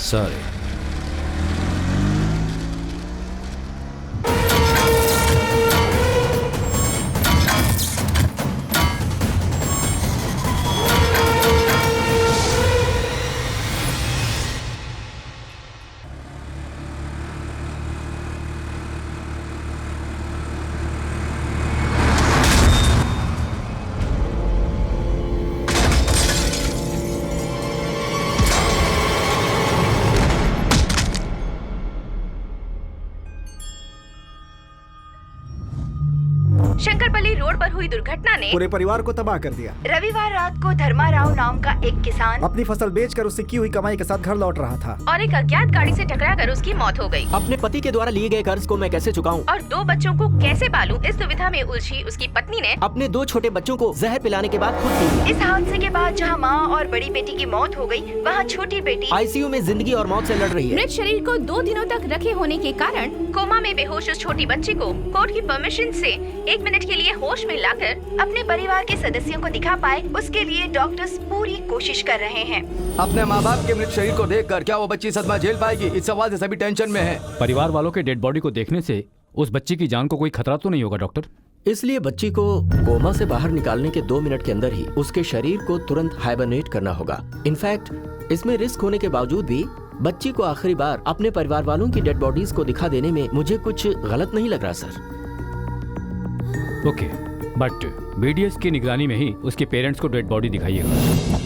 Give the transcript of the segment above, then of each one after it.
Sorry. Shankarpali road पर हुई दुर्घटना ने पूरे परिवार को तबाह कर दिया। रविवार रात को धर्मा राव नाम का एक किसान अपनी फसल बेचकर उससे की हुई कमाई के साथ घर लौट रहा था और एक अज्ञात गाड़ी से टकराकर उसकी मौत हो गई। अपने पति के द्वारा लिए गए कर्ज को मैं कैसे चुकाऊं? और 2 बच्चों को कैसे पालूं, इस दुविधा में उलझी उसकी पत्नी ने अपने 2 छोटे बच्चों को जहर पिलाने के बाद खुद पी लिया। इस हादसे के बाद जहां मां और बड़ी बेटी की मौत हो गई, वहां छोटी बेटी आईसीयू में जिंदगी और मौत से लड़ रही है। मृत शरीर को 2 दिनों तक रखे होने के कारण कोमा में बेहोश उस छोटी बच्ची को कोर्ट की परमिशन से 1 मिनट के लिए होश में लाकर अपने परिवार के सदस्यों को दिखा पाए, उसके लिए डॉक्टर्स पूरी कोशिश कर रहे हैं। अपने माँ बाप के मृत शरीर को देखकर क्या वो बच्ची सदमा झेल पाएगी? इस सवाल से सभी टेंशन में है। परिवार वालों के डेड बॉडी को देखने से उस बच्ची की जान को कोई खतरा तो नहीं होगा डॉक्टर? इसलिए बच्ची को कोमा से बाहर निकालने के 2 मिनट के अंदर ही उसके शरीर को तुरंत हाइबरनेट करना होगा। इनफैक्ट इसमें रिस्क होने के बावजूद भी बच्ची को आखिरी बार अपने परिवार वालों की डेड बॉडीज को दिखा देने में मुझे कुछ गलत नहीं लग रहा सर। ओके, बट बीडीएस की निगरानी में ही उसके पेरेंट्स को डेड बॉडी दिखाइएगा।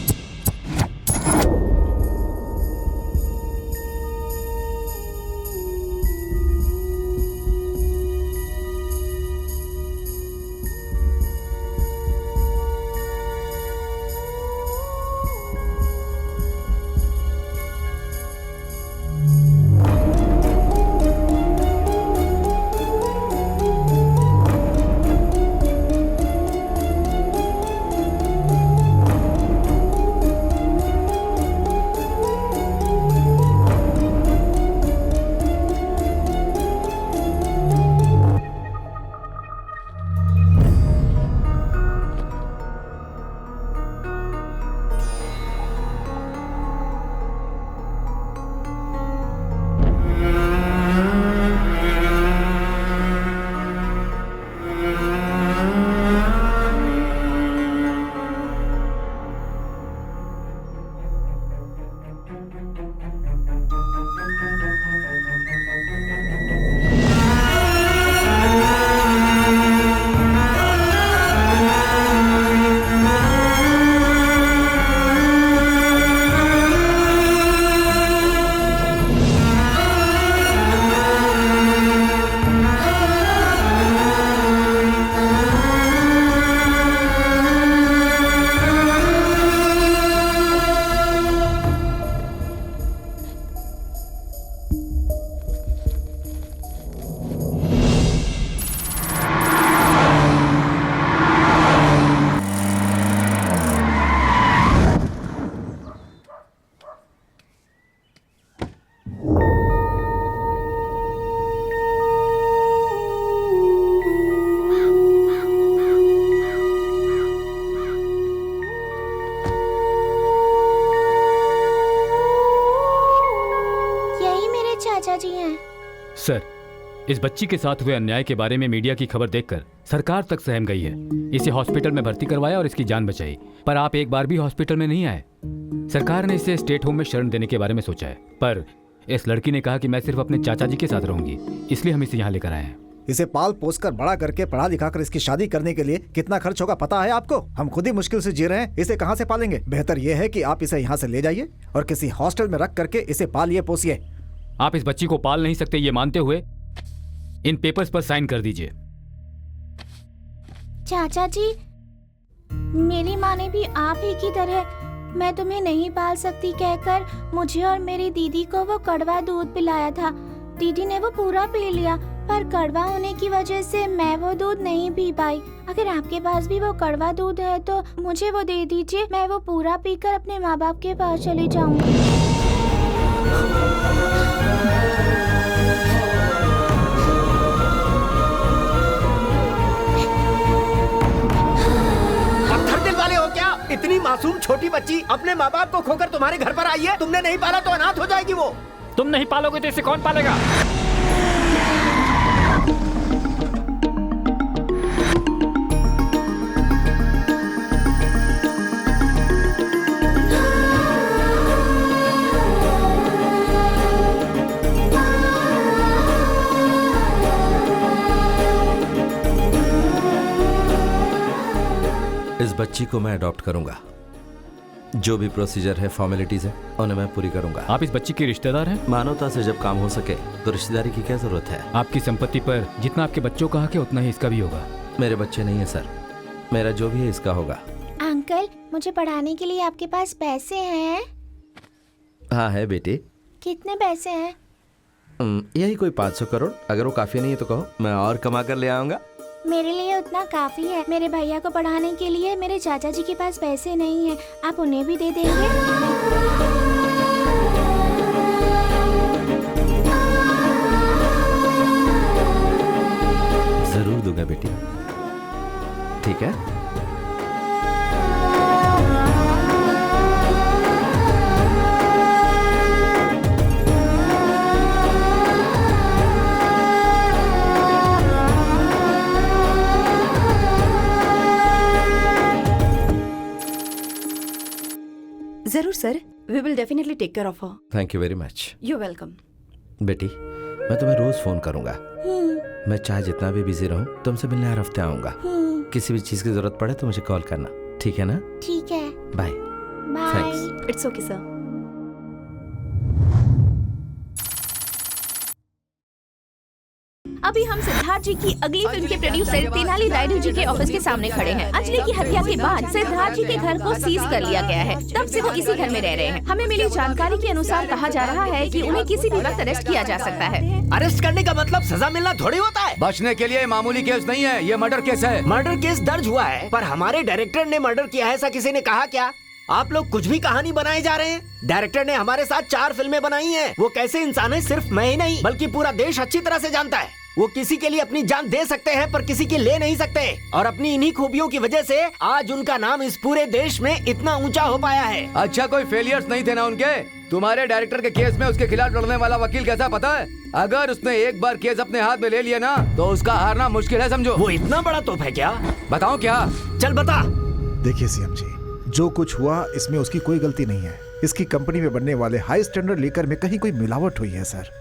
सर, इस बच्ची के साथ हुए अन्याय के बारे में मीडिया की खबर देखकर सरकार तक सहम गई है। इसे हॉस्पिटल में भर्ती करवाया और इसकी जान बचाई, पर आप एक बार भी हॉस्पिटल में नहीं आए। सरकार ने इसे स्टेट होम में शरण देने के बारे में सोचा है, पर इस लड़की ने कहा कि मैं सिर्फ अपने चाचा जी के साथ रहूंगी, इसलिए हम इसे यहाँ लेकर आए हैं। इसे पाल पोस कर बड़ा करके पढ़ा लिखा कर इसकी शादी करने के लिए कितना खर्च होगा पता है आपको? हम खुद ही मुश्किल से जी रहे हैं, इसे कहाँ से पालेंगे? बेहतर यह है कि आप इसे यहाँ से ले जाइए और किसी हॉस्टल में रख करके इसे पालिए पोसिए। आप इस बच्ची को पाल नहीं सकते ये मानते हुए इन पेपर्स पर साइन कर दीजिए। चाचा जी, मेरी माँ ने भी आप ही की तरह मैं तुम्हें नहीं पाल सकती कहकर मुझे और मेरी दीदी को वो कड़वा दूध पिलाया था। दीदी ने वो पूरा पी लिया, पर कड़वा होने की वजह से मैं वो दूध नहीं पी पाई। अगर आपके पास भी वो कड़वा दूध है तो मुझे वो दे दीजिए, मैं वो पूरा पीकर अपने माँ बाप के पास चली जाऊंगी। इतनी मासूम छोटी बच्ची अपने माँ बाप को खोकर तुम्हारे घर पर आई है। तुमने नहीं पाला तो अनाथ हो जाएगी वो। तुम नहीं पालोगे तो इसे कौन पालेगा? इस बच्ची को मैं अडॉप्ट करूंगा। जो भी प्रोसीजर है, फॉर्मेलिटीज है, उन्हें मैं पूरी करूंगा। आप इस बच्ची के रिश्तेदार हैं? मानवता से जब काम हो सके तो रिश्तेदारी की क्या जरूरत है? आपकी संपत्ति पर जितना आपके बच्चों का हक है उतना ही इसका भी होगा। मेरे बच्चे नहीं है सर, मेरा जो भी है इसका होगा। अंकल, मुझे पढ़ाने के लिए आपके पास पैसे हैं? हाँ है बेटी। कितने पैसे हैं? यही कोई 500 करोड़। अगर वो काफी नहीं है तो कहो, मैं और कमा कर ले आऊंगा। मेरे लिए उतना काफी है। मेरे भैया को पढ़ाने के लिए मेरे चाचा जी के पास पैसे नहीं है, आप उन्हें भी दे देंगे? जरूर दूंगा बेटी। ठीक है। जरूर sir, we will definitely take care of her. Thank you very much. You welcome. बेटी, मैं तुम्हें रोज फोन करूंगा। मैं चाहे जितना भी बिजी रहूं, तुमसे मिलने हर हफ्ते आऊंगा। किसी भी चीज की जरूरत पड़े तो मुझे कॉल करना, ठीक है ना? ठीक है। Bye. Bye. It's okay sir. अभी हम सिद्धार्थ जी की अगली फिल्म के प्रोड्यूसर तेनाली रायडू जी के ऑफिस के सामने खड़े हैं। अंजलि की हत्या के बाद सिद्धार्थ जी के घर को सीज कर लिया गया है। तब से वो इसी घर में रह रहे हैं। हमें मिली जानकारी के अनुसार कहा जा रहा है कि उन्हें किसी भी वक्त अरेस्ट किया जा सकता है। अरेस्ट करने का मतलब सजा मिलना थोड़ी होता है। बचने के लिए मामूली केस नहीं है, ये मर्डर केस है। मर्डर केस दर्ज हुआ है, पर हमारे डायरेक्टर ने मर्डर किया है ऐसा किसी ने कहा क्या? आप लोग कुछ भी कहानी बनाए जा रहे हैं। डायरेक्टर ने हमारे साथ 4 फिल्में बनाई हैं। वो कैसे इंसान है सिर्फ मैं ही नहीं बल्कि पूरा देश अच्छी तरह से जानता है। वो किसी के लिए अपनी जान दे सकते हैं पर किसी की ले नहीं सकते, और अपनी इन्हीं खूबियों की वजह से आज उनका नाम इस पूरे देश में इतना ऊंचा हो पाया है। अच्छा, कोई फेलियर्स नहीं थे ना उनके? तुम्हारे डायरेक्टर के केस में उसके खिलाफ लड़ने वाला वकील कैसा पता है? अगर उसने एक बार केस अपने हाथ में ले लिया ना तो उसका हारना मुश्किल है, समझो। वो इतना बड़ा तोप है क्या? बताओ क्या? चल बता। देखिए सीएम जी, जो कुछ हुआ इसमें उसकी कोई गलती नहीं है। इसकी कंपनी में बनने वाले हाई स्टैंडर्ड लीकर में कहीं कोई मिलावट हुई है सर।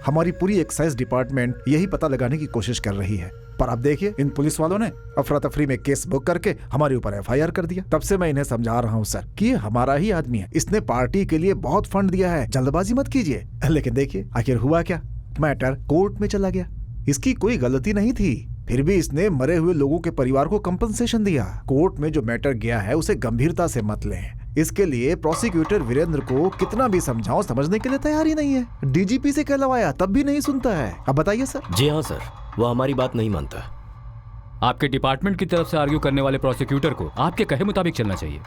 हमारी पूरी एक्साइज डिपार्टमेंट यही पता लगाने की कोशिश कर रही है, पर अब देखिए इन पुलिस वालों ने अफरा तफरी में केस बुक करके हमारे ऊपर एफआईआर कर दिया। तब से मैं इन्हें समझा रहा हूँ सर कि ये हमारा ही आदमी है, इसने पार्टी के लिए बहुत फंड दिया है, जल्दबाजी मत कीजिए। लेकिन देखिए आखिर हुआ क्या, मैटर कोर्ट में चला गया। इसकी कोई गलती नहीं थी, फिर भी इसने मरे हुए लोगों के परिवार को कंपनसेशन दिया। कोर्ट में जो मैटर गया है उसे गंभीरता से मत लें। इसके लिए प्रोसिक्यूटर वीरेंद्र को कितना भी समझाओ समझने के लिए तैयार ही नहीं है। डीजीपी से कहलवाया तब भी नहीं सुनता है। अब बताइए सर। जी हाँ सर, वो हमारी बात नहीं मानता। आपके डिपार्टमेंट की तरफ से आर्ग्यू करने वाले प्रोसिक्यूटर को आपके कहे मुताबिक चलना चाहिए।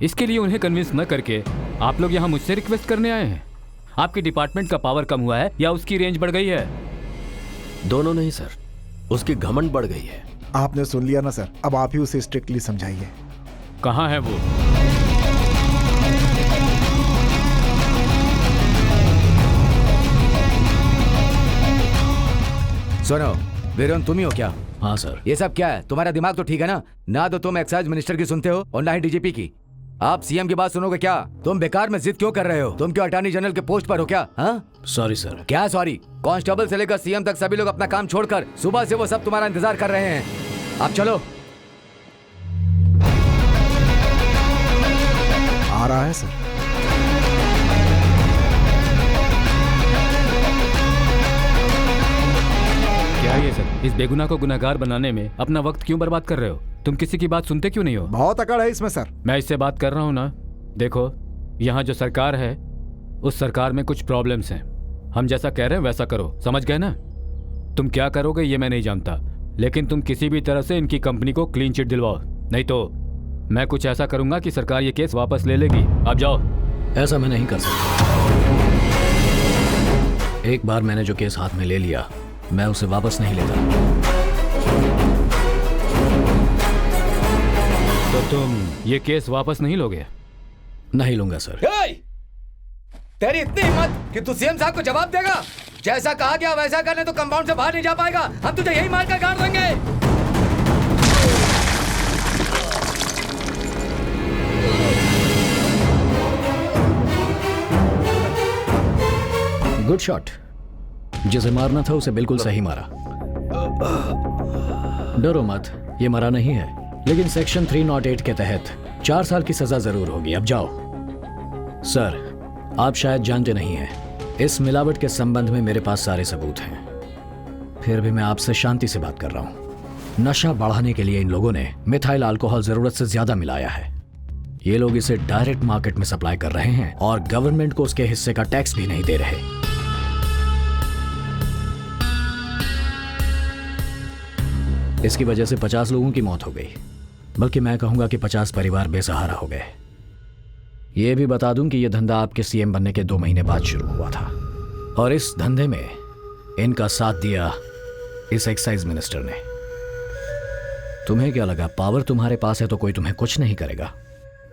इसके लिए उन्हें कन्विंस न करके आप लोग यहाँ मुझसे रिक्वेस्ट करने आए हैं। आपके डिपार्टमेंट का पावर कम हुआ है या उसकी रेंज बढ़ गई है? दोनों नहीं सर, उसकी घमंड बढ़ गई है। आपने सुन लिया ना सर, अब आप ही उसे स्ट्रिक्टली समझाइए। कहाँ है वो? सुनो वीरेन, तुम ही हो क्या? हाँ सर। ये सब क्या है? तुम्हारा दिमाग तो ठीक है ना? ना तो तुम एक्साइज मिनिस्टर की सुनते हो और ना ही डीजीपी की। आप सीएम की बात सुनोगे क्या? तुम बेकार में जिद क्यों कर रहे हो? तुम क्यों अटॉर्नी जनरल के पोस्ट पर हो क्या? हाँ सॉरी सर। क्या सॉरी? कांस्टेबल से लेकर सीएम तक सभी लोग अपना काम छोड़कर सुबह से वो सब तुम्हारा इंतजार कर रहे हैं। आप चलो। आ रहा है सर। क्या ये सर, इस बेगुनाह को गुनहगार बनाने में अपना वक्त क्यों बर्बाद कर रहे हो? तुम किसी की बात सुनते क्यों नहीं हो? बहुत अकड़ है इसमें सर। मैं इससे बात कर रहा हूँ ना। देखो, यहाँ जो सरकार है उस सरकार में कुछ प्रॉब्लम्स हैं। हम जैसा कह रहे हैं वैसा करो, समझ गए ना? तुम क्या करोगे ये मैं नहीं जानता, लेकिन तुम किसी भी तरह से इनकी कंपनी को क्लीन चिट दिलवाओ, नहीं तो मैं कुछ ऐसा करूंगा कि सरकार ये केस वापस ले लेगी। अब जाओ। ऐसा मैं नहीं कर सकता। एक बार मैंने जो केस हाथ में ले लिया मैं उसे वापस नहीं लेता। तो तुम ये केस वापस नहीं लोगे? नहीं लूंगा सर। तेरी इतनी हिम्मत कि तू सीएम साहब को जवाब देगा? जैसा कहा गया वैसा करने तो कंपाउंड से बाहर नहीं जा पाएगा। हम तुझे यही मारकर गाड़ देंगे। Good shot. जिसे मारना था उसे बिल्कुल सही मारा। डरो मत, ये मरा नहीं है, लेकिन सेक्शन 308 के तहत 4 साल की सजा जरूर होगी। अब जाओ। सर, आप शायद जानते नहीं हैं, इस मिलावट के संबंध में मेरे पास सारे सबूत हैं। फिर भी मैं आपसे शांति से बात कर रहा हूं। नशा बढ़ाने के लिए इन लोगों ने मिथाइल अल्कोहल जरूरत से ज्यादा मिलाया है। ये लोग इसे डायरेक्ट मार्केट में सप्लाई कर रहे हैं और गवर्नमेंट को उसके हिस्से का टैक्स भी नहीं दे रहे। इसकी वजह से 50 लोगों की मौत हो गई, बल्कि मैं कहूंगा कि 50 परिवार बेसहारा हो गए। यह भी बता दूं कि यह धंधा आपके सीएम बनने के 2 महीने बाद शुरू हुआ था, और इस धंधे में इनका साथ दिया इस एक्साइज मिनिस्टर ने। तुम्हें क्या लगा पावर तुम्हारे पास है तो कोई तुम्हें कुछ नहीं करेगा?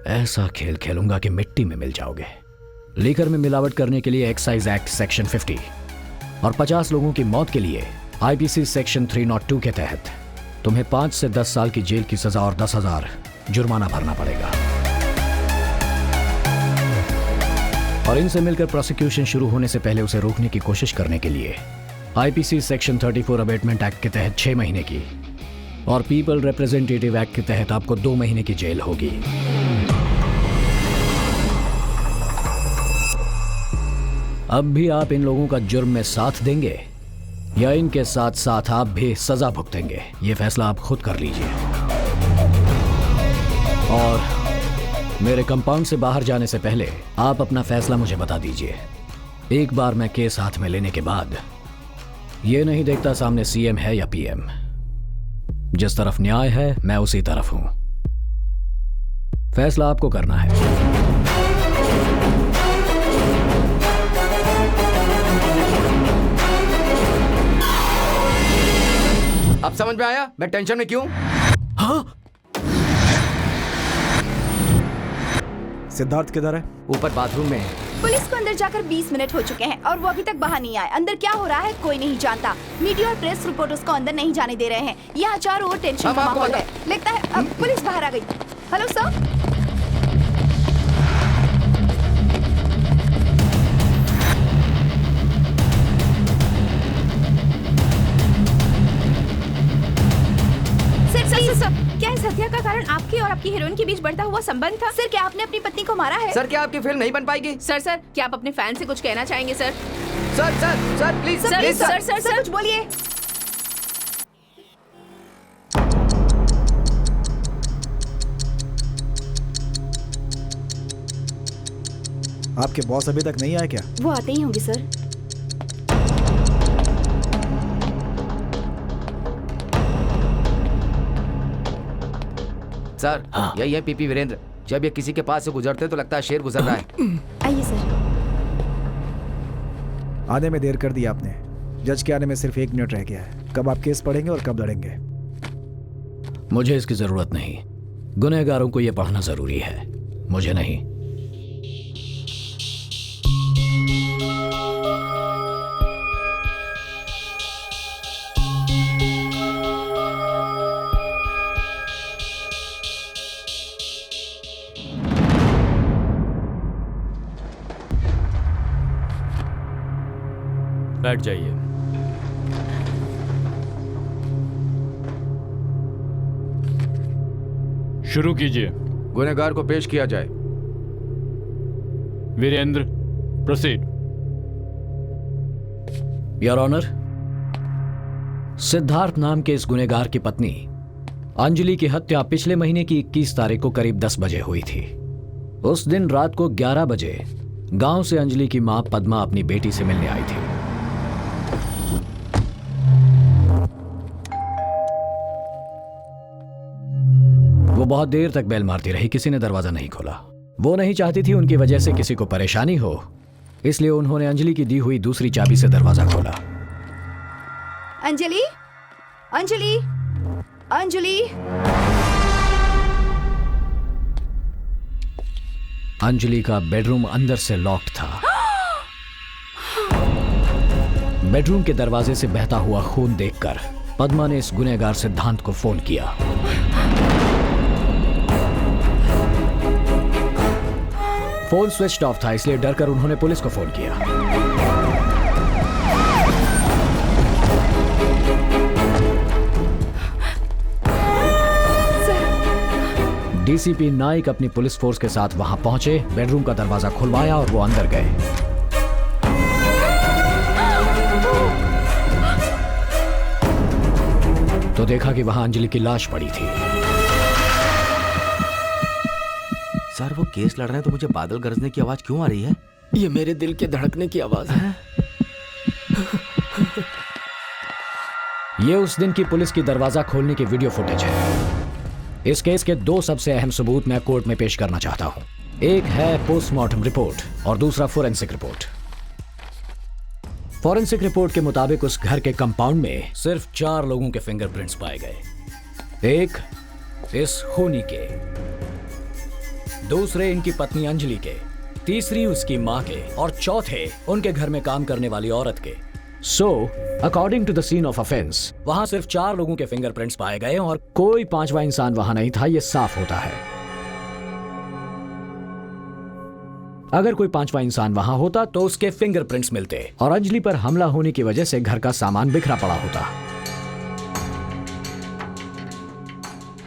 ऐसा खेल खेलूंगा कि मिट्टी में मिल जाओगे। लीकर में मिलावट करने के लिए एक्साइज एक्ट सेक्शन 50 और 50 लोगों की मौत के लिए आईपीसी सेक्शन 302 के तहत तुम्हें 5 से 10 साल की जेल की सजा और 10,000 जुर्माना भरना पड़ेगा। और इनसे मिलकर प्रोसिक्यूशन शुरू होने से पहले उसे रोकने की कोशिश करने के लिए आईपीसी सेक्शन 34 अबेटमेंट एक्ट के तहत 6 महीने की और पीपल रिप्रेजेंटेटिव एक्ट के तहत आपको 2 महीने की जेल होगी। अब भी आप इन लोगों का जुर्म में साथ देंगे या इनके साथ साथ आप भी सजा भुगतेंगे, ये फैसला आप खुद कर लीजिए। और मेरे कंपाउंड से बाहर जाने से पहले आप अपना फैसला मुझे बता दीजिए। एक बार मैं केस हाथ में लेने के बाद ये नहीं देखता सामने सीएम है या पीएम। जिस तरफ न्याय है मैं उसी तरफ हूं। फैसला आपको करना है। अब समझ में आया मैं टेंशन में क्यों? हाँ? सिद्धार्थ किधर है? ऊपर बाथरूम में है। पुलिस को अंदर जाकर 20 मिनट हो चुके हैं और वो अभी तक बाहर नहीं आए। अंदर क्या हो रहा है कोई नहीं जानता। मीडिया और प्रेस रिपोर्टर्स को अंदर नहीं जाने दे रहे हैं। यहाँ चारों ओर टेंशन का माहौल है। लगता है अब पुलिस बाहर आ गई। Hello sir. क्या इस हत्या का कारण आपकी और आपकी हीरोइन के बीच बढ़ता हुआ संबंध था? सर क्या आपने अपनी पत्नी को मारा है? सर क्या आपकी फिल्म नहीं बन पाएगी? सर क्या आप अपने फैन से कुछ कहना चाहेंगे सर? सर प्लीज सर कुछ बोलिए। आपके बॉस अभी तक नहीं आए क्या? वो आते ही होंगे सर। सर यही है पीपी वीरेंद्र। जब ये किसी के पास से गुजरते तो लगता है शेर गुजर रहा है। आइए सर। आने में देर कर दी आपने। जज के आने में सिर्फ 1 मिनट रह गया है। कब आप केस पढ़ेंगे और कब लड़ेंगे? मुझे इसकी जरूरत नहीं। गुनहगारों को यह पढ़ना जरूरी है, मुझे नहीं। बैठ जाइए। शुरू कीजिए। गुनहगार को पेश किया जाए। Virendra, proceed. Your honour, Siddharth नाम के इस गुनहगार की पत्नी अंजलि की हत्या पिछले महीने की 21 तारीख को करीब 10 बजे हुई थी। उस दिन रात को 11 बजे गांव से अंजलि की मां पद्मा अपनी बेटी से मिलने आई थी। वो बहुत देर तक बेल मारती रही, किसी ने दरवाजा नहीं खोला। वो नहीं चाहती थी उनकी वजह से किसी को परेशानी हो, इसलिए उन्होंने अंजलि की दी हुई दूसरी चाबी से दरवाजा खोला। अंजलि, अंजलि, अंजलि। अंजलि का बेडरूम अंदर से लॉक्ड था। बेडरूम के दरवाजे से बहता हुआ खून देखकर पद्मा ने इस गुनहगार सिद्धांत को फोन किया। फोन स्विच ऑफ था, इसलिए डरकर उन्होंने पुलिस को फोन किया। डीसीपी नाइक अपनी पुलिस फोर्स के साथ वहां पहुंचे, बेडरूम का दरवाजा खुलवाया और वो अंदर गए। तो देखा कि वहां अंजलि की लाश पड़ी थी। सर वो केस लड़ रहे हैं तो मुझे बादल गरजने की आवाज क्यों आ रही है? ये मेरे दिल के धड़कने की आवाज है। ये उस दिन की पुलिस की दरवाजा खोलने की वीडियो फुटेज है। इस केस के दो सबसे अहम सबूत मैं कोर्ट में पेश करना चाहता हूं। एक है पोस्टमार्टम रिपोर्ट और दूसरा फोरेंसिक रिपोर्ट। फोरेंसिक रिपोर्ट के मुताबिक उस घर के कंपाउंड में सिर्फ 4 लोगों के फिंगरप्रिंट्स पाए गए। एक इस खूनी के, दूसरे इनकी पत्नी अंजलि के, तीसरी उसकी मां के और चौथे उनके घर में काम करने वाली औरत के। So according to the scene of offence वहां सिर्फ 4 लोगों के फिंगरप्रिंट्स पाए गए और कोई 5वां इंसान वहां नहीं था। यह साफ होता है। अगर कोई 5वां इंसान वहां होता तो उसके फिंगरप्रिंट्स मिलते और अंजलि पर हमला होने की वजह से घर का सामान बिखरा पड़ा होता।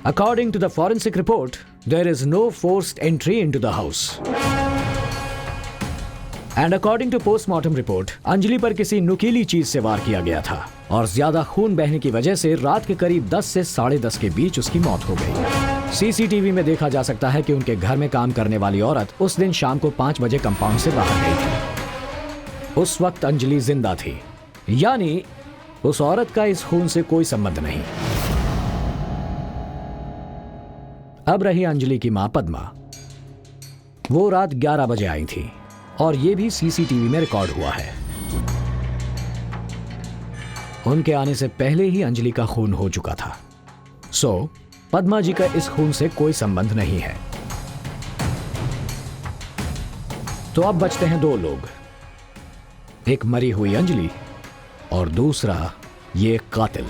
According to the forensic report there is no forced entry into the house and according to postmortem report Anjali पर किसी नुकीली चीज से वार किया गया था और ज्यादा खून बहने की वजह से रात के करीब 10 से 10:30 के बीच उसकी मौत हो गई। सीसीटीवी में देखा जा सकता है कि उनके घर में काम करने वाली औरत उस दिन शाम को 5 बजे कंपाउंड से बाहर गई थी। उस वक्त अंजलि जिंदा थी, यानी उस औरत का इस खून से कोई संबंध नहीं। अब रही अंजलि की मां पद्मा। वो रात 11 बजे आई थी और ये भी सीसीटीवी में रिकॉर्ड हुआ है। उनके आने से पहले ही अंजलि का खून हो चुका था। सो पद्मा जी का इस खून से कोई संबंध नहीं है। तो अब बचते हैं 2 लोग, एक मरी हुई अंजलि और दूसरा ये कातिल।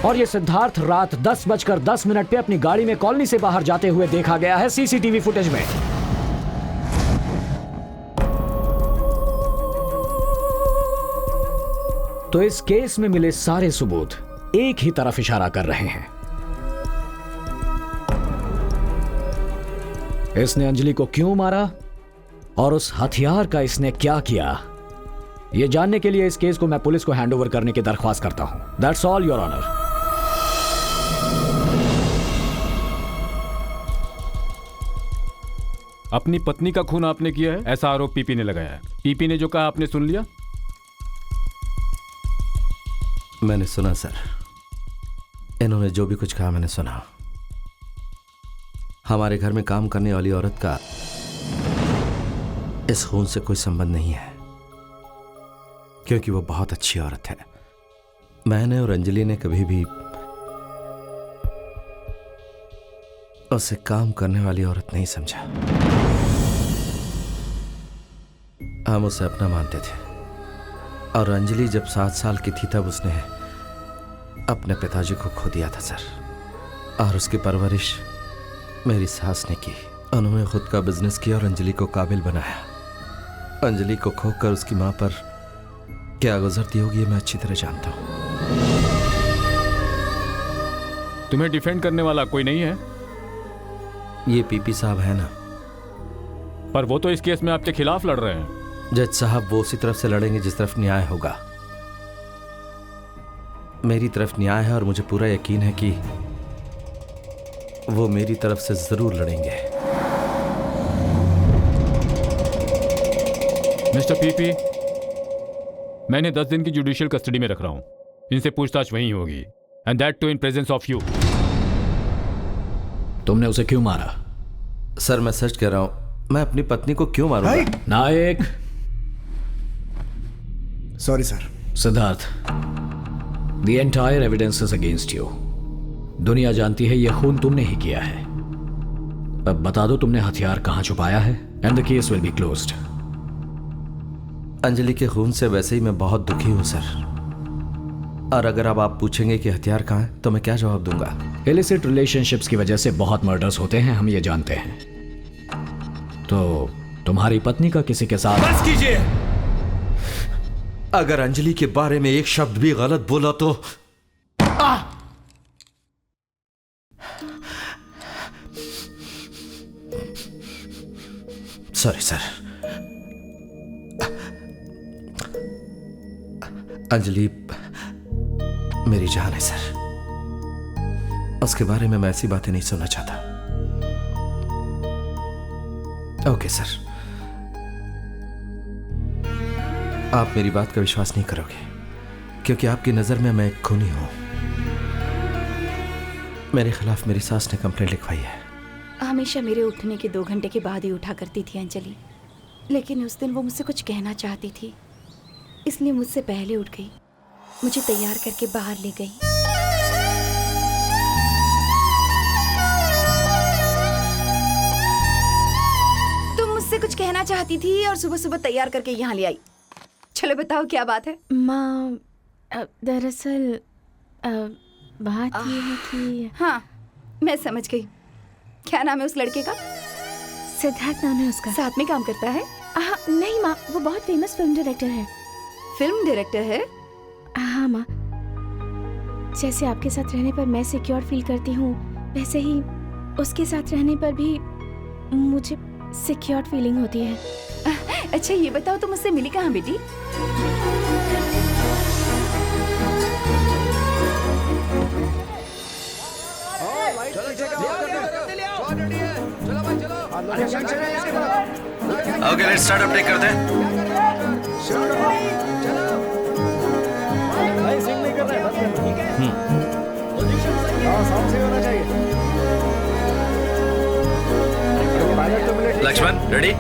और ये सिद्धार्थ रात 10:10 पे अपनी गाड़ी में कॉलोनी से बाहर जाते हुए देखा गया है सीसीटीवी फुटेज में। तो इस केस में मिले सारे सबूत एक ही तरफ इशारा कर रहे हैं। इसने अंजलि को क्यों मारा और उस हथियार का इसने क्या किया, यह जानने के लिए इस केस को मैं पुलिस को हैंडओवर करने की दरख्वास्त करता हूं। That's all your honour. अपनी पत्नी का खून आपने किया है, ऐसा आरोप पीपी ने लगाया है। पीपी ने जो कहा आपने सुन लिया? मैंने सुना सर, इन्होंने जो भी कुछ कहा मैंने सुना। हमारे घर में काम करने वाली औरत का इस खून से कोई संबंध नहीं है, क्योंकि वो बहुत अच्छी औरत है। मैंने और अंजलि ने कभी भी उसे काम करने वाली औरत नहीं समझा। हम उसे अपना मानते थे और अंजलि जब 7 साल की थी तब उसने अपने पिताजी को खो दिया था सर, और उसकी परवरिश मेरी सास ने की। उन्होंने खुद का बिजनेस किया और अंजलि को काबिल बनाया। अंजलि को खोकर उसकी मां पर क्या गुजरती होगी ये मैं अच्छी तरह जानता हूं। तुम्हें डिफेंड करने वाला कोई नहीं है? ये पीपी साहब है ना, पर वो तो इस केस में आपके खिलाफ लड़ रहे हैं। जज साहब वो उसी तरफ से लड़ेंगे जिस तरफ न्याय होगा। मेरी तरफ न्याय है और मुझे पूरा यकीन है कि वो मेरी तरफ से जरूर लड़ेंगे। मिस्टर पीपी, मैंने 10 दिन की जुडिशियल कस्टडी में रख रहा हूं। इनसे पूछताछ वहीं होगी, and that too in presence of you. तुमने उसे क्यों मारा? सर मैं सच कह रहा हूं, मैं अपनी पत्नी को क्यों मारूंगा? Nayak. Sorry sir. Siddharth, the entire evidence is against you. दुनिया जानती है यह खून तुमने ही किया है। अब बता दो तुमने हथियार कहाँ छुपाया है and the case will be closed. Anjali के खून से वैसे ही मैं बहुत दुखी हूं सर, और अगर अब आप पूछेंगे कि हथियार कहाँ है तो मैं क्या जवाब दूंगा? इलिसिट रिलेशनशिप्स की वजह से बहुत मर्डर्स होते हैं, हम ये जानते हैं। तो तुम्हारी पत्नी का किसी के साथ? बस कीजिए। अगर अंजलि के बारे में एक शब्द भी गलत बोला तो सॉरी सर। अंजलि मेरी जान है सर, उसके बारे में मैं ऐसी बातें नहीं सुनना चाहता। ओके सर, आप मेरी बात का विश्वास नहीं करोगे क्योंकि आपकी नजर में मैं एक खूनी हूं। मेरे खिलाफ मेरी सास ने कंप्लेंट लिखवाई है। हमेशा मेरे उठने के 2 घंटे के बाद ही उठा करती थी अंजलि, लेकिन उस दिन वो मुझसे कुछ कहना चाहती थी, इसलिए मुझसे पहले उठ गई, मुझे तैयार करके बाहर ले गई। तुम मुझसे कुछ कहना चाहती थी और सुबह सुबह तैयार करके यहाँ ले आई। चलो बताओ क्या बात है? माँ, दरअसल बात ये है कि हाँ, मैं समझ गई। क्या नाम है उस लड़के का? सिद्धार्थ नाम है उसका। साथ में काम करता है? नहीं माँ, वो बहुत फेमस फिल्म डायरेक्टर है। फिल्म डायरेक्टर है? हाँ माँ, जैसे आपके साथ रहने पर मैं सिक्योर फील करती हूँ, वैसे ही उसके साथ रहने पर भी मुझे सिक्योर फीलिंग होती है। अच्छा ये बताओ, तुम मुझसे मिली कहाँ बेटी? ओके लेट्स स्टार्ट, अपडेट करते हैं। Laxman ready?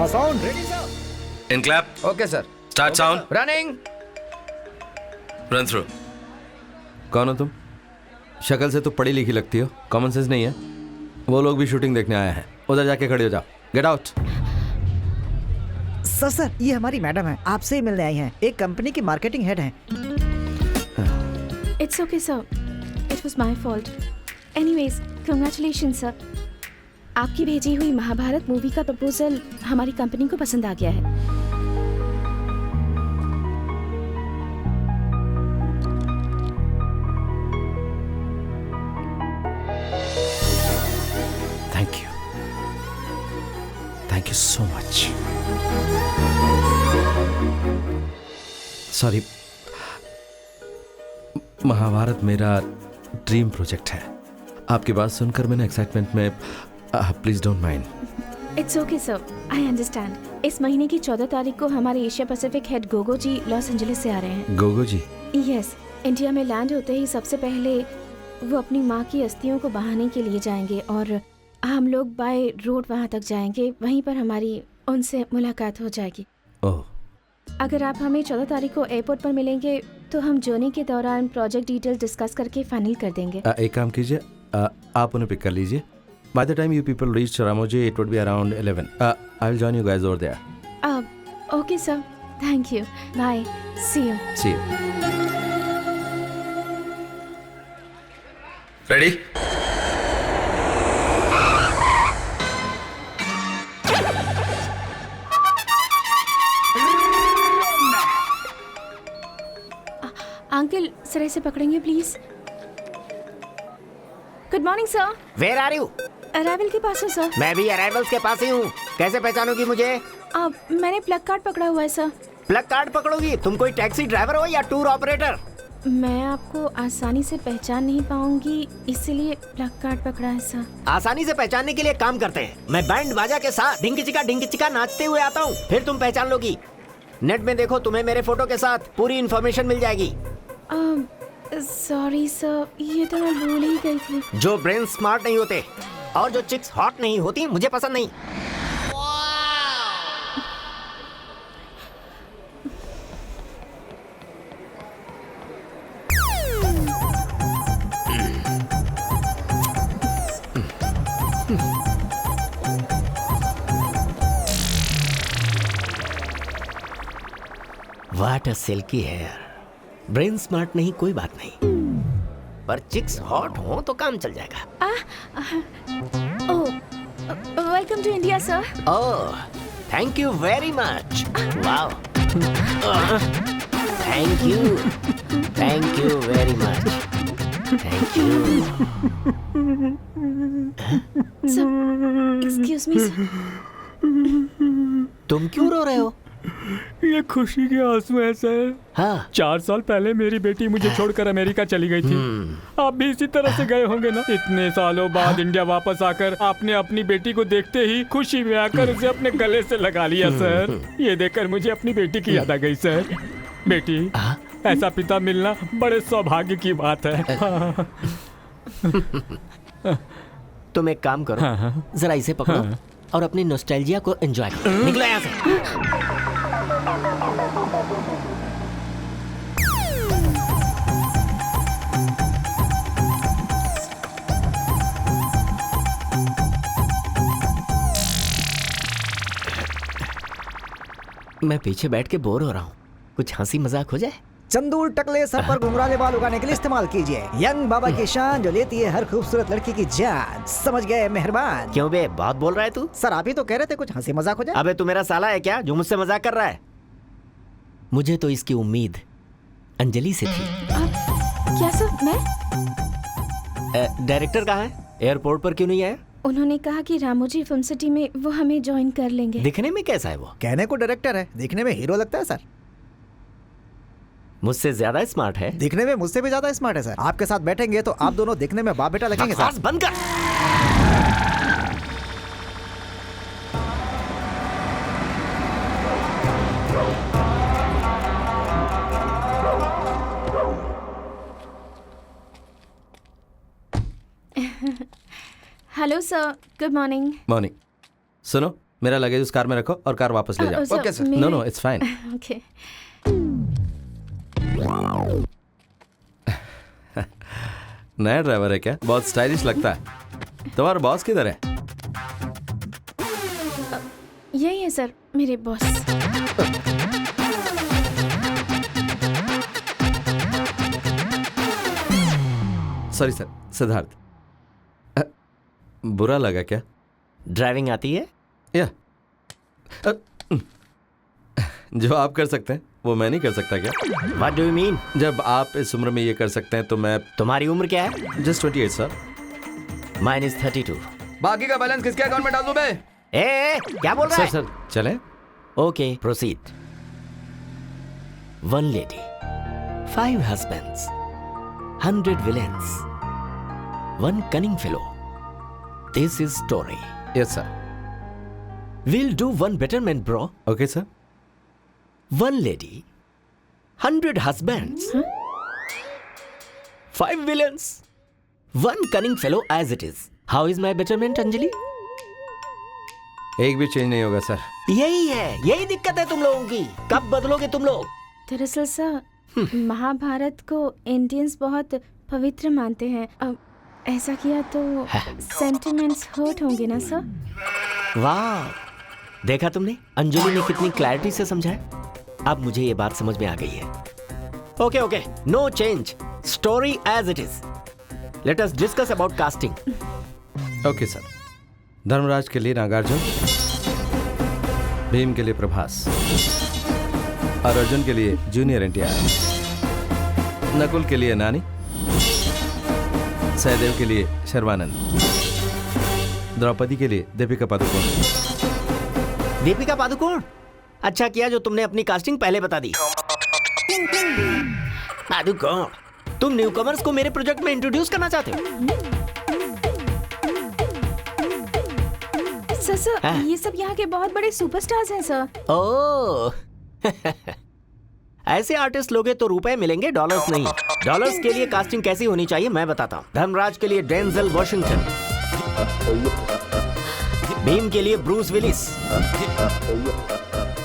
Sound ready sir. In clap. Okay sir. Start sound. Running. Run through. कौन हो तुम? शक्ल से तो पढ़ी लिखी लगती हो, कॉमन सेंस नहीं है। वो लोग भी शूटिंग देखने आए हैं, उधर जाके खड़े हो जाओ। Get out. सर ये हमारी मैडम है, आपसे ही मिलने आई हैं। एक कंपनी की मार्केटिंग हेड हैं। It's okay sir, it was my fault. Anyways congratulations sir, आपकी भेजी हुई महाभारत मूवी का प्रपोजल हमारी कंपनी को पसंद आ गया है। Thank you so much. Sorry, Mahabharat मेरा ड्रीम प्रोजेक्ट है। आपकी बात सुनकर मैंने एक्साइटमेंट में please don't mind. It's okay sir, I understand. इस महीने की 14 तारीख को हमारे एशिया पैसिफिक हेड गोगो जी लॉस एंजलिस से आ रहे हैं। गोगो जी? यस, इंडिया में लैंड होते ही सबसे पहले वो अपनी माँ की अस्थियों को बहाने के लिए जाएंगे और हम लोग बाय रोड वहाँ तक जाएंगे। वहीं पर हमारी उनसे मुलाकात हो जाएगी। ओह, अगर आप हमें 14 तारीख को एयरपोर्ट पर मिलेंगे तो हम जर्नी के दौरान प्रोजेक्ट डिटेल डिस्कस करके फाइनल कर देंगे। एक काम कीजिए, आप उन्हें पिक कर लीजिए। By the time you people reach Ramoji, it would be around 11. I will join you guys over there. Okay, sir. Thank you. Bye. See you. See you. Ready? Uncle sir से पकड़ेंगे please. Good morning sir. Where are you? Arrival के पास हूँ sir. मैं भी arrivals के पास ही हूँ। कैसे पहचानोगी मुझे? मैंने प्लग कार्ड पकड़ा हुआ है सर। Plug card पकड़ोगी? तुम कोई टैक्सी ड्राइवर हो या टूर ऑपरेटर? मैं आपको आसानी से पहचान नहीं पाऊंगी, इसलिए प्लग कार्ड पकड़ा है सर। आसानी से पहचानने के लिए काम करते हैं। मैं बैंड बाजा के साथ ढिंकी चिका नाचते हुए आता हूँ, फिर तुम पहचान लोगी। नेट में देखो, तुम्हें मेरे फोटो के साथ पूरी इन्फॉर्मेशन मिल जाएगी। सॉरी सर, ये तो मैं भूल ही गई थी। जो ब्रेन स्मार्ट नहीं होते और जो चिक्स हॉट नहीं होती मुझे पसंद नहीं। What a silky hair. Brain smart नहीं कोई बात नहीं, पर चिक्स हॉट हो तो काम चल जाएगा। Welcome to India sir. Oh, thank you very much. Wow, thank you very much, thank you. Excuse me sir. तुम क्यों रो रहे हो? ये खुशी के आंसू है सर। हाँ, 4 साल पहले मेरी बेटी मुझे छोड़कर अमेरिका चली गई थी। आप भी इसी तरह से गए होंगे ना। इतने सालों बाद इंडिया वापस आकर आपने अपनी बेटी को देखते ही खुशी में आकर उसे अपने गले से लगा लिया सर। ये देखकर मुझे अपनी बेटी की याद आ गई सर। बेटी, ऐसा पिता मिलना बड़े सौभाग्य की बात है। तुम एक काम करो, जरा इसे पकड़ो और अपनी नॉस्टैल्जिया को एंजॉय करो। निकलो यहाँ से। मैं पीछे बैठ के बोर हो रहा हूँ, कुछ हंसी मजाक हो जाए। चंदूर टकले सर पर घुंघराले बाल उगाने के लिए इस्तेमाल कीजिए। यंग बाबा की शान जो लेती है हर खूबसूरत लड़की की जान। समझ गए मेहरबान। क्यों बे, बहुत बोल रहा है तू? सर आप ही तो कह रहे थे कुछ हंसी मजाक हो जाए। अबे तू मेरा साला है क्या जो मुझसे मजाक कर रहा है? मुझे तो इसकी उम्मीद अंजलि से थी। क्या सर? मैं? डायरेक्टर कहाँ है? एयरपोर्ट पर क्यों नहीं आया? उन्होंने कहा कि रामोजी फिल्म सिटी में वो हमें ज्वाइन कर लेंगे। दिखने में कैसा है वो? कहने को डायरेक्टर है, दिखने में हीरो लगता है सर। मुझसे ज्यादा स्मार्ट है। दिखने में मुझसे भी ज्यादा स्मार्ट है सर। आपके साथ बैठेंगे तो आप दोनों दिखने में बाप बेटा लगेंगे सर। बंद कर। Hello sir, good morning. Morning. सुनो, मेरा लगेज उस कार में रखो और कार वापस ले जाओ। Okay sir. No no, it's fine. Okay. नया ड्राइवर है क्या? बहुत स्टाइलिश लगता है। तुम्हारा बॉस किधर है? यही है सर, मेरे बॉस। Sorry sir, Siddharth. बुरा लगा क्या? ड्राइविंग आती है? या जो आप कर सकते हैं वो मैं नहीं कर सकता क्या? What do you mean? जब आप इस उम्र में ये कर सकते हैं तो मैं। तुम्हारी उम्र क्या है? Just 28 sir. Mine is 32. बाकी का बैलेंस किसके अकाउंट में डाल दूं बे? ए, क्या बोल रहा है? सर चलें? Okay, proceed. One lady, 5 husbands, 100 villains, one cunning fellow. This is story. Yes sir. We'll do one betterment, bro. Okay sir. One lady, 100 husbands, 5 villains, one cunning fellow as it is. How is my betterment, Anjali? एक भी change नहीं होगा sir. यही है, यही दिक्कत है तुम लोगों की। कब बदलोगे तुम लोग? दरअसल सर, महाभारत को इंडियंस बहुत पवित्र मानते हैं। अब ऐसा किया तो सेंटिमेंट्स हर्ट होंगे ना सर? वाह, देखा तुमने? अंजलि ने कितनी क्लैरिटी से समझाया। अब मुझे ये बात समझ में आ गई है। Okay okay, no change, story as it is. Let us discuss about casting. Okay sir. Dharmaraj के लिए नागार्जुन, भीम के लिए प्रभास और अर्जुन के लिए जूनियर एनटीआर, नकुल के लिए नानी, सहदेव के लिए शर्वानंद, द्रौपदी के लिए दीपिका पादुकोण। दीपिका पादुकोण? अच्छा किया जो तुमने अपनी कास्टिंग पहले बता दी। पादुकोण, तुम न्यूकमर्स को मेरे प्रोजेक्ट में इंट्रोड्यूस करना चाहते हो? सर, ये सब यहाँ के बहुत बड़े सुपरस्टार्स हैं सर। ओह, ऐसे आर्टिस्ट लोगे तो रुपए मिलेंगे, डॉलर्स नहीं। डॉलर्स के लिए कास्टिंग कैसी होनी चाहिए मैं बताता हूँ। धर्मराज के लिए डेंजल वॉशिंगटन, भीम के लिए ब्रूस विलिस,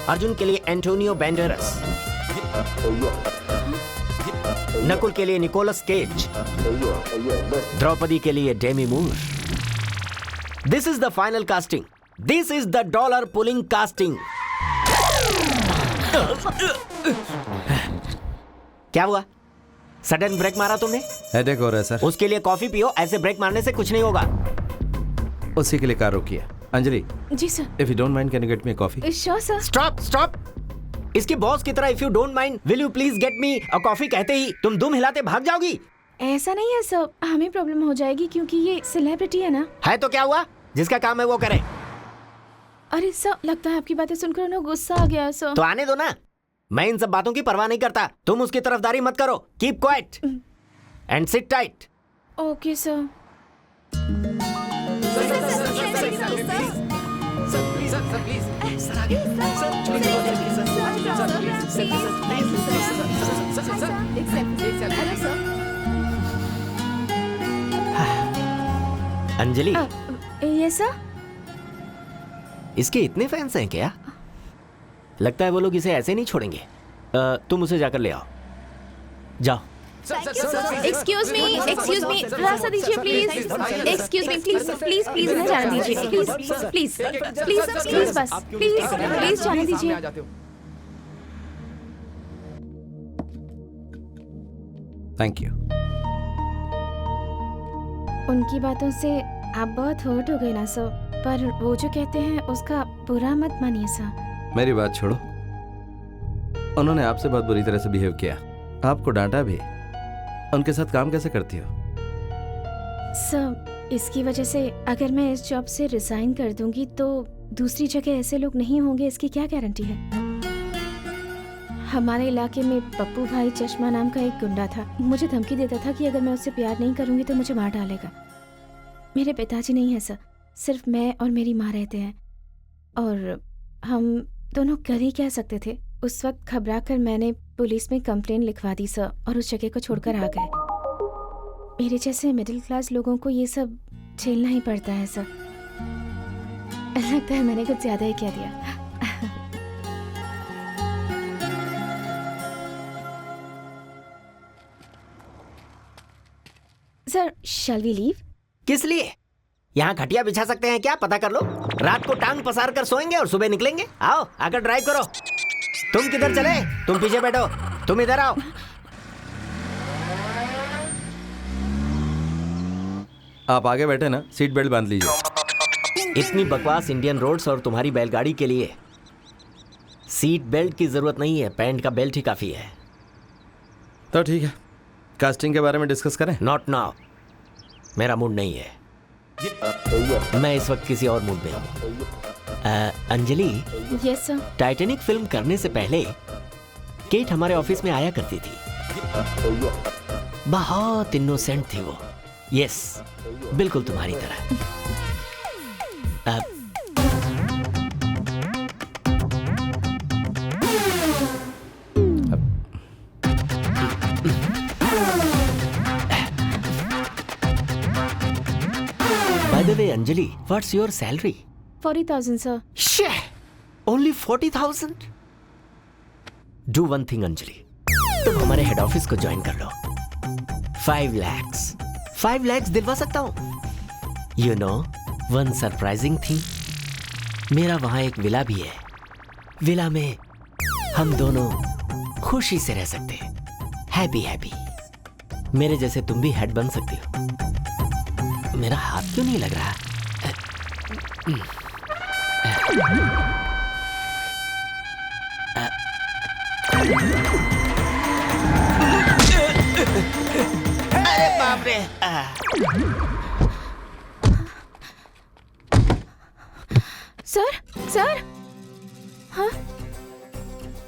अर्जुन के लिए एंटोनियो बैंडेरस, नकुल के लिए निकोलस केज, द्रौपदी के लिए Demi Moore. This is the final casting. This is the dollar pulling casting. क्या हुआ? सडन ब्रेक मारा तुमने? हेडेक हो रहा है सर। उसके लिए कॉफी पियो, ऐसे ब्रेक मारने से कुछ नहीं होगा। उसी के लिए कार रोकी है। Anjali, ji sir. If you don't mind can you get me coffee? Sure sir. Stop stop. इसकी बॉस की तरह if you don't mind will you please get me a coffee कहते ही तुम दुम हिलाते भाग जाओगी। ऐसा नहीं है सर, हमें प्रॉब्लम हो जाएगी क्योंकि ये सेलिब्रिटी है ना। है तो क्या हुआ, जिसका काम है वो करे। अरे सर, लगता है आपकी बातें सुनकर उन्हें गुस्सा आ गया है सर। तो आने दो ना, मैं इन सब बातों की परवाह नहीं करता। तुम उसकी तरफदारी मत करो। Keep quiet and sit tight. Okay sir. Anjali, yes sir. इसके इतने फैंस हैं क्या? लगता है वो लोग इसे ऐसे नहीं छोड़ेंगे। तुम उसे जाकर ले आओ। जाओ। एक्सक्यूज मी, रास्ता दीजिए प्लीज। एक्सक्यूज मी, प्लीज इन्हें जाने दीजिए। प्लीज बस, प्लीज जाने दीजिए। Thank you. उनकी बातों से आप बहुत हर्ट हो गए ना सर, पर वो जो कहते हैं उसका बुरा मत मानिए सर। मेरी बात छोड़ो, उन्होंने आपसे बहुत बुरी तरह से बिहेव किया, आपको डांटा भी। उनके साथ काम कैसे करती हो? सर, इसकी वजह से अगर मैं इस जॉब से रिजाइन कर दूंगी तो दूसरी जगह ऐसे लोग नहीं होंगे, इसकी क्या गारंटी है? हमारे इलाके में पप्पू भाई चश्मा नाम का एक गुंडा था। मुझे धमकी देता था कि अगर मैं उससे प्यार नहीं करूंगी तो मुझे मार डालेगा। मेरे पिताजी नहीं है सर, सिर्फ मैं और मेरी माँ रहते हैं, और हम दोनों कर ही क्या सकते थे। उस वक्त घबरा कर मैंने पुलिस में कंप्लेन लिखवा दी सर, और उस जगह को छोड़कर आ गए। मेरे जैसे मिडिल क्लास लोगों को ये सब झेलना ही पड़ता है सर। लगता है मैंने कुछ ज्यादा ही कह दिया। Sir, shall we leave? किस लिए? यहाँ खटिया बिछा सकते हैं क्या? पता कर लो। रात को टांग पसार कर सोएंगे और सुबह निकलेंगे। आओ, आकर ड्राइव करो। तुम किधर चले? तुम पीछे बैठो। तुम इधर आओ। आप आगे बैठे ना, सीट बेल्ट बांध लीजिए। इतनी बकवास इंडियन रोड्स और तुम्हारी बैलगाड़ी के लिए सीट बेल्ट की जरूरत नहीं है, पैंट का बेल्ट ही काफी है। तो ठीक है, कास्टिंग के बारे में डिस्कस करें? नॉट नाउ, मेरा मूड नहीं है। मैं इस वक्त किसी और मूड में हूँ। Anjali, yes sir. Titanic film करने से पहले केट हमारे ऑफिस में आया करती थी। बहुत इनोसेंट थी वो। यस, बिल्कुल तुम्हारी तरह। By the way, Anjali, what's your salary? 40,000 sir. Shit! Only 40,000? Do one thing, Anjali. तुम हमारे हेड ऑफिस को ज्वाइन कर लो। 5 lakhs. 5 lakhs दिलवा सकता हूँ। You know, one surprising thing. मेरा वहाँ एक विला भी है। विला में हम दोनों खुशी से रह सकते हैं। हैप्पी। मेरे जैसे तुम भी हेड बन सकती हो। मेरा हाथ क्यों नहीं लग रहा? अरे बाप रे! सर, हाँ,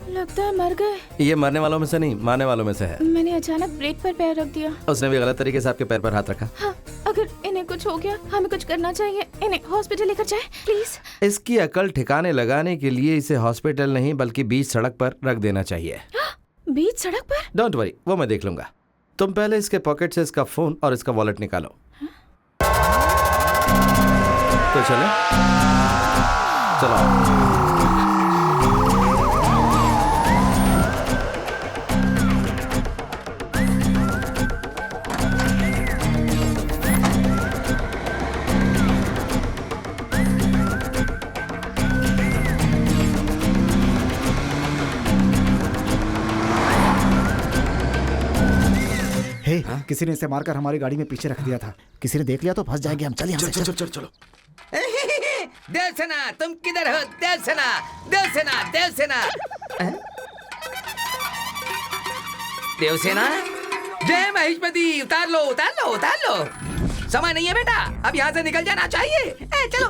लगता है मर गए। ये मरने वालों में से नहीं, मारने वालों में से है। मैंने अचानक ब्रेक पर पैर रख दिया। उसने भी गलत तरीके से आपके पैर पर हाथ रखा। हाँ, अगर इन्हें कुछ हो गया, हमें कुछ करना चाहिए। इन्हें हॉस्पिटल लेकर जाए प्लीज। इसकी अकल ठिकाने लगाने के लिए इसे हॉस्पिटल नहीं बल्कि बीच सड़क पर रख देना चाहिए। बीच सड़क पर? डोंट वरी, वो मैं देख लूंगा। तुम पहले इसके पॉकेट से इसका फोन और इसका वॉलेट निकालो। तो चलो। हे, किसी ने इसे मारकर हमारी गाड़ी में पीछे रख दिया था। किसी ने देख लिया तो फंस जाएंगे हम। चल यहाँ से, चल। चलो। देवसेना, तुम किधर हो? देवसेना, देवसेना, देवसेना, देवसेना। जय महिष्मती, उतार लो, उतार लो, उतार लो। समय नहीं है बेटा, अब यहाँ से निकल जाना चाहिए। चलो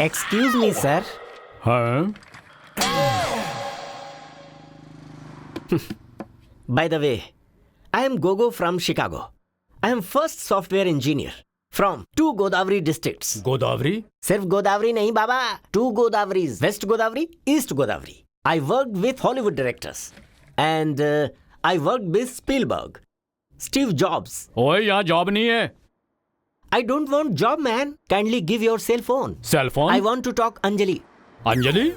एक्सक्यूज मी सर। हाँ, By the way, I am Gogo from Chicago. I am first software engineer from 2 Godavari districts. Godavari? सिर्फ गोदावरी नहीं बाबा, 2 Godavaris, West Godavari, East Godavari. I worked with Hollywood directors and I worked with Spielberg, Steve Jobs. ओए, यहाँ job नहीं है। I don't want job man. Kindly give your cell phone. Cell phone? I want to talk Anjali. Anjali?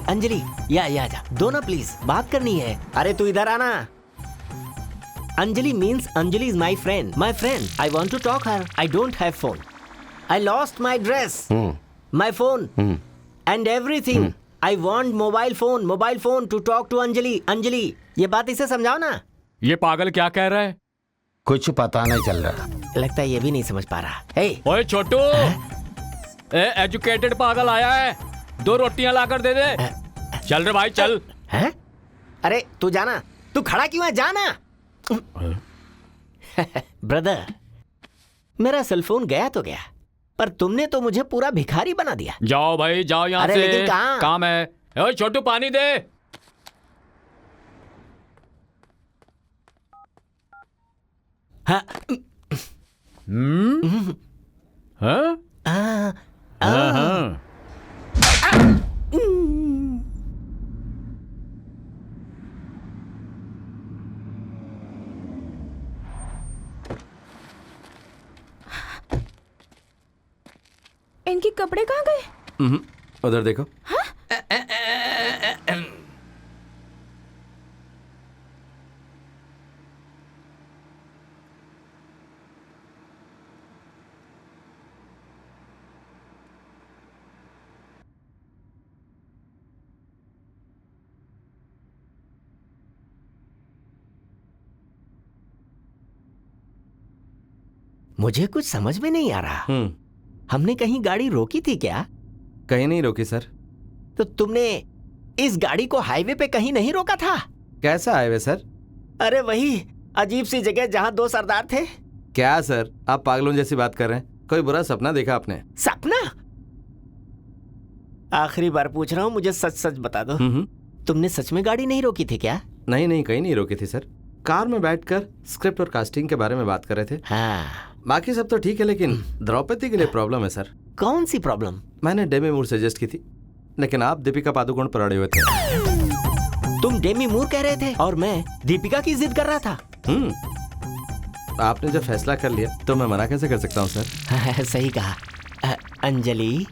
Anjali या जा दो ना please, बात करनी है। अरे तू इधर आना। Anjali means Anjali is my friend. My friend. I want to talk her. I don't have phone. I lost my dress. My phone. And everything. I want mobile phone to talk to Anjali. Anjali, ये बात इसे समझाओ ना। ये पागल क्या कह रहा है? कुछ पता नहीं चल रहा। लगता है ये भी नहीं समझ पा रहा। Hey. ओए छोटू, एजुकेटेड पागल आया है, 2 रोटियां लाकर दे दे। चल रे भाई, चल। हैं? अरे तू जाना, तू खड़ा क्यों है? जाना। ब्रदर, मेरा सेलफोन गया तो गया, पर तुमने तो मुझे पूरा भिखारी बना दिया। जाओ भाई, जाओ यहाँ अरे से। लेकिन कहाँ? काम है। ओए छोटू, पानी दे। हाँ। हाँ? हाँ। इनके कपड़े कहाँ गए? उधर देखो। मुझे कुछ समझ में नहीं आ रहा। हमने कहीं गाड़ी रोकी थी क्या? कहीं नहीं रोकी सर। तो तुमने इस गाड़ी को हाईवे पे कहीं नहीं रोका था? कैसा हाईवे सर? अरे वही अजीब सी जगह जहाँ 2 सरदार थे। क्या सर, आप पागलों जैसी बात कर रहे हैं? कोई बुरा सपना देखा आपने? सपना? आखिरी बार पूछ रहा हूँ, मुझे सच सच बता दो। तुमने सच में गाड़ी नहीं रोकी थी क्या? नहीं, कहीं नहीं रोकी थी सर। कार में बैठकर स्क्रिप्ट और कास्टिंग के बारे में बात कर रहे थे। हाँ। बाकी सब तो ठीक है, लेकिन द्रौपदी के लिए प्रॉब्लम है सर। कौन सी प्रॉब्लम? मैंने डेमी मूर सजेस्ट की थी, लेकिन आप दीपिका पादुकोण पर अड़े हुए थे। तुम डेमी मूर कह रहे थे और मैं दीपिका की जिद कर रहा था। आपने जब फैसला कर लिया तो मैं मना कैसे कर सकता हूँ सर? सही कहा। अंजलि,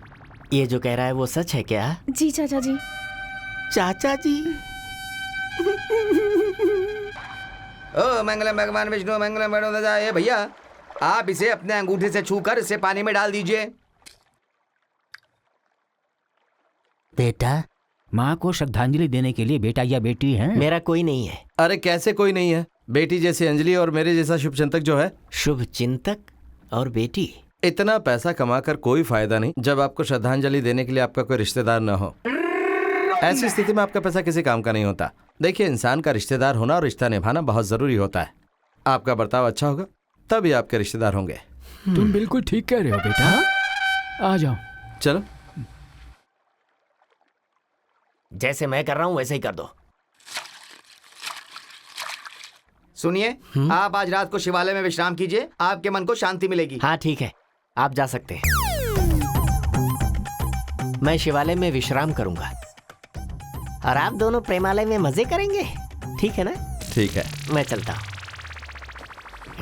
ये जो कह रहा है वो सच है क्या? जी चाचा जी। चाचा जी। ओ मंगलम भगवान विष्णु मंगलम गरुड़ध्वजाय। भैया, आप इसे अपने अंगूठे से छूकर इसे पानी में डाल दीजिए। बेटा, माँ को श्रद्धांजलि देने के लिए बेटा या बेटी है? मेरा कोई नहीं है। अरे कैसे कोई नहीं है? बेटी जैसी अंजलि और मेरे जैसा शुभचिंतक जो है। शुभचिंतक और बेटी? इतना पैसा कमाकर कोई फायदा नहीं जब आपको श्रद्धांजलि देने के लिए आपका कोई रिश्तेदार न हो। ऐसी स्थिति में आपका पैसा किसी काम का नहीं होता। देखिए, इंसान का रिश्तेदार होना और रिश्ता निभाना बहुत जरूरी होता है। आपका बर्ताव अच्छा होगा तभी आपके रिश्तेदार होंगे। तुम बिल्कुल ठीक कह रहे हो बेटा। आ जाओ। चलो। जैसे मैं कर रहा हूँ वैसे ही कर दो। सुनिए, आप आज रात को शिवालय में विश्राम कीजिए, आपके मन को शांति मिलेगी। हाँ ठीक है, आप जा सकते हैं। मैं शिवालय में विश्राम करूंगा और आप दोनों प्रेमालय में मजे करेंगे। ठीक है ना? ठीक है, मैं चलता हूँ।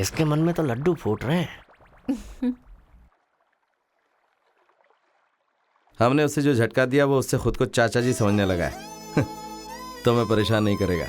इसके मन में तो लड्डू फूट रहे हैं। हमने उसे जो झटका दिया वो उससे खुद को चाचा जी समझने लगा है। तो मैं परेशान नहीं करेगा।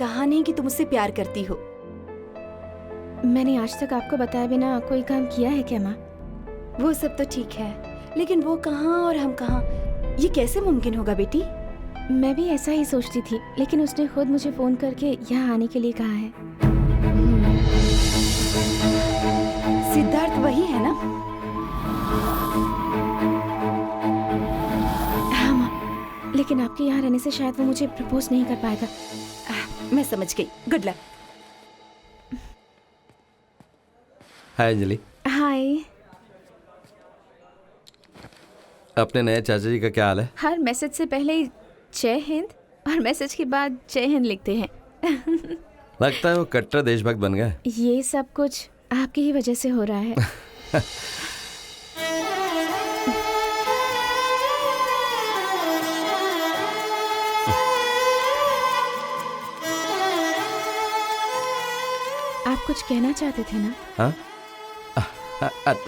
कहा नहीं कि तुम उससे प्यार करती हो। मैंने आज तक आपको बताए बिना कोई काम किया है क्या माँ? वो सब तो ठीक है, लेकिन वो कहाँ और हम कहाँ, ये कैसे मुमकिन होगा बेटी? मैं भी ऐसा ही सोचती थी, लेकिन उसने खुद मुझे फोन करके यहाँ आने के लिए कहा है। सिद्धार्थ वही है ना? हाँ माँ, लेकिन आपके यहाँ रहने से शायद वो मुझे प्रपोज नहीं कर पाएगा। मैं समझ गई। Good luck. Hi Anjali. Hi. अपने नए चाचा जी का क्या हाल है? हर मैसेज से पहले जय हिंद और मैसेज के बाद जय हिंद लिखते हैं। लगता है वो कट्टर देशभक्त बन गए। ये सब कुछ आपकी ही वजह से हो रहा है। आप कुछ कहना चाहते थे ना? हाँ?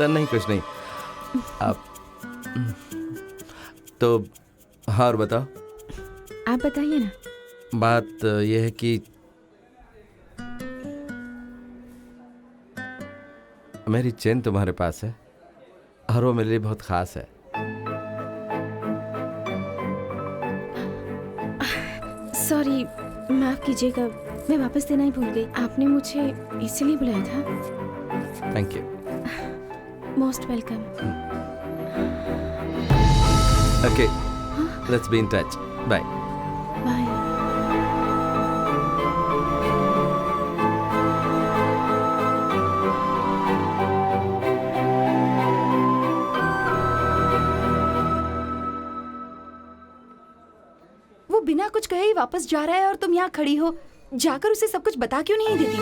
नहीं, कुछ नहीं। आप तो हाँ, और बताओ। आप बताइए ना। बात यह है कि मेरी चेन तुम्हारे पास है और वो मेरे लिए बहुत खास है। सॉरी, माफ कीजिएगा, मैं वापस देना ही भूल गई। आपने मुझे इसीलिए बुलाया था। Thank you. Most welcome. Okay, let's be in touch. Bye bye. वो बिना कुछ कहे ही वापस जा रहा है और तुम यहाँ खड़ी हो। जाकर उसे सब कुछ बता क्यों नहीं देती?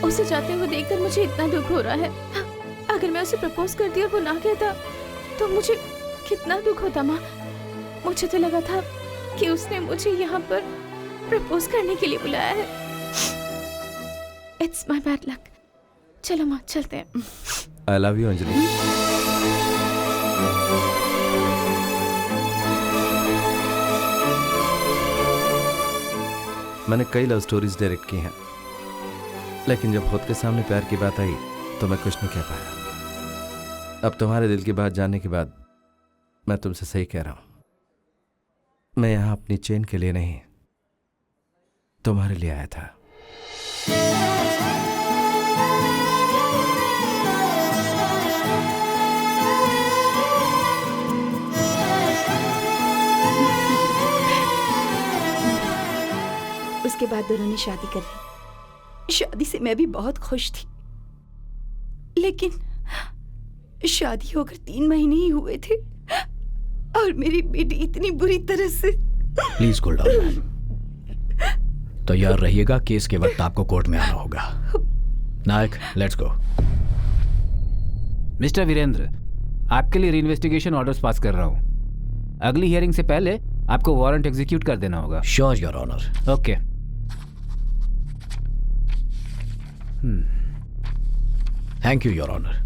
उसे जाते हुए देखकर मुझे इतना दुख हो रहा है। अगर मैं उसे प्रपोज करती और वो ना कहता तो मुझे कितना दुख होता माँ। मुझे तो लगा था कि उसने मुझे यहाँ पर प्रपोज करने के लिए बुलाया है। It's my bad luck. चलो माँ, चलते हैं। I love you Anjali. मैंने कई लव स्टोरीज डायरेक्ट की हैं, लेकिन जब खुद के सामने प्यार की बात आई तो मैं कुछ नहीं कह पाया। अब तुम्हारे दिल की बात जानने के बाद मैं तुमसे सही कह रहा हूं। मैं यहां अपनी चेन के लिए नहीं, तुम्हारे लिए आया था। उसके बाद दोनों ने शादी कर ली। शादी से मैं भी बहुत खुश थी, लेकिन शादी होकर 3 महीने ही हुए थे और मेरी बेटी इतनी बुरी तरह से। Please cool down ma'am. तैयार रहिएगा, केस के वक्त आपको कोर्ट में आना होगा। नायक, लेट्स गो। मिस्टर वीरेंद्र, आपके लिए रीइन्वेस्टिगेशन ऑर्डर्स पास कर रहा हूँ। अगली हियरिंग से पहले आपको वारंट एग्जीक्यूट कर देना होगा। Sure your honour. Okay. Thank you your honour.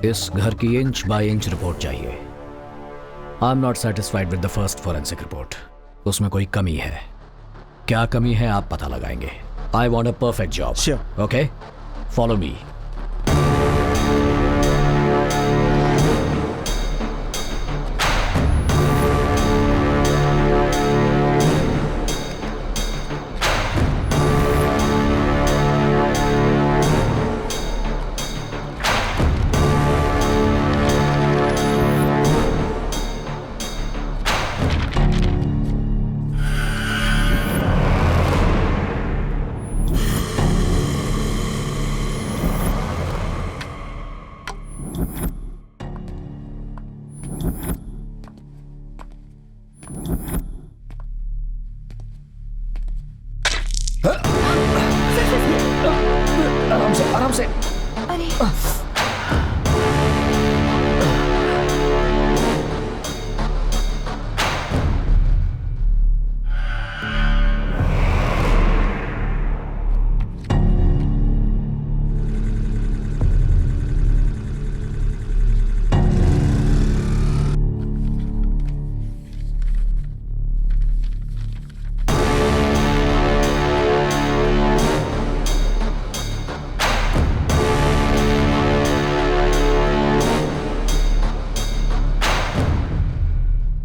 इस घर की इंच बाय इंच रिपोर्ट चाहिए। I am not satisfied with the first forensic report. उसमें कोई कमी है। क्या कमी है आप पता लगाएंगे। I want a perfect job. Okay, follow me. आराम से, आराम से। अरे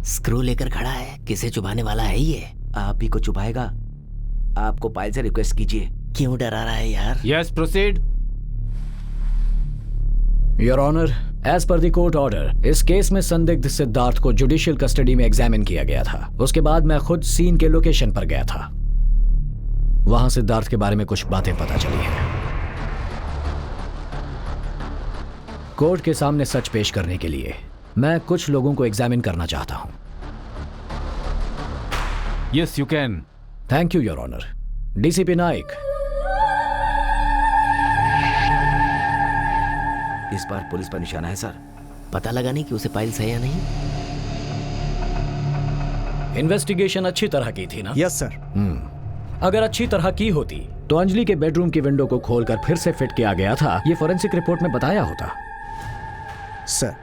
स्क्रू लेकर खड़ा है, किसे चुभाने वाला है ये? आप ही को चुभाएगा। आपको पायल से रिक्वेस्ट कीजिए। क्यों डरा रहा है यार? Yes, proceed. Your honour, as per the court order, इस केस में संदिग्ध सिद्धार्थ को जुडिशियल कस्टडी में एग्जामिन किया गया था। उसके बाद मैं खुद सीन के लोकेशन पर गया था। वहां सिद्धार्थ के बारे में कुछ बातें पता चली हैं। कोर्ट के सामने सच पेश करने के लिए मैं कुछ लोगों को एग्जामिन करना चाहता हूं। Yes, you can. Thank you your honour. DCP Naik. इस बार पुलिस पर निशाना है सर। पता लगा नहीं कि उसे पाइल्स है या नहीं? इन्वेस्टिगेशन अच्छी तरह की थी ना? Yes sir. अगर अच्छी तरह की होती तो अंजलि के बेडरूम की विंडो को खोलकर फिर से फिट किया गया था, ये फोरेंसिक रिपोर्ट में बताया होता। सर,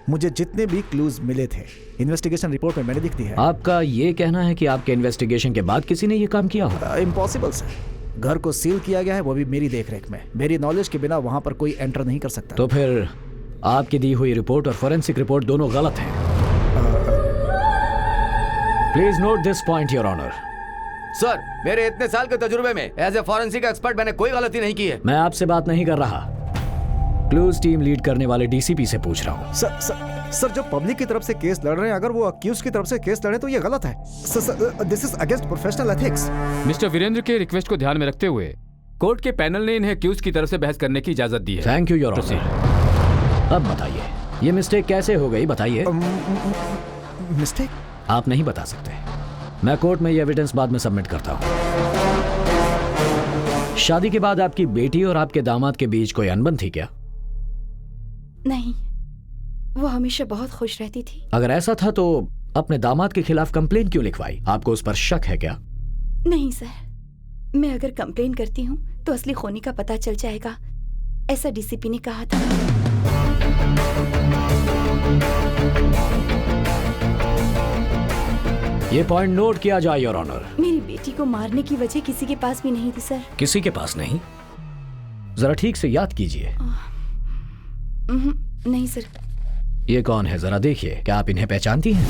मुझे जितने भी क्लूज मिले थे इन्वेस्टिगेशन रिपोर्ट में मैंने लिख दी है। आपका ये कहना है कि आपके इन्वेस्टिगेशन के बाद किसी ने ये काम किया होगा? Impossible sir. घर को सील किया गया है, वो भी मेरी देखरेख में। मेरी नॉलेज के बिना वहां पर कोई एंटर नहीं कर सकता। तो फिर आपकी दी हुई रिपोर्ट और फोरेंसिक रिपोर्ट दोनों गलत हैं। Please note this point your honour. Sir, मेरे इतने साल के तजुर्बे में एज ए फॉरेंसिक एक्सपर्ट मैंने कोई गलती नहीं की है। मैं आपसे बात नहीं कर रहा, क्लूज टीम लीड करने वाले डीसीपी से पूछ रहा हूँ। सर, जो पब्लिक की तरफ से केस लड़ रहे हैं, अगर वो अक्यूज की तरफ से केस लड़े तो ये गलत है। This is against professional ethics. Mister Virendra के रिक्वेस्ट को ध्यान में रखते हुए कोर्ट के पैनल ने इन्हें अक्यूज की तरफ से बहस करने की इजाजत दी है। Thank you your honour. अब बताइए, ये मिस्टेक कैसे हो गई, बताइए। मिस्टेक? आप नहीं बता सकते। मैं कोर्ट में ये एविडेंस बाद में सबमिट करता हूँ। शादी के बाद आपकी बेटी और आपके दामाद के बीच कोई अनबन थी क्या? नहीं, वो हमेशा बहुत खुश रहती थी। अगर ऐसा था तो अपने दामाद के खिलाफ कंप्लेन क्यों लिखवाई? आपको उस पर शक है क्या? नहीं सर, मैं अगर कंप्लेन करती हूँ तो असली खोनी का पता चल जाएगा, ऐसा डीसीपी ने कहा था। ये पॉइंट नोट किया जाए योर ऑनर। मेरी बेटी को मारने की वजह किसी के पास भी नहीं थी सर। किसी के पास नहीं? जरा ठीक से याद कीजिए। नहीं सर। ये कौन है, जरा देखिए, क्या आप इन्हें पहचानती हैं?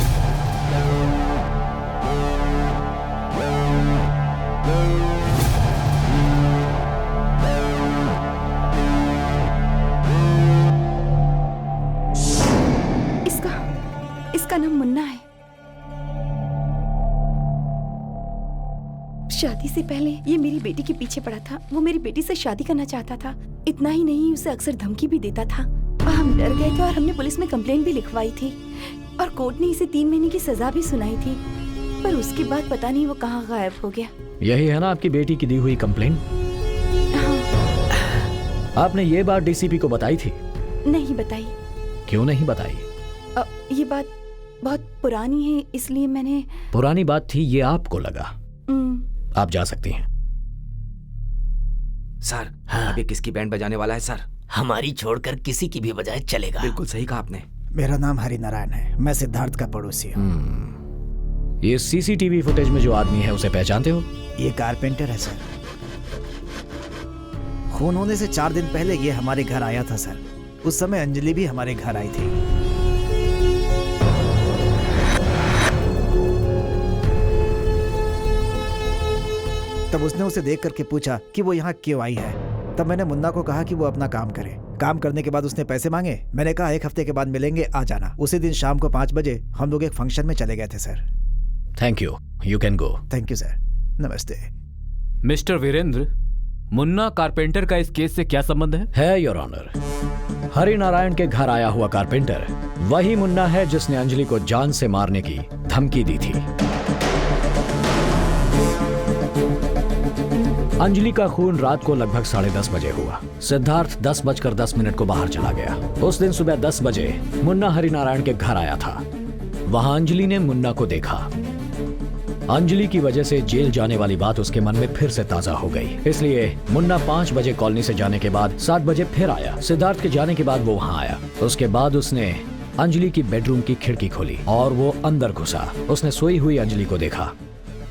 इसका नाम मुन्ना है। शादी से पहले ये मेरी बेटी के पीछे पड़ा था। वो मेरी बेटी से शादी करना चाहता था। इतना ही नहीं, उसे अक्सर धमकी भी देता था। हम डर गए थे और हमने पुलिस में कंप्लेंट भी लिखवाई थी और कोर्ट ने इसे 3 महीने की सजा भी सुनाई थी। पर उसके बाद पता नहीं वो कहाँ गायब हो गया। यही है ना आपकी बेटी की दी हुई कंप्लेंट? हाँ। आपने ये बात डीसीपी को बताई थी? नहीं बताई। क्यों नहीं बताई? ये बात बहुत पुरानी है, इसलिए मैंने। पुरानी बात थी ये आपको लगा? आप जा सकती हैं। सर, हाँ। अभी किसकी बैंड बजाने वाला है सर? हमारी छोड़कर किसी की भी बजाए चलेगा। बिल्कुल सही कहा आपने। मेरा नाम हरिनारायण है, मैं सिद्धार्थ का पड़ोसी हूँ। ये सीसीटीवी फुटेज में जो आदमी है उसे पहचानते हो? ये कारपेंटर है सर। खून होने से 4 दिन पहले ये हमारे घर आया था सर। उस समय अंजलि भी हमारे घर आई थी। तब उसने उसे देख करके पूछा कि वो यहाँ क्यों आई है। तब मैंने मुन्ना को कहा कि वो अपना काम करे। काम करने के बाद उसने पैसे मांगे। मैंने कहा 1 हफ्ते के बाद मिलेंगे, आ जाना। उसी दिन शाम को 5 बजे हम लोग एक फंक्शन में चले गए थे sir. Thank you, you can go. Thank you sir, नमस्ते। मिस्टर वीरेंद्र, मुन्ना कारपेंटर का इस केस से क्या संबंध है योर ऑनर? हरिनारायण के घर आया हुआ कारपेंटर वही मुन्ना है जिसने अंजलि को जान से मारने की धमकी दी थी। अंजलि का खून रात को लगभग 10:30 बजे हुआ। सिद्धार्थ 10:10 को बाहर चला गया। उस दिन सुबह 10 बजे मुन्ना हरिनारायण के घर आया था। वहां अंजलि ने मुन्ना को देखा। अंजलि की वजह से जेल जाने वाली बात उसके मन में फिर से ताजा हो गई। इसलिए मुन्ना 5 बजे कॉलोनी से जाने के बाद 7 बजे फिर आया। सिद्धार्थ के जाने के बाद वो वहां आया। उसके बाद उसने अंजलि की बेडरूम की खिड़की खोली और वो अंदर घुसा। उसने सोई हुई अंजलि को देखा।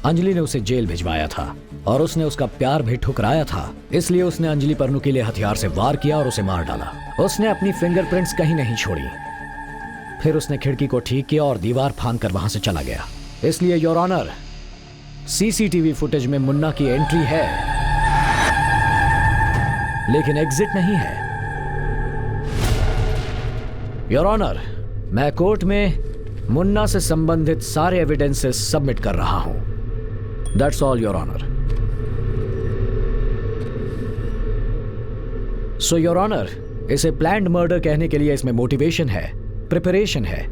अंजलि ने उसे जेल भिजवाया था और उसने उसका प्यार भी ठुकराया था। इसलिए उसने अंजलि पर नुकीले हथियार से वार किया और उसे मार डाला। उसने अपनी फिंगरप्रिंट्स कहीं नहीं छोड़ी। फिर उसने खिड़की को ठीक किया और दीवार फांद कर वहां से चला गया। इसलिए योर ऑनर, सीसीटीवी फुटेज में मुन्ना की एंट्री है लेकिन एग्जिट नहीं है। योर ऑनर, मैं कोर्ट में मुन्ना से संबंधित सारे एविडेंसेस सबमिट कर रहा हूं। That's all your honour. So your honour, इसे प्लान्ड मर्डर कहने के लिए इसमें मोटिवेशन है, प्रिपरेशन है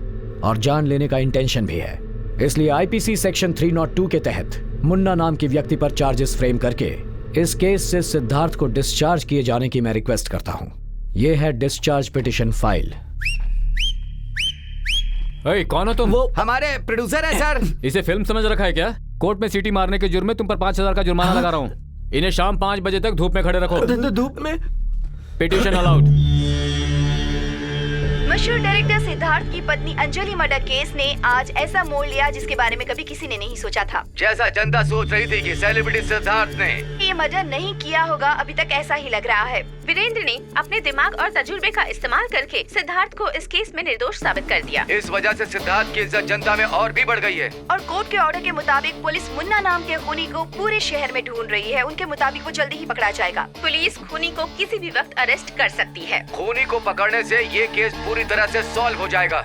और जान लेने का इंटेंशन भी है। इसलिए आईपीसी सेक्शन 302 के तहत मुन्ना नाम की व्यक्ति पर चार्जेस फ्रेम करके इस केस से सिद्धार्थ को डिस्चार्ज किए जाने की मैं रिक्वेस्ट करता हूं। यह है डिस्चार्ज पिटिशन फाइल। कौन हो तुम? वो हमारे प्रोड्यूसर है सर। इसे फिल्म समझ रखा है क्या? कोर्ट में सीटी मारने के जुर्म में तुम पर 5,000 का जुर्माना लगा रहा हूँ। इन्हें शाम 5 बजे तक धूप में खड़े रखो। धूप में? Petition allowed. मशहूर डायरेक्टर सिद्धार्थ की पत्नी अंजलि मर्डर केस ने आज ऐसा मोड़ लिया जिसके बारे में कभी किसी ने नहीं सोचा था। जैसा जनता सोच रही थी कि सेलिब्रिटी सिद्धार्थ ने ये मर्डर नहीं किया होगा, अभी तक ऐसा ही लग रहा है। वीरेंद्र ने अपने दिमाग और तजुर्बे का इस्तेमाल करके सिद्धार्थ को इस केस में निर्दोष साबित कर दिया। इस वजह से सिद्धार्थ की इज्जत जनता में और भी बढ़ गई है। और कोर्ट के ऑर्डर के मुताबिक पुलिस मुन्ना नाम के खूनी को पूरे शहर में ढूंढ रही है। उनके मुताबिक वो जल्दी ही पकड़ा जाएगा। पुलिस खूनी को किसी भी वक्त अरेस्ट कर सकती है। खूनी को पकड़ने से ये केस पूरी तरह से सॉल्व हो जाएगा।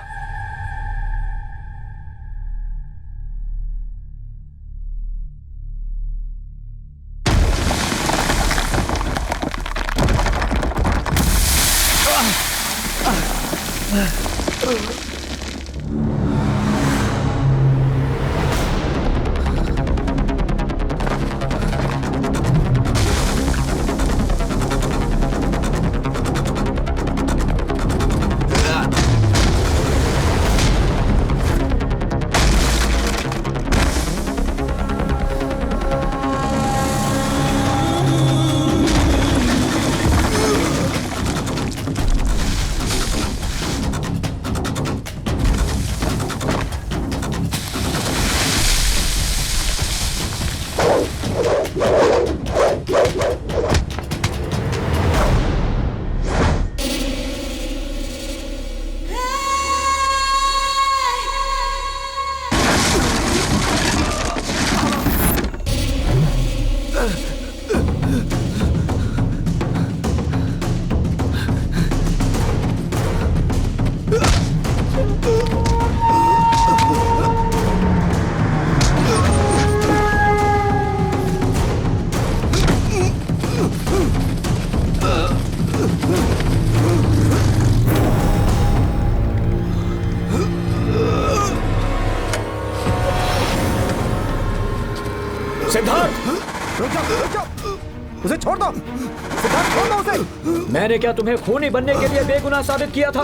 उसे छोड़ दो। सिद्धार्थ, छोड़ दो उसे। मैंने क्या तुम्हें खूनी बनने के लिए बेगुनाह साबित किया था?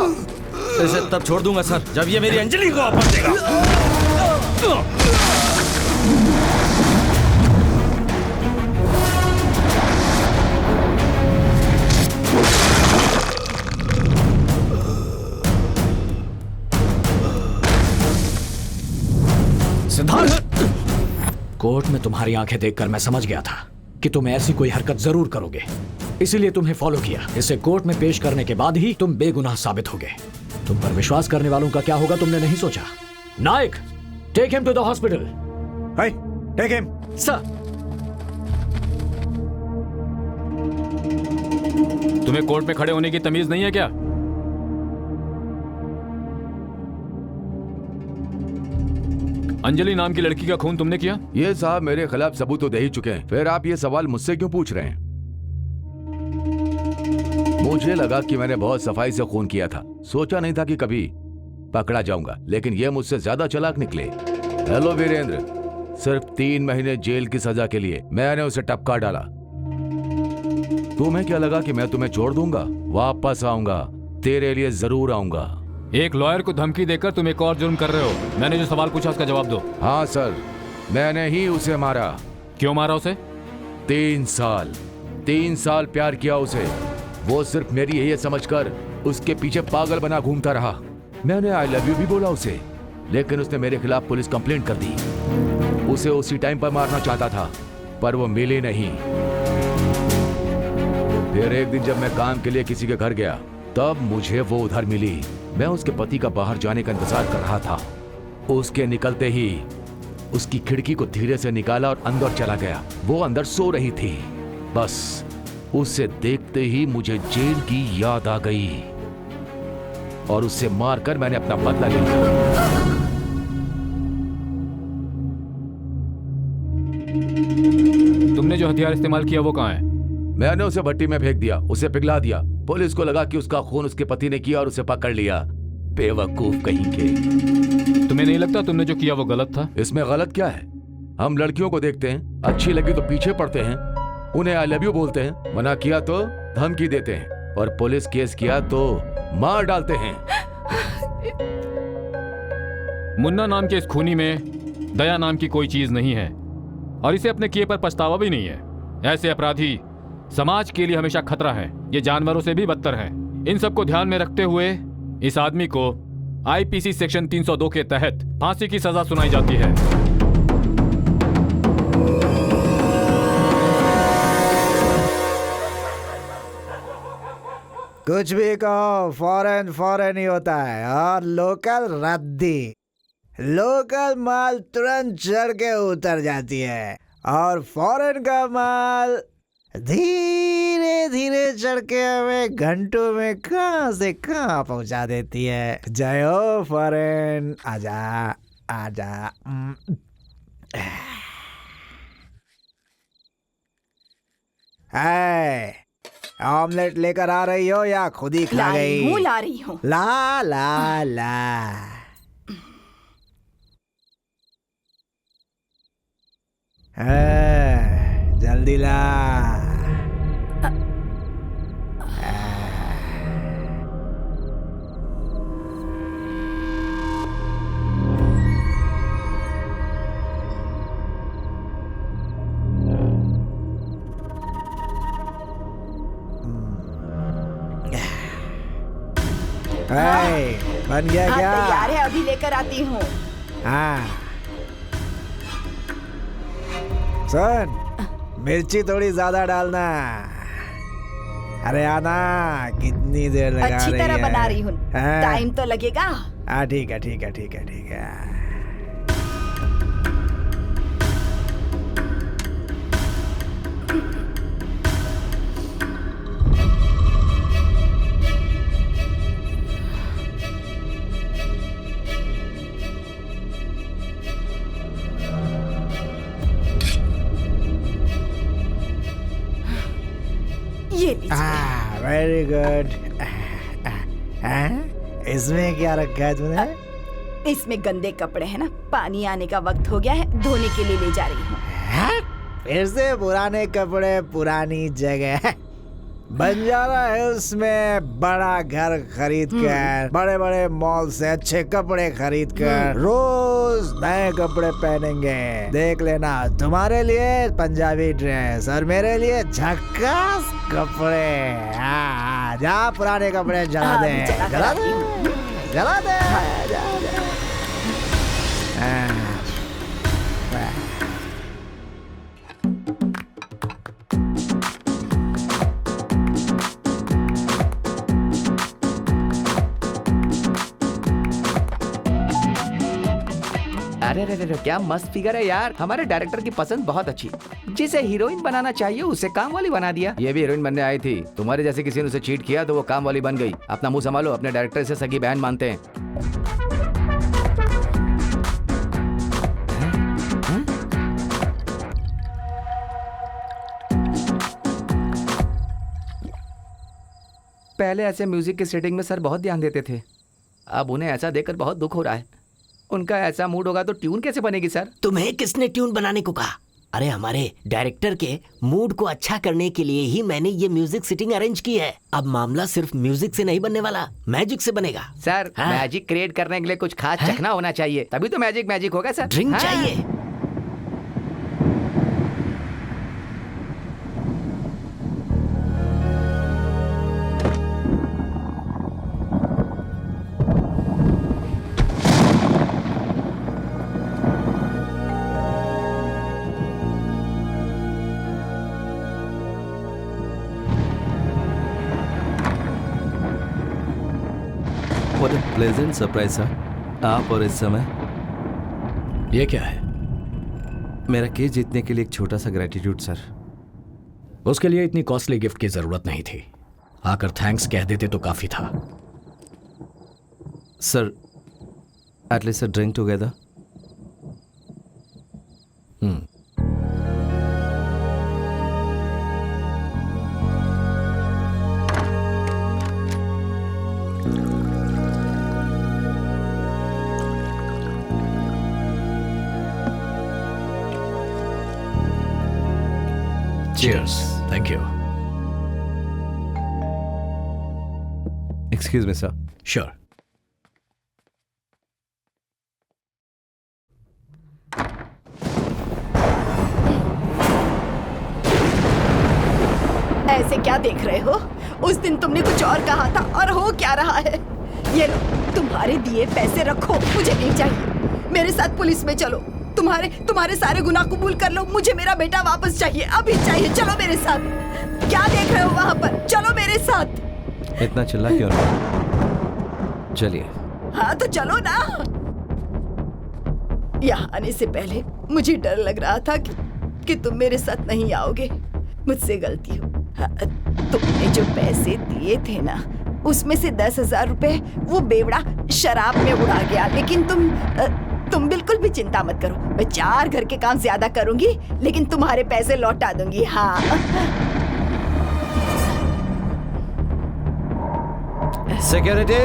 इसे तब छोड़ दूंगा सर जब ये मेरी अंजलि को वापस देगा। सिद्धार्थ, कोर्ट में तुम्हारी आंखें देखकर मैं समझ गया था कि तुम ऐसी कोई हरकत जरूर करोगे, इसीलिए तुम्हें फॉलो किया। इसे कोर्ट में पेश करने के बाद ही तुम बेगुनाह साबित होगे। तुम पर विश्वास करने वालों का क्या होगा तुमने नहीं सोचा। Nayak, take him to the hospital. Hi, take him. Sir. तुम्हें कोर्ट में खड़े होने की तमीज नहीं है क्या? अंजलि नाम की लड़की का खून तुमने किया? ये साहब मेरे खिलाफ सबूत तो दे ही चुके हैं, फिर आप ये सवाल मुझसे क्यों पूछ रहे हैं? मुझे लगा कि मैंने बहुत सफाई से खून किया था। सोचा नहीं था कि कभी पकड़ा जाऊंगा, लेकिन ये मुझसे ज्यादा चालाक निकले। हेलो वीरेंद्र, सिर्फ 3 महीने जेल की सजा के लिए मैंने उसे टपका डाला। तुम्हें क्या लगा कि मैं तुम्हें छोड़ दूंगा? वापस आऊंगा, तेरे लिए जरूर आऊंगा। एक लॉयर को धमकी देकर तुम एक और जुर्म कर रहे हो। मैंने जो सवाल पूछा उसका जवाब दो। हाँ सर, मैंने ही उसे मारा। क्यों मारा उसे? 3 साल प्यार किया उसे। वो सिर्फ मेरी ये समझकर उसके पीछे पागल बना घूमता रहा। मैंने आई लव यू भी बोला उसे, लेकिन उसने मेरे खिलाफ पुलिस कंप्लेंट कर दी। उसे उसी टाइम पर मारना चाहता था, पर वो मिली नहीं। फिर एक दिन जब मैं काम के लिए किसी के घर गया, तब मुझे वो उधर मिली। मैं उसके पति का बाहर जाने का इंतजार कर रहा था। उसके निकलते ही उसकी खिड़की को धीरे से निकाला और अंदर चला गया। वो अंदर सो रही थी। बस उसे देखते ही मुझे जेल की याद आ गई और उससे मारकर मैंने अपना बदला ले लिया। तुमने जो हथियार इस्तेमाल किया वो कहाँ है? मैंने उसे भट्टी में फेंक दिया, उसे पिघला दिया। पुलिस को लगा कि उसका खून उसके पति ने किया और उसे पकड़ लिया। बेवकूफ कहीं के। तुम्हें नहीं लगता तुमने जो किया वो गलत था? इसमें गलत क्या है? हम लड़कियों को देखते हैं, अच्छी लगी तो पीछे पड़ते हैं, उन्हें आई लव यू बोलते हैं, मना किया तो धमकी देते हैं, और पुलिस केस किया तो मार डालते हैं। मुन्ना नाम के इस खूनी में दया नाम की कोई चीज नहीं है, और इसे अपने किए पर पछतावा भी नहीं है। ऐसे अपराधी समाज के लिए हमेशा खतरा है। ये जानवरों से भी बदतर है। इन सबको ध्यान में रखते हुए इस आदमी को आईपीसी सेक्शन 302 के तहत फांसी की सजा सुनाई जाती है। कुछ भी कहो, फॉरेन फॉरेन ही होता है और लोकल रद्दी। लोकल माल तुरंत चढ़ के उतर जाती है और फॉरेन का माल धीरे धीरे चढ़ के हमें घंटों में कहां से कहां पहुंचा देती है। जय हो फॉरेन, आजा आजा। ऑमलेट लेकर आ रही हो या खुद ही खा गई? ला रही हूँ। ला ला ला। जल्दी ला। बन गया क्या? तैयार है, अभी लेकर आती हूँ। हाँ सुन, मिर्ची थोड़ी ज्यादा डालना। अरे आना, कितनी देर लगा रही है? अच्छी तरह बना रही हूँ, टाइम तो लगेगा। हाँ ठीक है ठीक है ठीक है ठीक है। Very good. इसमें क्या रखा है तूने? इसमें गंदे कपड़े हैं ना, पानी आने का वक्त हो गया है, धोने के लिए ले जा रही हूँ। फिर से पुराने कपड़े पुरानी जगह। बंजारा हिल्स में बड़ा घर खरीद कर, बड़े बड़े मॉल से अच्छे कपड़े खरीद कर रोज नए कपड़े पहनेंगे। देख लेना, तुम्हारे लिए पंजाबी ड्रेस और मेरे लिए झक्कास कपड़े। जा पुराने कपड़े जला दे, जला दे, जला दे। अरे अरे अरे, क्या मस्त फिगर है यार। हमारे डायरेक्टर की पसंद बहुत अच्छी। जिसे हीरोइन बनाना चाहिए उसे काम वाली बना दिया। ये भी हीरोइन बनने आई थी। तुम्हारे जैसे किसी ने उसे चीट किया तो वो काम वाली बन गई। अपना मुंह संभालो, अपने डायरेक्टर से सगी बहन मानते हैं। पहले ऐसे म्यूजिक की सेटिंग में सर बहुत ध्यान देते थे, अब उन्हें ऐसा देखकर बहुत दुख हो रहा है। उनका ऐसा मूड होगा तो ट्यून कैसे बनेगी सर? तुम्हें किसने ट्यून बनाने को कहा? अरे हमारे डायरेक्टर के मूड को अच्छा करने के लिए ही मैंने ये म्यूजिक सिटिंग अरेंज की है। अब मामला सिर्फ म्यूजिक से नहीं बनने वाला, मैजिक से बनेगा। सर मैजिक क्रिएट करने के लिए कुछ खास चखना होना चाहिए, तभी तो मैजिक मैजिक होगा सर। ड्रिंक चाहिए। What a pleasant surprise, sir. आप और इस समय ये क्या है? मेरा केस जीतने के लिए एक छोटा सा ग्रेटिट्यूड सर। उसके लिए इतनी कॉस्टली गिफ्ट की जरूरत नहीं थी। आकर थैंक्स कह देते तो काफी था। Sir at least a drink together. Cheers. Thank you. Excuse me, sir. Sure. ऐसे क्या देख रहे हो? उस दिन तुमने कुछ और कहा था और हो क्या रहा है? ये लो, तुम्हारे दिए पैसे रखो, मुझे नहीं चाहिए। मेरे साथ पुलिस में चलो, तुम्हारे सारे गुनाह कबूल कर लो। मुझे मेरा बेटा वापस चाहिए, अभी चाहिए। चलो मेरे साथ। क्या देख रहे हो वहाँ पर? चलो मेरे साथ। इतना चिल्ला क्यों रहे? चलिए। हाँ तो चलो ना। यहाँ आने से पहले मुझे डर लग रहा था कि तुम मेरे साथ नहीं आओगे। मुझसे गलती हो। हाँ, तुमने जो पैसे दिए थे ना, उसमें से 10,000 रुपए वो बेवड़ा शराब में उड़ा गया। लेकिन तुम बिल्कुल भी चिंता मत करो। मैं 4 घर के काम ज्यादा करूंगी, लेकिन तुम्हारे पैसे लौटा दूंगी। हाँ। सिक्योरिटी।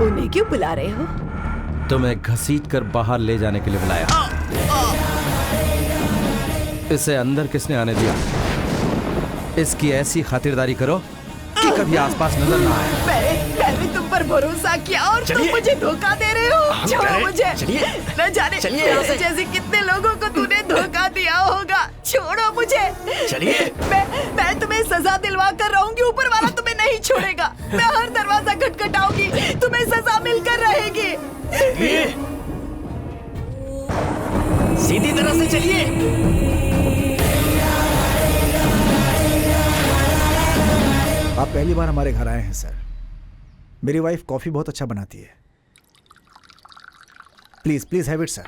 उन्हें क्यों बुला रहे हो? तुम्हें घसीट कर बाहर ले जाने के लिए बुलाया। इसे अंदर किसने आने दिया? इसकी ऐसी खातिरदारी करो कि कभी आसपास नजर ना आए। मैंने तुम पर भरोसा किया और तुम मुझे धोखा दे रहे हो। छोड़ो मुझे। न जाने जैसे कितने लोगों को तूने धोखा दिया होगा। छोड़ो मुझे। चलिए। मैं तुम्हें सजा दिलवा कर रहूंगी। ऊपर वाला तुम्हें नहीं छोड़ेगा। मैं हर दरवाजा खटखटाऊंगी, तुम्हें सजा मिलकर रहेगी। सीधी तरह से चलिए। आप पहली बार हमारे घर आए हैं सर। मेरी वाइफ कॉफी बहुत अच्छा बनाती है। Please please have it sir.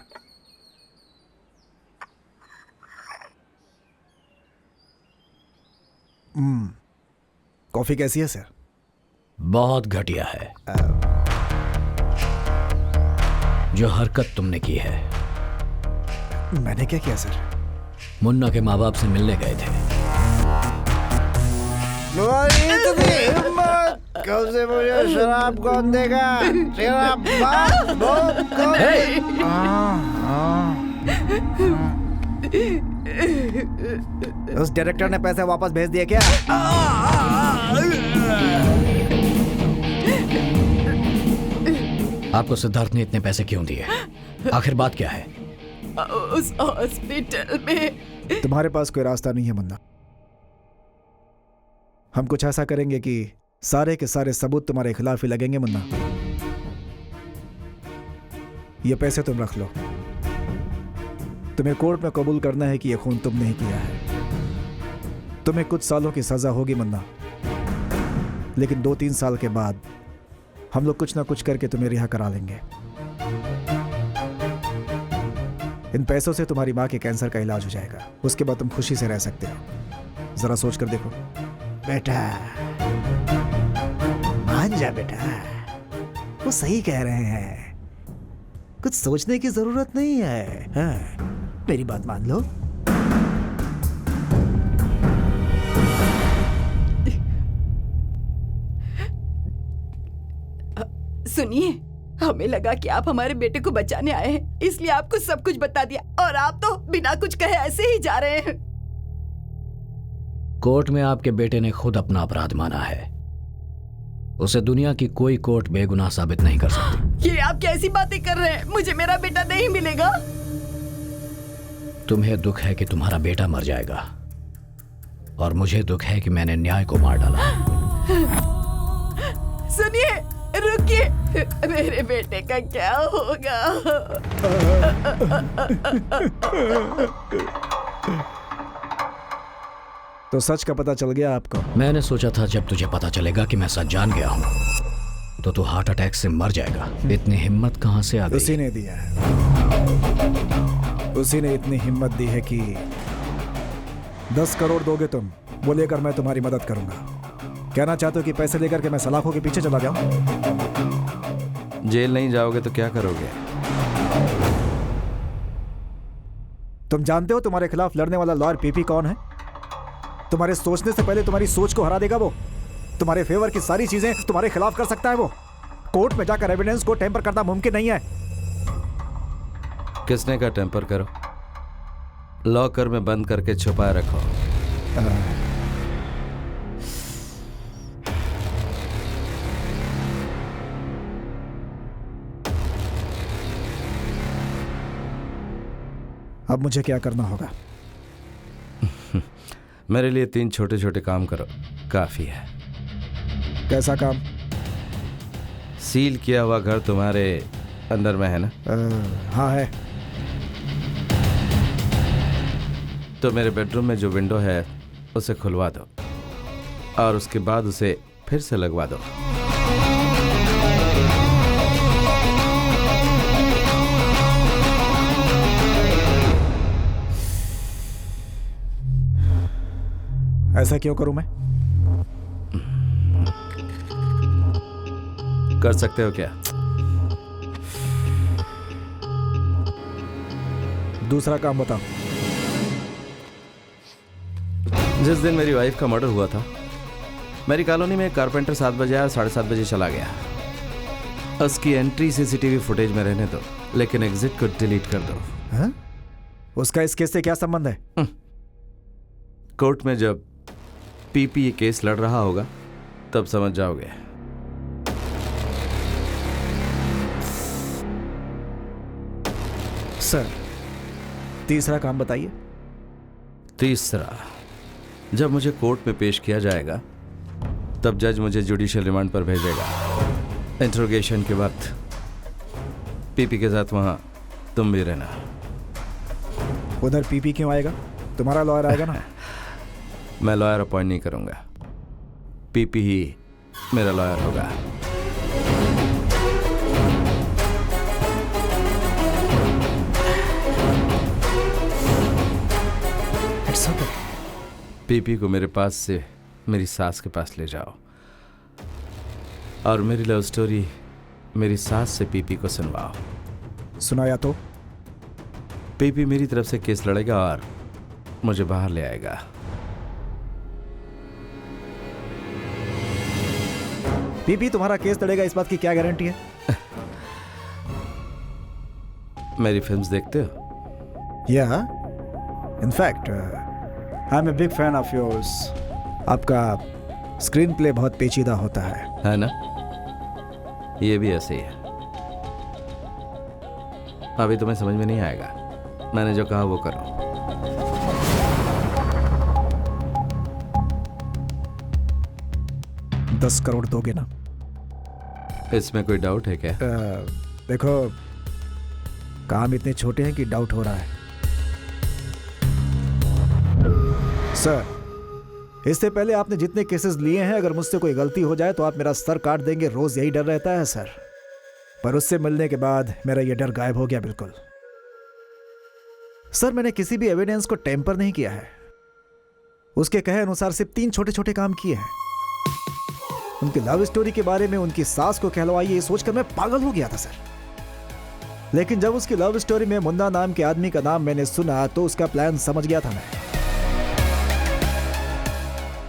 Coffee कैसी है सर? बहुत घटिया है। जो हरकत तुमने की है। मैंने क्या किया सर? मुन्ना के माँ बाप से मिलने गए थे। कब से मुझे शराब कौन देगा? शराब उस डायरेक्टर ने पैसे वापस भेज दिए क्या? आपको सिद्धार्थ ने इतने पैसे क्यों दिए? आखिर बात क्या है? उस हॉस्पिटल में तुम्हारे पास कोई रास्ता नहीं है मुन्ना। हम कुछ ऐसा करेंगे कि सारे के सारे सबूत तुम्हारे खिलाफ ही लगेंगे मुन्ना। ये पैसे तुम रख लो। तुम्हें कोर्ट में कबूल करना है कि यह खून तुमने ही किया है। तुम्हें कुछ सालों की सजा होगी मुन्ना, लेकिन 2-3 साल के बाद हम लोग कुछ ना कुछ करके तुम्हें रिहा करा लेंगे। इन पैसों से तुम्हारी माँ के कैंसर का इलाज हो जाएगा। उसके बाद तुम खुशी से रह सकते हो। जरा सोच कर देखो बेटा। मान जा बेटा, वो सही कह रहे हैं। कुछ सोचने की जरूरत नहीं है। हाँ, मेरी बात मान लो। सुनिए, हमें लगा कि आप हमारे बेटे को बचाने आए हैं, इसलिए आपको सब कुछ बता दिया और आप तो बिना कुछ कहे ऐसे ही जा रहे हैं। कोर्ट में आपके बेटे ने खुद अपना अपराध माना है। उसे दुनिया की कोई कोर्ट बेगुनाह साबित नहीं कर सकती। ये आप कैसी बातें कर रहे हैं? मुझे मेरा बेटा नहीं मिलेगा। तुम्हें दुख है कि तुम्हारा बेटा मर जाएगा और मुझे दुख है कि मैंने न्याय को मार डाला। सुनिए, रुकिए, मेरे बेटे का क्या होगा? तो सच का पता चल गया आपको? मैंने सोचा था जब तुझे पता चलेगा कि मैं सच जान गया हूं तो तू हार्ट अटैक से मर जाएगा। इतनी हिम्मत कहां से आ गई? उसी ने दिया है। उसी ने इतनी हिम्मत दी है कि 10 करोड़ दोगे तुम, वो लेकर मैं तुम्हारी मदद करूंगा। कहना चाहते हो कि पैसे लेकर के मैं सलाखों के पीछे चला जाऊं? जेल नहीं जाओगे तो क्या करोगे? तुम जानते हो तुम्हारे खिलाफ लड़ने वाला लॉयर पीपी कौन है? तुम्हारे सोचने से पहले तुम्हारी सोच को हरा देगा वो। तुम्हारे फेवर की सारी चीजें तुम्हारे खिलाफ कर सकता है वो। कोर्ट में जाकर एविडेंस को टेम्पर करना मुमकिन नहीं है। किसने का टेम्पर करो? लॉकर में बंद करके छुपाए रखो। अब मुझे क्या करना होगा? मेरे लिए 3 छोटे छोटे काम करो, काफी है। कैसा काम? सील किया हुआ घर तुम्हारे अंदर में है ना? हाँ है। तो मेरे बेडरूम में जो विंडो है उसे खुलवा दो और उसके बाद उसे फिर से लगवा दो। ऐसा क्यों करूं मैं? कर सकते हो क्या? दूसरा काम बताओ। जिस दिन मेरी वाइफ का मर्डर हुआ था, मेरी कॉलोनी में एक कारपेंटर 7 बजे आया और 7:30 बजे चला गया। उसकी एंट्री सीसीटीवी फुटेज में रहने दो, लेकिन एग्जिट को डिलीट कर दो। हाँ? उसका इस केस से क्या संबंध है? कोर्ट में जब पीपी ये केस लड़ रहा होगा तब समझ जाओगे। सर, तीसरा काम बताइए। तीसरा, जब मुझे कोर्ट में पेश किया जाएगा तब जज मुझे जुडिशियल रिमांड पर भेजेगा। इंट्रोगेशन के वक्त पीपी के साथ वहां तुम भी रहना। उधर पीपी क्यों आएगा? तुम्हारा लॉयर आएगा ना। मैं लॉयर अपॉइंट नहीं करूंगा, पीपी ही मेरा लॉयर होगा। It's okay. पीपी को मेरे पास से मेरी सास के पास ले जाओ और मेरी लव स्टोरी मेरी सास से पीपी को सुनवाओ। सुनाया तो? पीपी मेरी तरफ से केस लड़ेगा और मुझे बाहर ले आएगा। पीपी तुम्हारा केस लड़ेगा, इस बात की क्या गारंटी है? मेरी फिल्म्स देखते हो? या in fact I am a big fan of yours. आपका स्क्रीन प्ले बहुत पेचीदा होता है ना? ये भी ऐसे ही है। अभी तुम्हें समझ में नहीं आएगा। मैंने जो कहा वो करो। $10 करोड़ दोगे ना? इसमें कोई डाउट है क्या? देखो, काम इतने छोटे हैं कि डाउट हो रहा है। सर, इससे पहले आपने जितने केसेस लिए हैं, अगर मुझसे कोई गलती हो जाए तो आप मेरा सर काट देंगे। रोज यही डर रहता है सर, पर उससे मिलने के बाद मेरा ये डर गायब हो गया बिल्कुल। सर, मैंने किसी भी एविडेंस को टेम्पर नहीं किया है। उसके कहे अनुसार सिर्फ 3 छोटे छोटे काम किए हैं। उनकी लव स्टोरी के बारे में उनकी सास को कहलवाइए, ये सोचकर मैं पागल हो गया था सर। लेकिन जब उसकी लव स्टोरी में मुन्ना नाम के आदमी का नाम मैंने सुना तो उसका प्लान समझ गया था मैं।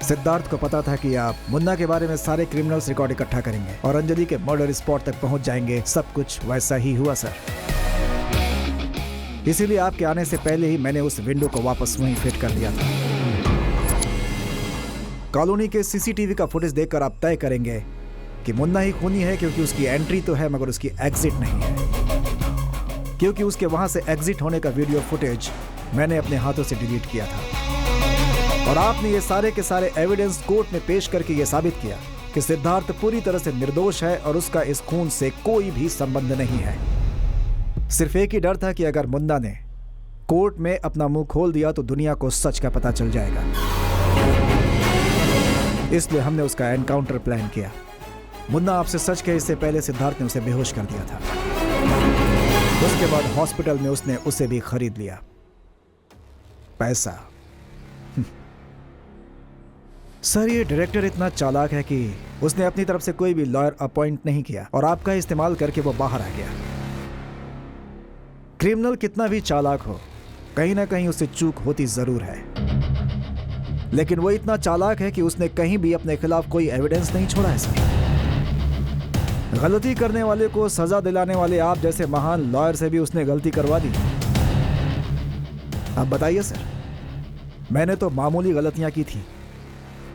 सिद्धार्थ को पता था कि आप मुन्ना के बारे में सारे क्रिमिनल्स रिकॉर्ड इकट्ठा करेंगे और अंजलि के मर्डर स्पॉट तक पहुंच जाएंगे। सब कुछ वैसा ही हुआ सर। इसीलिए आपके आने से पहले ही मैंने उस विंडो को वापस वहीं फिट कर दिया था। कॉलोनी के सीसीटीवी का फुटेज देखकर आप तय करेंगे कि मुन्ना ही खूनी है, क्योंकि उसकी एंट्री तो है मगर उसकी एग्जिट नहीं है, क्योंकि उसके वहां से एग्जिट होने का वीडियो फुटेज मैंने अपने हाथों से डिलीट किया था। और आपने ये सारे के सारे एविडेंस कोर्ट में पेश करके ये साबित किया कि सिद्धार्थ पूरी तरह से निर्दोष है और उसका इस खून से कोई भी संबंध नहीं है। सिर्फ एक ही डर था कि अगर मुन्ना ने कोर्ट में अपना मुंह खोल दिया तो दुनिया को सच का पता चल जाएगा। इसलिए हमने उसका एनकाउंटर प्लान किया। मुन्ना आपसे सच कहे इससे पहले सिद्धार्थ ने उसे बेहोश कर दिया था। उसके बाद हॉस्पिटल में उसने उसे भी खरीद लिया। पैसा। सर, ये डायरेक्टर इतना चालाक है कि उसने अपनी तरफ से कोई भी लॉयर अपॉइंट नहीं किया और आपका इस्तेमाल करके वो बाहर आ गया। क्रिमिनल कितना भी चालाक हो, कहीं ना कहीं उससे चूक होती जरूर है, लेकिन वो इतना चालाक है कि उसने कहीं भी अपने खिलाफ कोई एविडेंस नहीं छोड़ा है सर। गलती करने वाले को सजा दिलाने वाले आप जैसे महान लॉयर से भी उसने गलती करवा दी। अब बताइए सर, मैंने तो मामूली गलतियां की थी,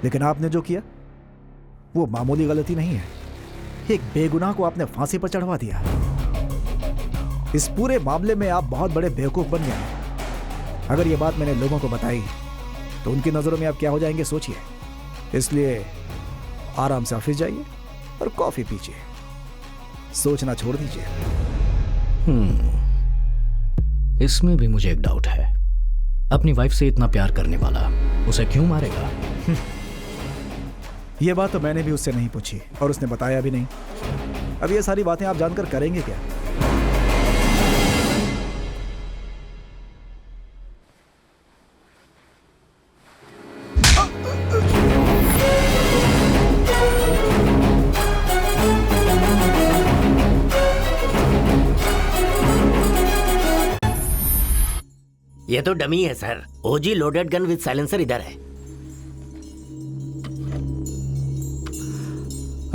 लेकिन आपने जो किया वो मामूली गलती नहीं है। एक बेगुनाह को आपने फांसी पर चढ़वा दिया। इस पूरे मामले में आप बहुत बड़े बेवकूफ बन गए। अगर ये बात मैंने लोगों को बताई तो उनकी नजरों में आप क्या हो जाएंगे सोचिए। इसलिए आराम से ऑफिस जाइए और कॉफी पीजिए, सोचना छोड़ दीजिए। इसमें भी मुझे एक डाउट है। अपनी वाइफ से इतना प्यार करने वाला उसे क्यों मारेगा? यह बात तो मैंने भी उससे नहीं पूछी और उसने बताया भी नहीं। अब ये सारी बातें आप जानकर करेंगे क्या? ये तो डमी है sir. OG loaded gun with silencer इधर है।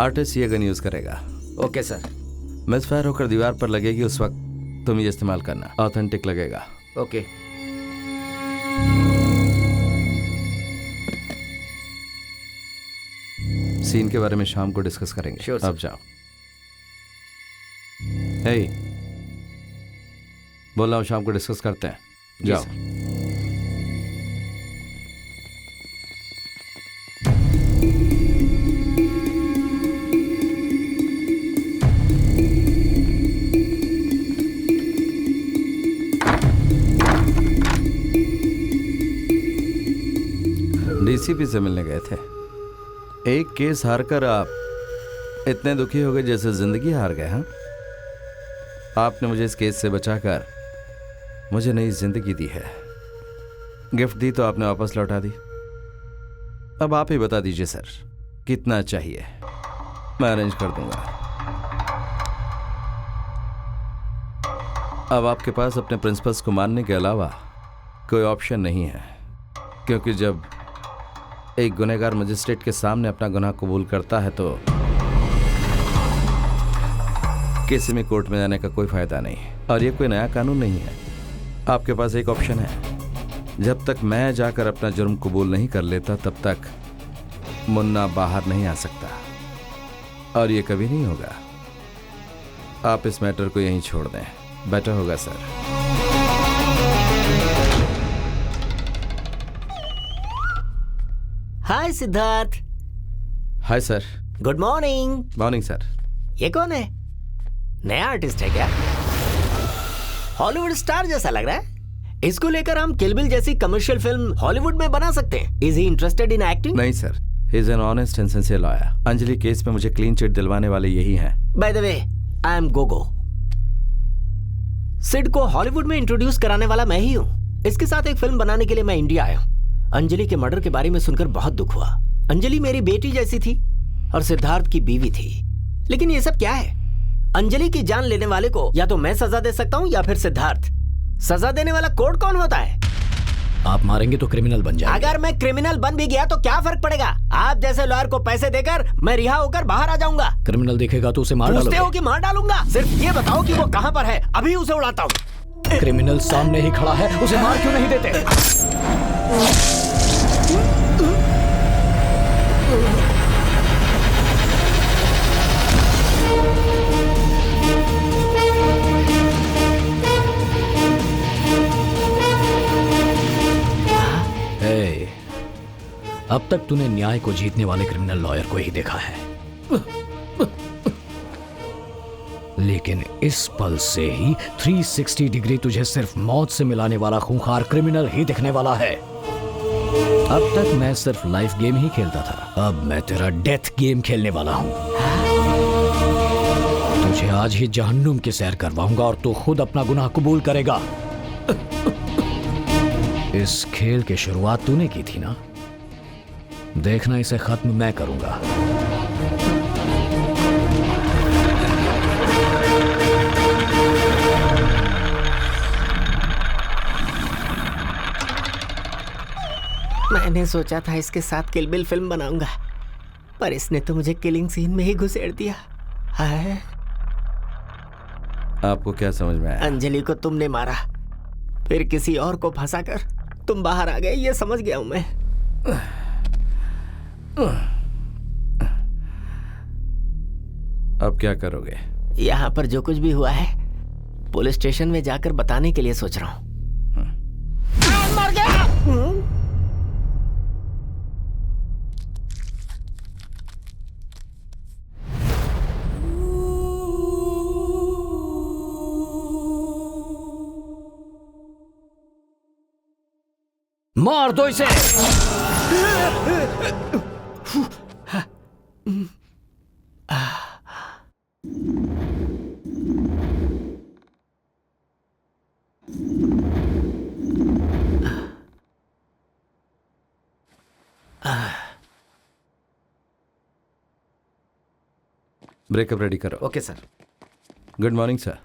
आर्टिस्ट ये गन यूज करेगा। Okay sir. मिस फायर होकर दीवार पर लगेगी, उस वक्त तुम ये इस्तेमाल करना, ऑथेंटिक लगेगा। ओके। सीन के बारे में शाम को डिस्कस करेंगे। Sure, अब जाओ। हे, बोल रहा हूं शाम को डिस्कस करते हैं। जाओ। डीसीपी से मिलने गए थे। एक केस हारकर आप इतने दुखी हो गए जैसे जिंदगी हार गए। हाँ, आपने मुझे इस केस से बचाकर मुझे नई जिंदगी दी है। गिफ्ट दी तो आपने वापस लौटा दी। अब आप ही बता दीजिए सर, कितना चाहिए? मैं अरेंज कर दूंगा। अब आपके पास अपने प्रिंसिपल्स को मानने के अलावा कोई ऑप्शन नहीं है, क्योंकि जब एक गुनहगार मजिस्ट्रेट के सामने अपना गुनाह कबूल करता है तो किसी में कोर्ट में जाने का कोई फायदा नहीं। और ये कोई नया कानून नहीं है। आपके पास एक ऑप्शन है, जब तक मैं जाकर अपना जुर्म कबूल नहीं कर लेता तब तक मुन्ना बाहर नहीं आ सकता, और ये कभी नहीं होगा। आप इस मैटर को यहीं छोड़ दें, बेटर होगा sir. Hi Siddharth. Hi sir. Good morning. Morning sir. ये कौन है? नया आर्टिस्ट है क्या? हॉलीवुड स्टार जैसा लग रहा है। इसको लेकर हम किल बिल जैसी कमर्शियल फिल्म हॉलीवुड में बना सकते हैं। Is he interested in acting? नहीं sir, he is an honest and sincere lawyer. Anjali case में मुझे क्लीन चिट दिलवाने वाले यही हैं। By the way, I am Gogo. Sid को हॉलीवुड में इंट्रोड्यूस कराने वाला मैं ही हूँ। इसके साथ एक फिल्म बनाने के लिए मैं इंडिया आया हूँ। अंजलि के मर्डर के बारे में सुनकर बहुत दुख हुआ। अंजलि मेरी बेटी जैसी थी और सिद्धार्थ की बीवी थी। लेकिन ये सब क्या है? अंजलि की जान लेने वाले को या तो मैं सजा दे सकता हूँ या फिर सिद्धार्थ। सजा देने वाला कोर्ट कौन होता है? आप मारेंगे तो क्रिमिनल बन जाएंगे। अगर मैं क्रिमिनल बन भी गया तो क्या फर्क पड़ेगा? आप जैसे लॉयर को पैसे देकर मैं रिहा होकर बाहर आ जाऊंगा। क्रिमिनल दिखेगा तो उसे मार पूछते डालोगे। हो कि मार डालूंगा? सिर्फ ये बताओ कि वो कहाँ पर है, अभी उसे उड़ाता हूँ। क्रिमिनल सामने ही खड़ा है, उसे मार क्यों नहीं देते? अब तक तूने न्याय को जीतने वाले क्रिमिनल लॉयर को ही देखा है, लेकिन इस पल से ही 360 डिग्री तुझे सिर्फ मौत से मिलाने वाला खूंखार क्रिमिनल ही दिखने वाला है। अब तक मैं सिर्फ लाइफ गेम ही खेलता था, अब मैं तेरा डेथ गेम खेलने वाला हूं। तुझे आज ही जहन्नुम की सैर करवाऊंगा और तू खुद अपना गुनाह कबूल करेगा। इस खेल की शुरुआत तूने की थी ना, देखना इसे खत्म मैं करूंगा। मैंने सोचा था इसके साथ किल बिल फिल्म बनाऊंगा, पर इसने तो मुझे किलिंग सीन में ही घुसेड़ दिया। हाय, आपको क्या समझ में आया? अंजलि को तुमने मारा, फिर किसी और को फंसाकर तुम बाहर आ गए, ये समझ गया हूं मैं। अब क्या करोगे? यहाँ पर जो कुछ भी हुआ है पुलिस स्टेशन में जाकर बताने के लिए सोच रहा हूँ। मर गया। मार दो इसे। ब्रेकअप रेडी करो। Okay sir. Good morning sir.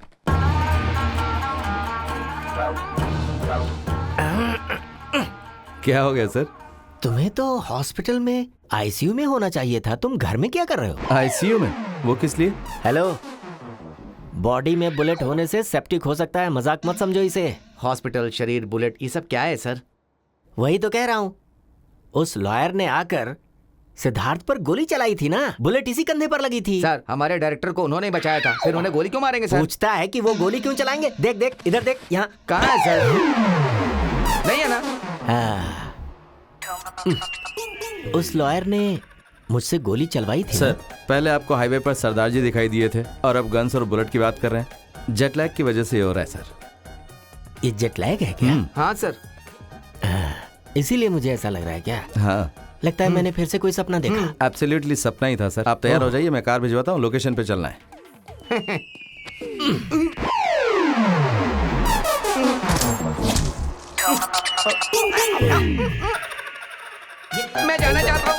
क्या हो गया सर? तुम्हें तो हॉस्पिटल में आईसीयू में होना चाहिए था, तुम घर में क्या कर रहे हो? आईसीयू में? वो किस लिए? हेलो, बॉडी में बुलेट होने से सेप्टिक हो सकता है, मजाक मत समझो इसे। हॉस्पिटल, शरीर, बुलेट, ये सब क्या है सर? वही तो कह रहा हूँ, उस लॉयर ने आकर सिद्धार्थ पर गोली चलाई थी ना, बुलेट इसी कंधे पर लगी थी। सर, हमारे डायरेक्टर को उन्होंने बचाया था, फिर उन्हें गोली क्यों मारेंगे सर? पूछता है कि वो गोली क्यों चलाएंगे? देख देख, इधर देख, यहाँ। कहाँ है सर? नहीं है ना? उस लॉयर ने मुझसे गोली चलवाई थी सर। पहले आपको हाईवे पर सरदार जी दिखाई दिए थे और अब गन्स और बुलेट की बात कर रहे हैं। जेट लैग की वजह से हो रहा है सर। ये जेट लैग है क्या? हाँ सर। इसीलिए मुझे ऐसा लग रहा है क्या? हाँ, लगता है मैंने फिर से कोई सपना देखा। एब्सोल्युटली सपना ही था सर। आप तैयार हो जाइए, मैं कार भिजवाता हूँ, लोकेशन पे चलना है। मैं जाना चाहता हूँ।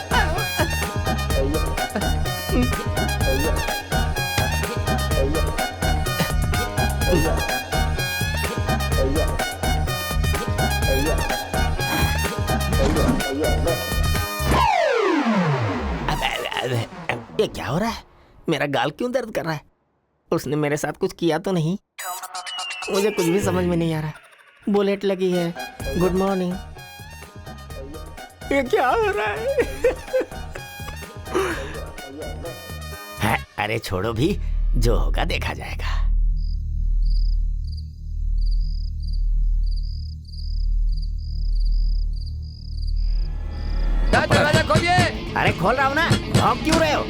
ये क्या हो रहा है? मेरा गाल क्यों दर्द कर रहा है? उसने मेरे साथ कुछ किया तो नहीं? मुझे कुछ भी समझ में नहीं आ रहा। बुलेट लगी है। Good morning. ये क्या हो रहा है? अरे छोड़ो भी, जो होगा देखा जाएगा। दरवाजा खोलिए। अरे खोल रहा हूँ ना, भौंक क्यों रहे हो?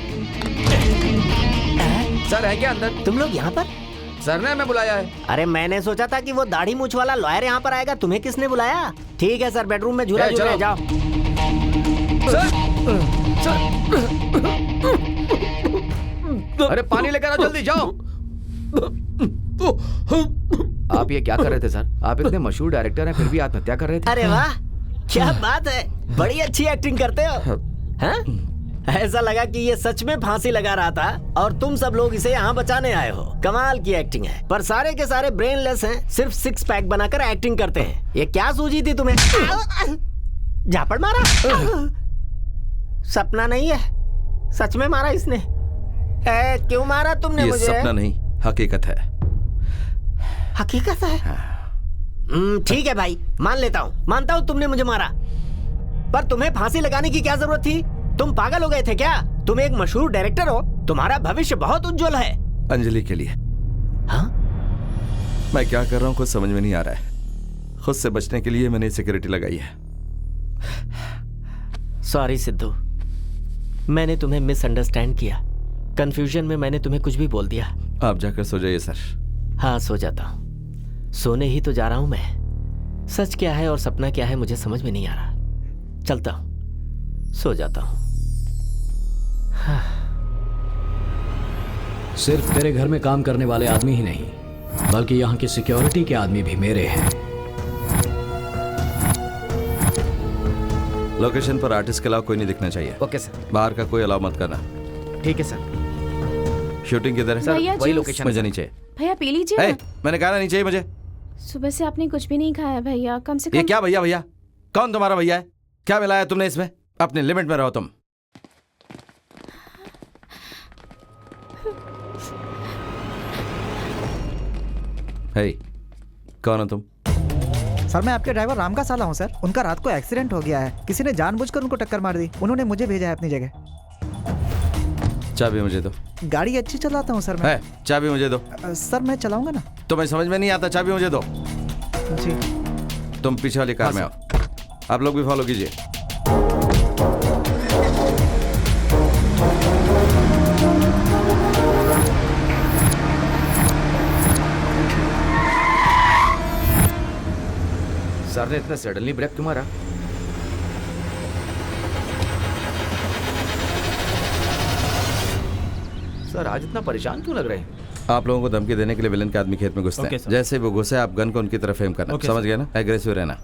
सर है क्या अंदर? तुम लोग यहाँ पर? सर ने हमें बुलाया है। अरे मैंने सोचा था कि वो दाढ़ी मूछ वाला लॉयर यहाँ पर आएगा, तुम्हें किसने बुलाया? ठीक है सर, बेडरूम में झूला झूल रहे, जाओ। अरे पानी लेकर आओ, जल्दी जाओ। आप ये क्या कर रहे थे सर? आप इतने मशहूर डायरेक्टर हैं, फिर भी आत्महत्या कर रहे थे। अरे वाह, क्या बात है, बड़ी अच्छी एक्टिंग करते हो। हाँ? ऐसा लगा कि ये सच में फांसी लगा रहा था और तुम सब लोग इसे यहाँ बचाने आए हो। कमाल की एक्टिंग है, पर सारे के सारे ब्रेनलेस हैं, सिर्फ 6 पैक बनाकर एक्टिंग करते हैं। ये क्या सूझी थी तुम्हें? झापड़ मारा? सपना नहीं है, सच में मारा इसने। क्यों मारा तुमने मुझे? ये सपना नहीं, हकीकत है। हकीकत है? ठीक है भाई, मान लेता हूँ, मानता हूँ तुमने मुझे मारा, पर तुम्हें फांसी लगाने की क्या जरूरत थी? तुम पागल हो गए थे क्या? तुम एक मशहूर डायरेक्टर हो, तुम्हारा भविष्य बहुत उज्जवल है। अंजलि के लिए। हाँ? मैं क्या कर रहा हूँ कुछ समझ में नहीं आ रहा है। खुद से बचने के लिए मैंने सिक्योरिटी लगाई है। सॉरी सिद्धू, मैंने तुम्हें मिसअंडरस्टैंड किया। कंफ्यूजन में मैंने तुम्हें कुछ भी बोल दिया। आप जाकर सो जाइए सर। हाँ, सो जाता हूँ। सोने ही तो जा रहा हूँ मैं। सच क्या है और सपना क्या है मुझे समझ में नहीं आ रहा। चलता हूँ, सो जाता हूँ। हाँ। सिर्फ तेरे घर में काम करने वाले आदमी ही नहीं, बल्कि यहाँ की सिक्योरिटी के आदमी भी मेरे हैं। लोकेशन पर आर्टिस्ट के अलावा कोई नहीं दिखना चाहिए। Okay sir. बाहर का कोई अलाउ मत करना। ठीक है सर। शूटिंग किधर है? भैया वही जूस। लोकेशन। मुझे नहीं चाहिए। भैया पी लीजिए ए, ना। मैंने कहा ना नहीं चाहिए मुझे। सुबह से आपने कुछ भी नहीं खाया भैया, कम से ये कम। क्या भैया? भैया कौन तुम्हारा भैया है? क्या मिलाया तुमने इसमें? अपने लिमिट में रहो तुम। हे, कौन हो तुम? सर मैं आपके ड्राइवर राम का साला हूँ सर। उनका रात को एक्सीडेंट हो गया है, किसी ने जानबूझकर उनको टक्कर मार दी। उन्होंने मुझे भेजा है अपनी जगह। चाबी मुझे दो। गाड़ी अच्छी चलाता हूँ सर मैं। चाबी मुझे दो। सर मैं चलाऊंगा ना। तुम्हें समझ में नहीं आता? चाबी मुझे दो। जी। तुम पीछे वाली कार में आओ। आप लोग भी फॉलो कीजिए। सर ने इतना सडनली ब्रेक क्यों मारा? सर आज इतना परेशान क्यों लग रहे हैं? आप लोगों को धमकी देने के लिए विलन के आदमी खेत में घुसते हैं। जैसे ही वो घुसे आप गन को उनकी तरफ एम करना। समझ गए ना? एग्रेसिव रहना।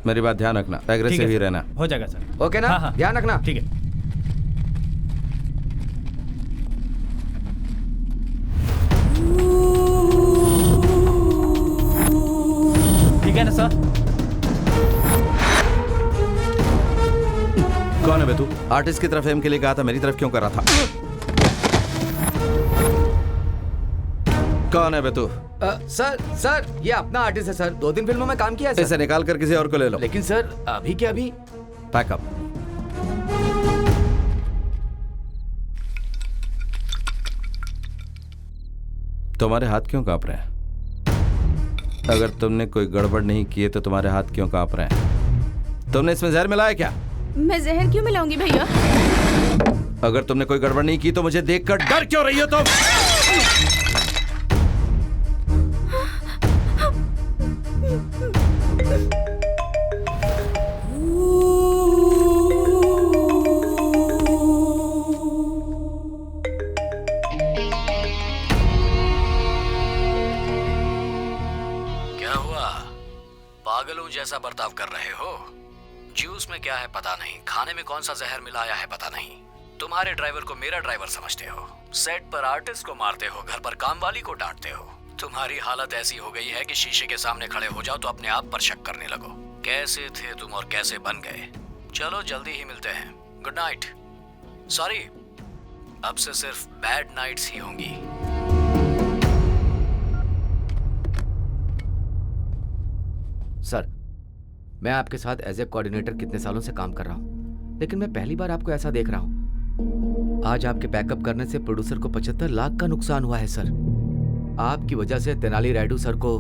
मेरी बात ध्यान रखना, एग्रेसिव ही रहना। हो जाएगा सर। ओके ना? ध्यान रखना। ठीक है। ठीक है ना सर? कौन है बे तू? आर्टिस्ट की तरफ एम के लिए कहा था, मेरी तरफ क्यों कर रहा था? कौन है बे तू? सर ये अपना आर्टिस्ट है सर। 2 दिन फिल्मों में काम किया है सर। इसे निकाल कर किसी और को ले लो। लेकिन सर अभी क्या अभी? पैकअप। तुम्हारे हाथ क्यों कांप रहे हैं? अगर तुमने कोई गड़बड़ नहीं की है तो तुम्हारे हाथ क्यों कांप रहे हैं? तुमने इसमें जहर मिलाया क्या? मैं जहर क्यों मिलाऊंगी भैया? अगर तुमने कोई गड़बड़ नहीं की तो मुझे देखकर डर क्यों रही हो तुम? क्या हुआ? पागलों जैसा बर्ताव कर रहे हो? जूस में क्या है पता नहीं, खाने में कौन सा जहर मिलाया है पता नहीं। तुम्हारे ड्राइवर को मेरा ड्राइवर समझते हो, सेट पर आर्टिस्ट को मारते हो, घर पर काम वाली को डांटते हो। तुम्हारी हालत ऐसी हो गई है कि शीशे के सामने खड़े हो जाओ तो अपने आप पर शक करने लगो। कैसे थे तुम और कैसे बन गए? चलो जल्दी ही मिलते हैं। Good night. सॉरी, अब से सिर्फ बैड नाइट्स ही होंगी। सर मैं आपके साथ एज ए कोऑर्डिनेटर कितने सालों से काम कर रहा हूँ, लेकिन मैं पहली बार आपको ऐसा देख रहा हूँ। आज आपके बैकअप करने से प्रोड्यूसर को 75 लाख का नुकसान हुआ है सर। आपकी वजह से तेनाली रायडू सर को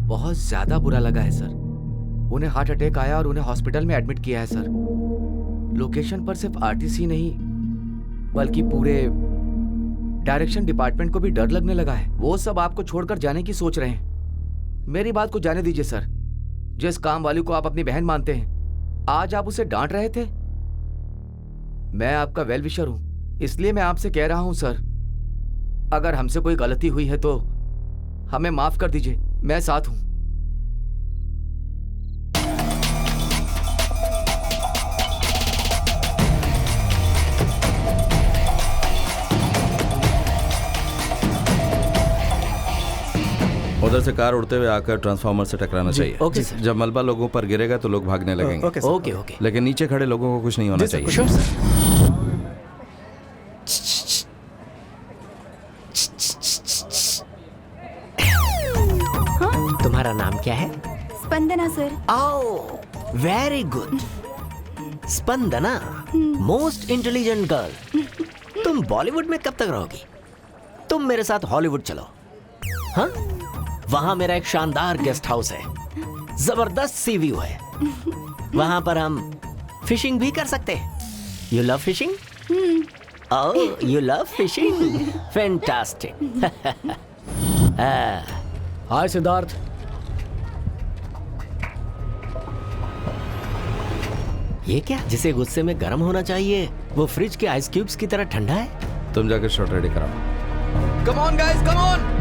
बहुत ज्यादा बुरा लगा है सर। उन्हें हार्ट अटैक आया और उन्हें हॉस्पिटल में एडमिट किया है सर। लोकेशन पर सिर्फ आर्टिस्ट ही नहीं बल्कि पूरे डायरेक्शन डिपार्टमेंट को भी डर लगने लगा है। वो सब आपको छोड़कर जाने की सोच रहे हैं। मेरी बात को जाने दीजिए सर। जिस काम वाली को आप अपनी बहन मानते हैं, आज आप उसे डांट रहे थे। मैं आपका वेल विशर हूं, इसलिए मैं आपसे कह रहा हूं सर, अगर हमसे कोई गलती हुई है तो हमें माफ कर दीजिए। मैं साथ हूं। उधर से कार उड़ते हुए आकर ट्रांसफार्मर से टकराना चाहिए। Okay sir. जब मलबा लोगों पर गिरेगा तो लोग भागने लगेंगे। Okay sir. Okay okay. लेकिन नीचे खड़े लोगों को कुछ नहीं होना चाहिए। Sure sir. तुम्हारा नाम क्या है? Spandana sir. Oh very good. Spandana, most intelligent girl. तुम बॉलीवुड में कब तक रहोगी? तुम मेरे साथ हॉलीवुड चलो। हाँ, वहां मेरा एक शानदार गेस्ट हाउस है, जबरदस्त सी व्यू है। वहां पर हम फिशिंग भी कर सकते हैं। You love fishing? Oh you love fishing, fantastic. Hi Siddharth. ये क्या, जिसे गुस्से में गर्म होना चाहिए वो फ्रिज के आइस क्यूब्स की तरह ठंडा है? तुम जाकर शॉट रेडी कराओ। Come on guys, come on.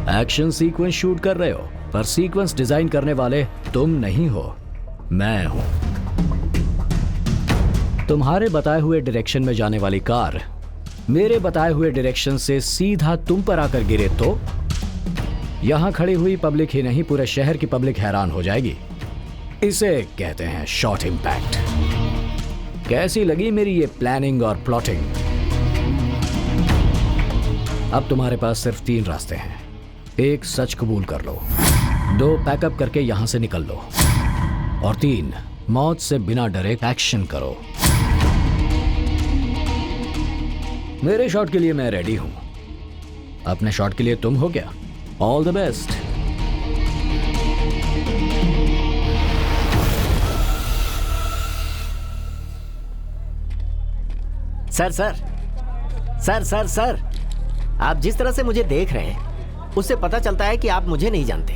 Action sequence shoot कर रहे हो, पर सीक्वेंस डिजाइन करने वाले तुम नहीं हो, मैं हूं। तुम्हारे बताए हुए डायरेक्शन में जाने वाली कार मेरे बताए हुए डायरेक्शन से सीधा तुम पर आकर गिरे तो यहां खड़ी हुई पब्लिक ही नहीं, पूरे शहर की पब्लिक हैरान हो जाएगी। इसे कहते हैं शॉर्ट इम्पैक्ट। कैसी लगी मेरी ये प्लानिंग और प्लॉटिंग? अब तुम्हारे पास सिर्फ 3 रास्ते हैं। 1, सच कबूल कर लो। 2, पैकअप करके यहां से निकल लो। और 3, मौत से बिना डरे एक्शन करो। मेरे शॉट के लिए मैं रेडी हूं, अपने शॉट के लिए तुम हो क्या? All the best. Sir sir sir sir sir, आप जिस तरह से मुझे देख रहे हैं उससे पता चलता है कि आप मुझे नहीं जानते।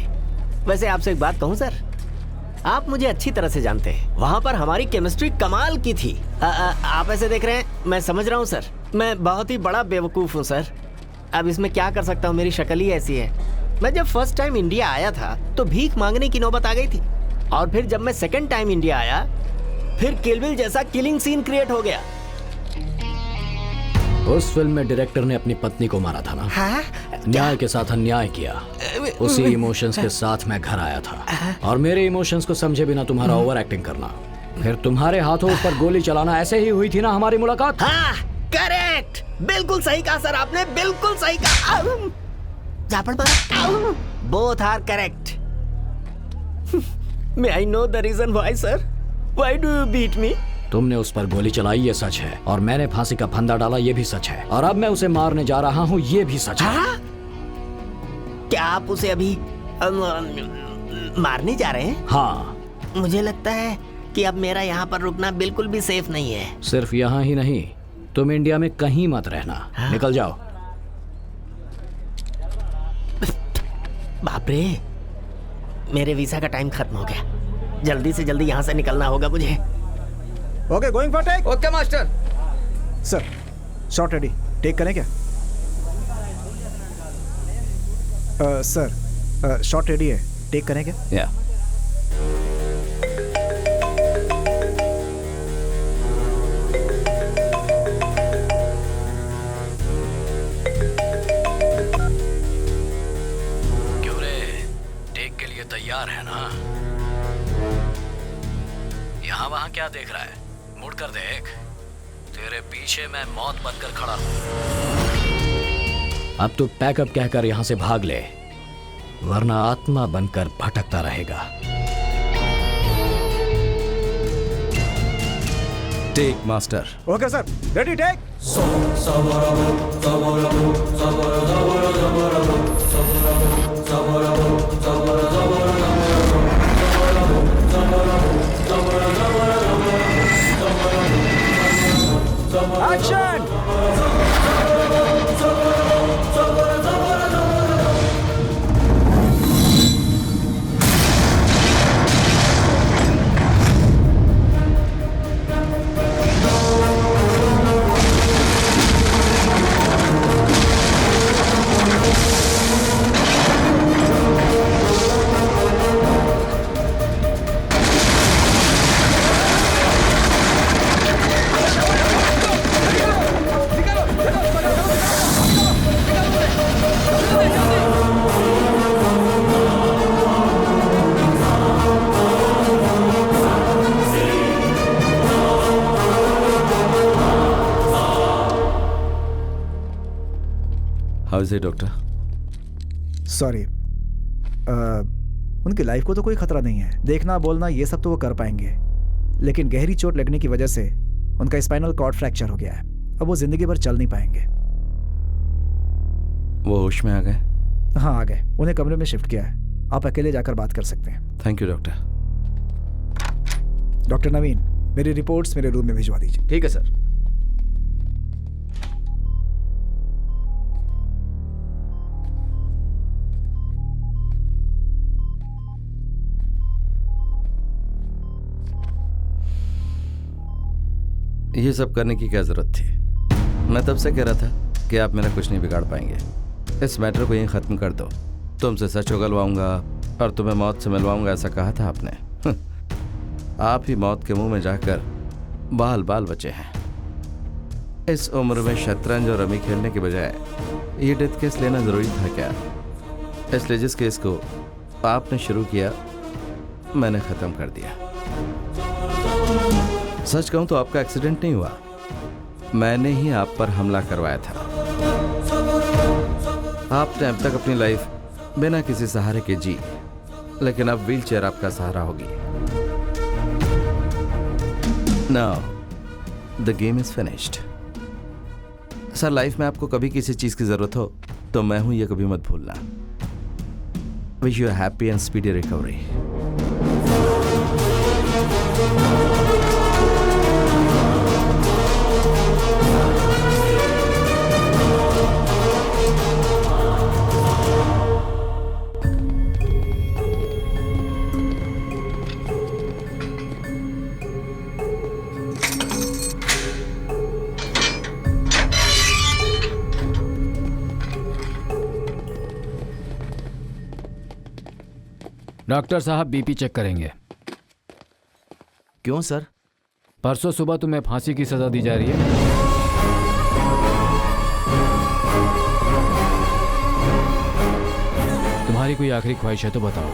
वैसे आपसे एक बात कहूं सर, आप मुझे अच्छी तरह से जानते हैं। वहां पर हमारी केमिस्ट्री कमाल की थी। आप ऐसे देख रहे हैं, मैं समझ रहा हूं सर, मैं बहुत ही बड़ा बेवकूफ हूं सर। अब इसमें क्या कर सकता हूं, मेरी शक्ल ही ऐसी है। मैं जब फर्स्ट टाइम इंडिया आया था तो भीख मांगने की नौबत आ गई थी, और फिर जब मैं सेकंड टाइम इंडिया आया फिर किल बिल जैसा किलिंग सीन क्रिएट हो गया। उस फिल्म में डायरेक्टर ने अपनी पत्नी को मारा था ना? हाँ? न्याय के साथ अन्याय किया। उसी इमोशंस के साथ मैं घर आया था, और मेरे इमोशंस को समझे बिना तुम्हारा ओवर एक्टिंग करना, फिर तुम्हारे हाथों पर गोली चलाना, ऐसे ही हुई थी ना हमारी मुलाकात? हाँ, करेक्ट, बिल्कुल सही कहा सर आपने, बिल्कुल सही कहा। झापड़ मारा। Both are correct. May I know the reason why sir? Why do you beat me? तुमने उस पर गोली चलाई, ये सच है, और मैंने फांसी का फंदा डाला, ये भी सच है, और अब मैं उसे मारने जा रहा हूँ, ये भी सच है। क्या आप उसे अभी मारने जा रहे हैं? हाँ। मुझे लगता है कि अब मेरा यहाँ पर रुकना बिल्कुल भी सेफ नहीं है। सिर्फ यहाँ ही नहीं, तुम इंडिया में कहीं मत रहना। हाँ? निकल जाओ। बाप रे, मेरे वीजा का टाइम खत्म हो गया। जल्दी से जल्दी यहाँ से निकलना होगा मुझे। Okay, going for take. Okay master. Sir, shot ready, take करें क्या? सर, शॉट रेडी है, टेक करें क्या? या। क्यों रे, टेक के लिए तैयार है ना? यहाँ वहाँ क्या देख रहा है? मुड़ कर देख, तेरे पीछे मैं मौत बनकर खड़ा हूं। अब तू पैकअप कहकर यहां से भाग ले, वरना आत्मा बनकर भटकता रहेगा। Take master. Okay sir, ready take. Action! से डॉक्टर? सॉरी, उनकी लाइफ को तो कोई खतरा नहीं है। देखना बोलना ये सब तो वो कर पाएंगे, लेकिन गहरी चोट लगने की वजह से उनका स्पाइनल कॉर्ड फ्रैक्चर हो गया है। अब वो जिंदगी भर चल नहीं पाएंगे। वो होश में आ गए? हाँ आ गए, उन्हें कमरे में शिफ्ट किया है। आप अकेले जाकर बात कर सकते हैं। Thank you doctor. डॉक्टर नवीन, मेरी रिपोर्ट्स मेरे रूम में भिजवा दीजिए। ठीक है सर। ये सब करने की क्या जरूरत थी? मैं तब से कह रहा था कि आप मेरा कुछ नहीं बिगाड़ पाएंगे। इस मैटर को यहीं खत्म कर दो। तुमसे सच उगलवाऊंगा और तुम्हें मौत से मिलवाऊंगा, ऐसा कहा था आपने। आप ही मौत के मुंह में जाकर बाल बाल बचे हैं। इस उम्र में शतरंज और रमी खेलने के बजाय ये डेथ केस लेना जरूरी था क्या? इसलिए जिस केस को आपने शुरू किया मैंने खत्म कर दिया। सच कहूं तो आपका एक्सीडेंट नहीं हुआ, मैंने ही आप पर हमला करवाया था। आपने अब तक अपनी लाइफ बिना किसी सहारे के जी, लेकिन अब व्हीलचेयर आपका सहारा होगी। Now the game is finished. Sir, life में आपको कभी किसी चीज की जरूरत हो तो मैं हूं, ये कभी मत भूलना। Wish you happy and speedy recovery. Doctor साहब बीपी चेक करेंगे। क्यों सर? परसों सुबह तुम्हें फांसी की सजा दी जा रही है। तुम्हारी कोई आखिरी ख्वाहिश है तो बताओ।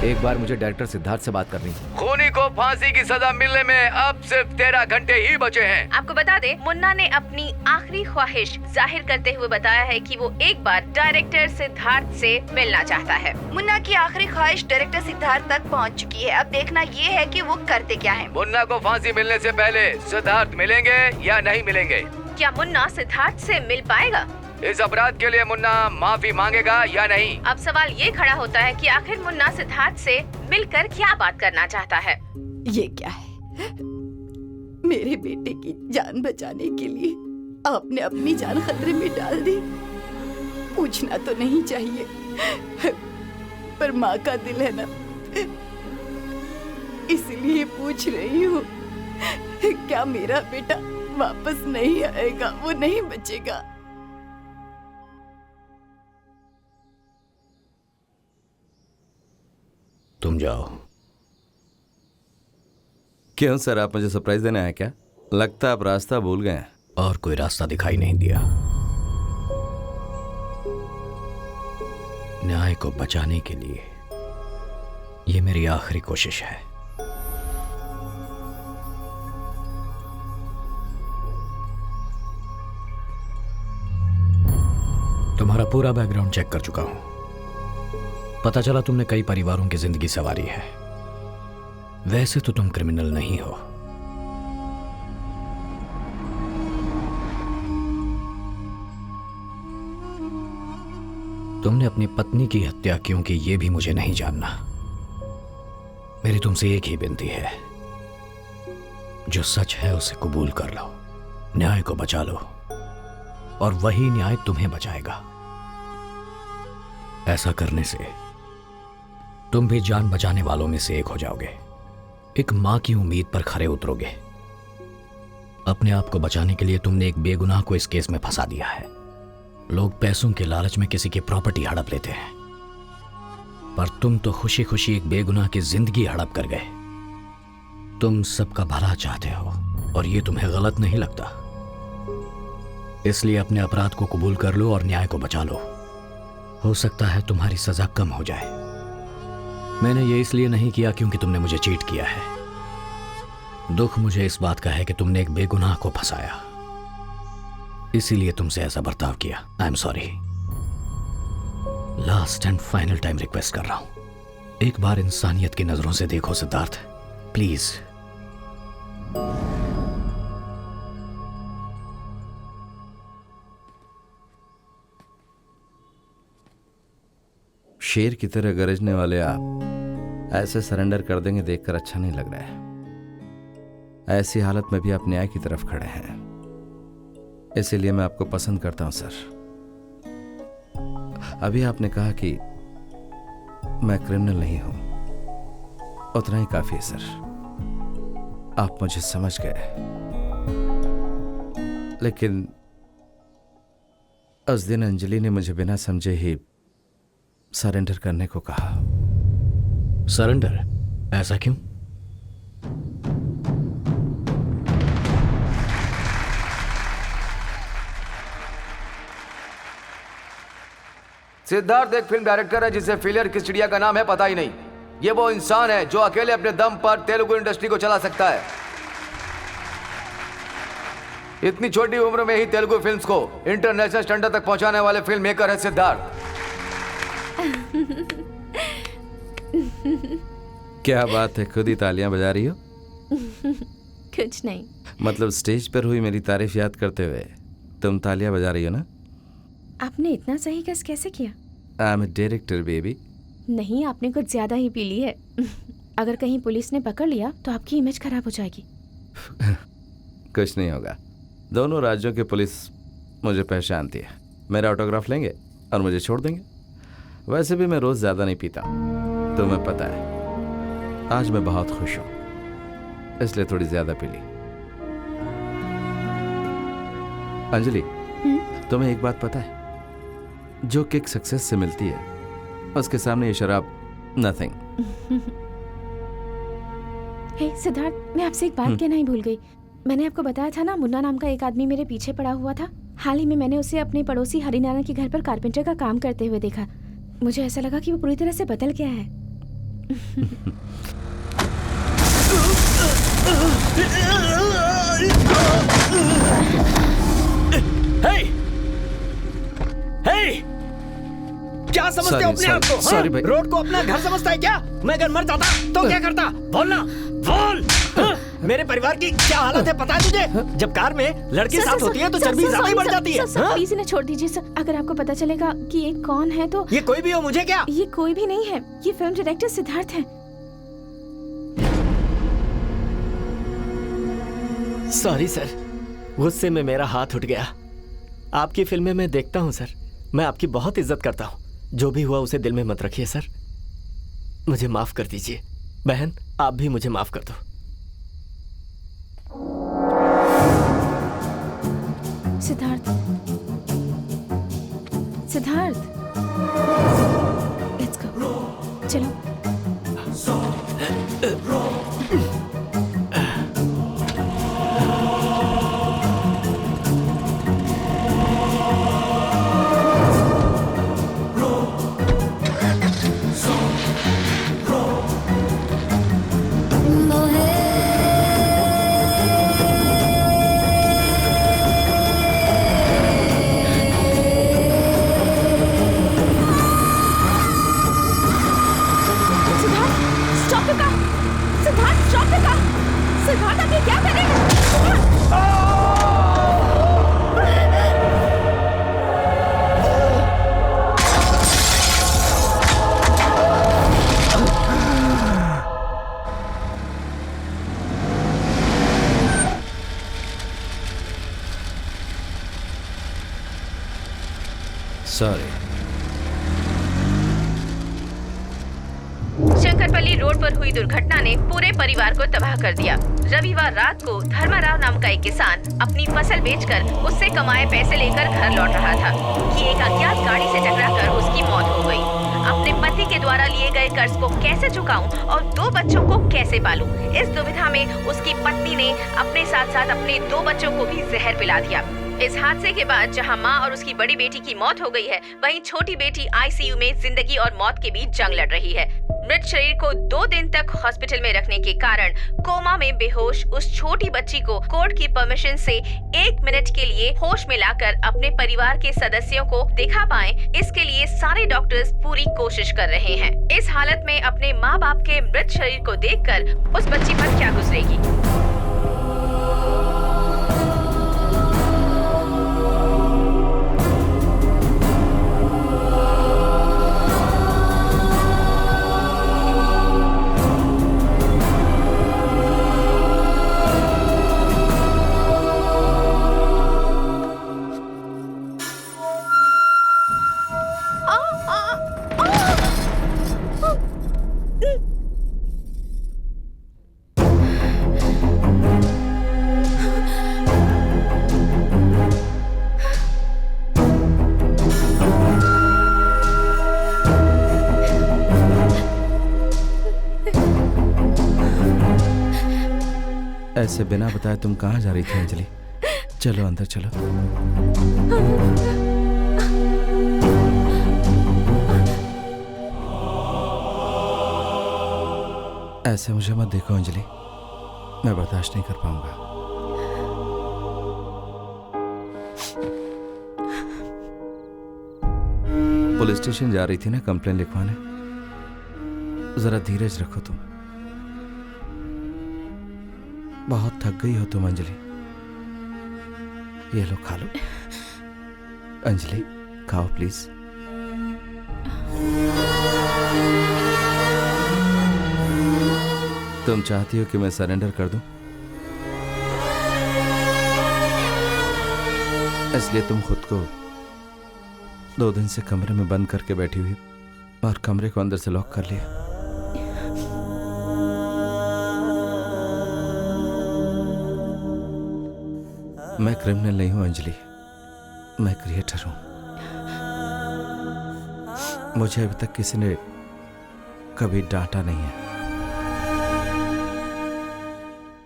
एक बार मुझे डायरेक्टर सिद्धार्थ से बात करनी है। खूनी को फांसी की सजा मिलने में अब सिर्फ 13 घंटे ही बचे हैं। आपको बता दे, मुन्ना ने अपनी आखिरी ख्वाहिश जाहिर करते हुए बताया है कि वो एक बार डायरेक्टर सिद्धार्थ से मिलना चाहता है। मुन्ना की आखिरी ख्वाहिश डायरेक्टर सिद्धार्थ तक पहुंच चुकी है। अब देखना ये है कि वो करते क्या हैं। मुन्ना को फांसी मिलने से पहले सिद्धार्थ मिलेंगे या नहीं मिलेंगे? क्या मुन्ना सिद्धार्थ से मिल पाएगा? इस अपराध के लिए मुन्ना माफी मांगेगा या नहीं? अब सवाल ये खड़ा होता है कि आखिर मुन्ना सिद्धार्थ से मिलकर क्या बात करना चाहता है। ये क्या है? मेरे बेटे की जान बचाने के लिए आपने अपनी जान खतरे में डाल दी। पूछना तो नहीं चाहिए, पर माँ का दिल है ना, इसलिए पूछ रही हूँ। क्या मेरा बेटा वापस नहीं आएगा? वो नहीं बचेगा? तुम जाओ। क्यों सर, आप मुझे सरप्राइज देने आए क्या? लगता है आप रास्ता भूल गए हैं। और कोई रास्ता दिखाई नहीं दिया। न्याय को बचाने के लिए ये मेरी आखिरी कोशिश है। तुम्हारा पूरा बैकग्राउंड चेक कर चुका हूं। पता चला तुमने कई परिवारों की जिंदगी संवारी है। वैसे तो तुम क्रिमिनल नहीं हो। तुमने अपनी पत्नी की हत्या क्यों की ये भी मुझे नहीं जानना। मेरी तुमसे एक ही विनती है, जो सच है उसे कबूल कर लो, न्याय को बचा लो और वही न्याय तुम्हें बचाएगा। ऐसा करने से तुम भी जान बचाने वालों में से एक हो जाओगे। एक मां की उम्मीद पर खरे उतरोगे। अपने आप को बचाने के लिए तुमने एक बेगुनाह को इस केस में फंसा दिया है। लोग पैसों के लालच में किसी की प्रॉपर्टी हड़प लेते हैं, पर तुम तो खुशी खुशी एक बेगुनाह की जिंदगी हड़प कर गए। तुम सबका भला चाहते हो और ये तुम्हें गलत नहीं लगता, इसलिए अपने अपराध को कबूल कर लो और न्याय को बचा लो। हो सकता है तुम्हारी सजा कम हो जाए। मैंने ये इसलिए नहीं किया क्योंकि तुमने मुझे चीट किया है। दुख मुझे इस बात का है कि तुमने एक बेगुनाह को फंसाया, इसीलिए तुमसे ऐसा बर्ताव किया। I am sorry. Last and final time request कर रहा हूं, एक बार इंसानियत की नजरों से देखो सिद्धार्थ, प्लीज। शेर की तरह गरजने वाले आप ऐसे सरेंडर कर देंगे देखकर अच्छा नहीं लग रहा है। ऐसी हालत में भी आप न्याय की तरफ खड़े हैं, इसीलिए मैं आपको पसंद करता हूं सर। अभी आपने कहा कि मैं क्रिमिनल नहीं हूं, उतना ही काफी है सर। आप मुझे समझ गए, लेकिन उस दिन अंजलि ने मुझे बिना समझे ही सरेंडर करने को कहा। सरेंडर? ऐसा क्यों? सिद्धार्थ एक फिल्म डायरेक्टर है जिसे फेलियर किस चिड़िया का नाम है पता ही नहीं। ये वो इंसान है जो अकेले अपने दम पर तेलुगु इंडस्ट्री को चला सकता है। इतनी छोटी उम्र में ही तेलुगु फिल्म्स को इंटरनेशनल स्टैंडर्ड तक पहुंचाने वाले फिल्म मेकर है सिद्धार्थ। क्या बात है, खुद ही तालियां बजा रही हो? कुछ नहीं। मतलब स्टेज पर हुई मेरी तारीफ याद करते हुए तुम तालियां बजा रही हो ना? आपने इतना सही गेस कैसे किया? I am a director baby. नहीं, आपने कुछ ज्यादा ही पी ली है। अगर कहीं पुलिस ने पकड़ लिया तो आपकी इमेज खराब हो जाएगी। कुछ नहीं होगा, दोनों राज्यों की पुलिस मुझे पहचानती है। मेरा ऑटोग्राफ लेंगे और मुझे छोड़ देंगे। वैसे भी मैं रोज ज्यादा नहीं पीता, तुम्हें पता है। आज मैं बहुत खुश हूं, इसलिए थोड़ी ज्यादा पी ली। अंजलि, तुम्हें एक बात पता है? जो किक सक्सेस से मिलती है उसके सामने ये शराब नथिंग। हे सिद्धार्थ, मैं आपसे एक बात कहना ही भूल गई। मैंने आपको बताया था ना, मुन्ना नाम का एक आदमी मेरे पीछे पड़ा हुआ था। हाल ही में मैंने उसे अपने पड़ोसी हरिनारायण के घर पर कारपेंटर का काम करते हुए देखा। मुझे ऐसा लगा कि वो पूरी तरह से बदल गया है। Hey! Hey! क्या समझते हो अपने आप को? सॉरी भाई। रोड को अपना घर समझता है क्या? मैं अगर मर जाता तो क्या करता? बोलना, बोल। मेरे परिवार की क्या हालत है पता है तुझे? जब कार में लड़की साथ होती है तो चर्बी ज्यादा ही बढ़ जाती है। प्लीज इन्हें छोड़ दीजिए सर। अगर आपको पता चलेगा कि ये कौन है तो। ये कोई भी हो, मुझे क्या? ये कोई भी नहीं है, ये फिल्म डायरेक्टर सिद्धार्थ है। सॉरी सर, गुस्से में मेरा हाथ उठ गया। आपकी फिल्में मैं देखता हूँ सर, मैं आपकी बहुत इज्जत करता हूँ। जो भी हुआ उसे दिल में मत रखिए सर, मुझे माफ कर दीजिए। बहन, आप भी मुझे माफ कर दो। सिद्धार्थ, सिद्धार्थ, लेट्स गो, चलो। सॉरी। शंकरपल्ली रोड पर हुई दुर्घटना ने पूरे परिवार को तबाह कर दिया। रविवार रात को धर्माराव नाम का एक किसान अपनी फसल बेचकर उससे कमाए पैसे लेकर घर लौट रहा था कि एक अज्ञात गाड़ी से टकराकर उसकी मौत हो गई। अपने पति के द्वारा लिए गए कर्ज को कैसे चुकाऊं और 2 बच्चों को कैसे पालूं? इस दुविधा में उसकी पत्नी ने अपने साथ साथ अपने 2 बच्चों को भी जहर पिला दिया। इस हादसे के बाद जहां मां और उसकी बड़ी बेटी की मौत हो गई है, वहीं छोटी बेटी आईसीयू में जिंदगी और मौत के बीच जंग लड़ रही है। मृत शरीर को 2 दिन तक हॉस्पिटल में रखने के कारण कोमा में बेहोश उस छोटी बच्ची को कोर्ट की परमिशन से 1 मिनट के लिए होश में लाकर अपने परिवार के सदस्यों को दिखा पाएं, इसके लिए सारे डॉक्टर्स पूरी कोशिश कर रहे हैं। इस हालत में अपने माँ बाप के मृत शरीर को देखकर उस बच्ची पर क्या गुजरेगी? ऐसे बिना बताए तुम कहाँ जा रही थी अंजलि? चलो अंदर चलो। ऐसे मुझे मत देखो अंजलि, मैं बर्दाश्त नहीं कर पाऊंगा। पुलिस स्टेशन जा रही थी ना कंप्लेन लिखवाने, जरा धीरज रखो तुम। बहुत थक गई हो तुम अंजलि, ये लो खा लो। अंजलि खाओ प्लीज। तुम चाहती हो कि मैं सरेंडर कर दूं, इसलिए तुम खुद को 2 दिन से कमरे में बंद करके बैठी हुई और कमरे को अंदर से लॉक कर लिया। मैं क्रिमिनल नहीं हूं अंजलि, मैं क्रिएटर हूं। मुझे अभी तक किसी ने कभी डांटा नहीं है।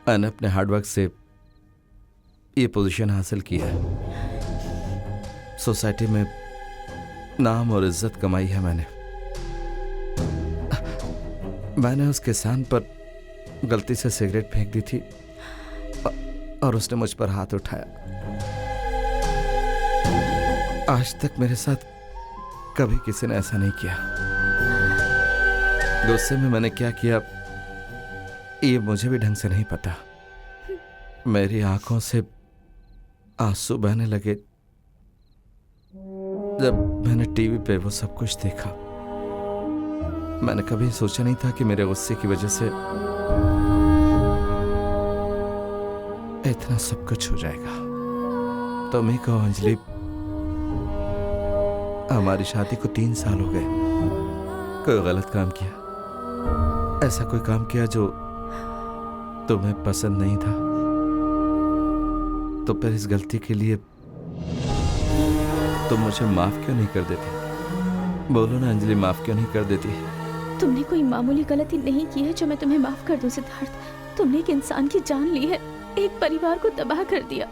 मैंने अपने हार्डवर्क से ये पोजीशन हासिल की है, सोसाइटी में नाम और इज्जत कमाई है मैंने उस किसान पर गलती से सिगरेट फेंक दी थी और उसने मुझ पर हाथ उठाया। आज तक मेरे साथ कभी किसी ने ऐसा नहीं किया। गुस्से में मैंने क्या किया ये मुझे भी ढंग से नहीं पता। मेरी आंखों से आंसू बहने लगे जब मैंने टीवी पे वो सब कुछ देखा। मैंने कभी सोचा नहीं था कि मेरे गुस्से की वजह से इतना सब कुछ हो जाएगा। तुम ही कहो अंजलि, हमारी शादी को 3 साल हो गए। कोई गलत काम किया, ऐसा कोई काम किया जो तुम्हें पसंद नहीं था, तो फिर इस गलती के लिए तुम मुझे माफ क्यों नहीं कर देती? बोलो ना अंजलि, माफ क्यों नहीं कर देती? तुमने कोई मामूली गलती नहीं की है जो मैं तुम्हें माफ कर दूं सिद्धार्थ। तुमने एक इंसान की जान ली है, एक परिवार को तबाह कर दिया।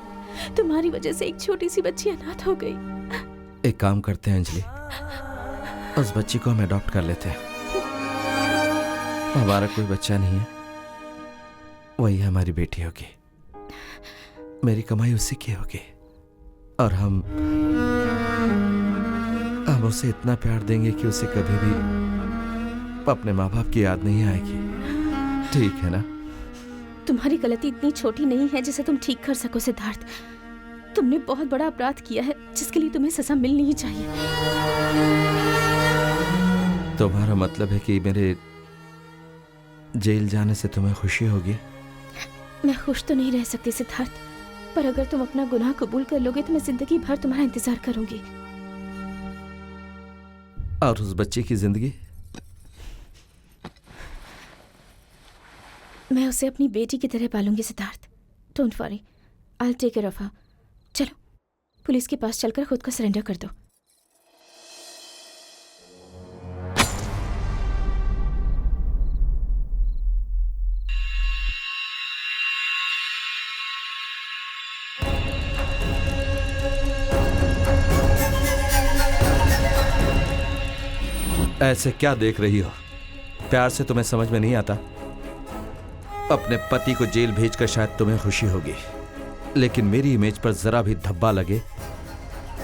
तुम्हारी वजह से एक छोटी सी बच्ची अनाथ हो गई। एक काम करते हैं अंजलि, उस बच्ची को हम अडॉप्ट कर लेते हैं। हमारा कोई बच्चा नहीं है, वही हमारी बेटी होगी। मेरी कमाई उसी की होगी और हम उसे इतना प्यार देंगे कि उसे कभी भी अपने माँ बाप की याद नहीं आएगी। ठीक है ना? तुम्हारी गलती इतनी छोटी नहीं है जिसे तुम ठीक कर सको सिद्धार्थ। तुमने बहुत बड़ा अपराध किया है जिसके लिए तुम्हें सजा मिलनी ही चाहिए। तुम्हारा मतलब है कि मेरे जेल जाने से तुम्हें खुशी होगी? मैं खुश तो नहीं रह सकती सिद्धार्थ, पर अगर तुम अपना गुनाह कबूल कर लोगे तो मैं जिंदगी भर तुम्हारा इंतजार करूंगी। और उस बच्चे की जिंदगी? मैं उसे अपनी बेटी की तरह पालूंगी Siddharth. Don't worry, I will take care of her. चलो पुलिस के पास चलकर खुद को सरेंडर कर दो। ऐसे क्या देख रही हो? प्यार से तुम्हें समझ में नहीं आता? अपने पति को जेल भेजकर शायद तुम्हें खुशी होगी, लेकिन मेरी इमेज पर जरा भी धब्बा लगे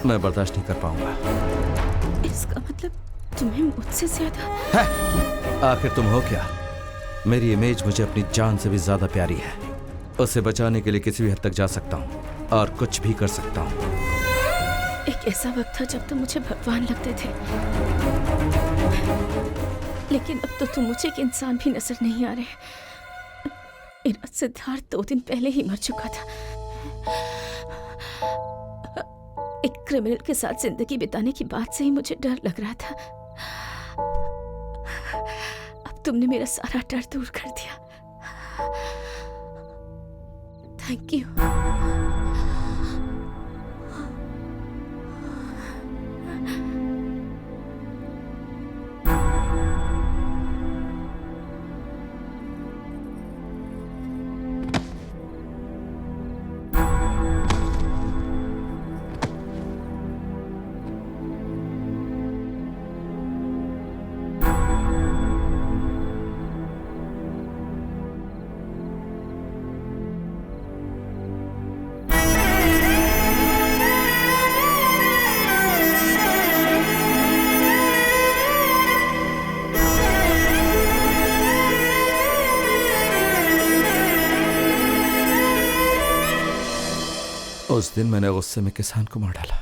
मैं बर्दाश्त नहीं कर पाऊंगा। इसका मतलब तुम्हें मुझसे ज्यादा है? आखिर तुम हो क्या? मेरी इमेज मुझे अपनी जान से भी ज्यादा प्यारी है। उसे बचाने के लिए किसी भी हद तक जा सकता हूँ और कुछ भी कर सकता हूँ। एक ऐसा वक्त था जब तुम मुझे भगवान लगते थे, लेकिन अब तो तुम मुझे एक इंसान भी नजर नहीं आ रहे। मेरा सिद्धार्थ 2 दिन पहले ही मर चुका था। एक क्रिमिनल के साथ जिंदगी बिताने की बात से ही मुझे डर लग रहा था। अब तुमने मेरा सारा डर दूर कर दिया। Thank you. उस दिन मैंने गुस्से में किसान को मार डाला।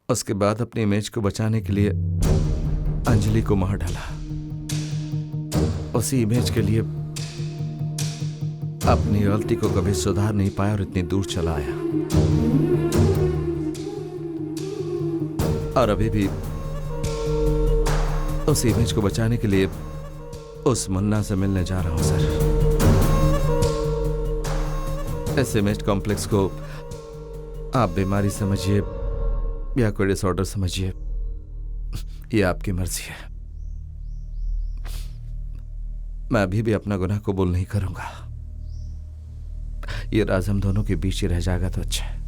उसके बाद अपनी इमेज को बचाने के लिए अंजलि को मार डाला। उसी इमेज के लिए अपनी गलती को कभी सुधार नहीं पाया और इतनी दूर चला आया। और अभी भी उस इमेज को बचाने के लिए उस मुन्ना से मिलने जा रहा हूं सर। इस इमेज कॉम्प्लेक्स को आप बीमारी समझिए या कोई डिसऑर्डर समझिए, ये आपकी मर्जी है। मैं अभी भी अपना गुनाह कबूल नहीं करूंगा। ये राज हम दोनों के बीच ही रह जाएगा तो अच्छा है।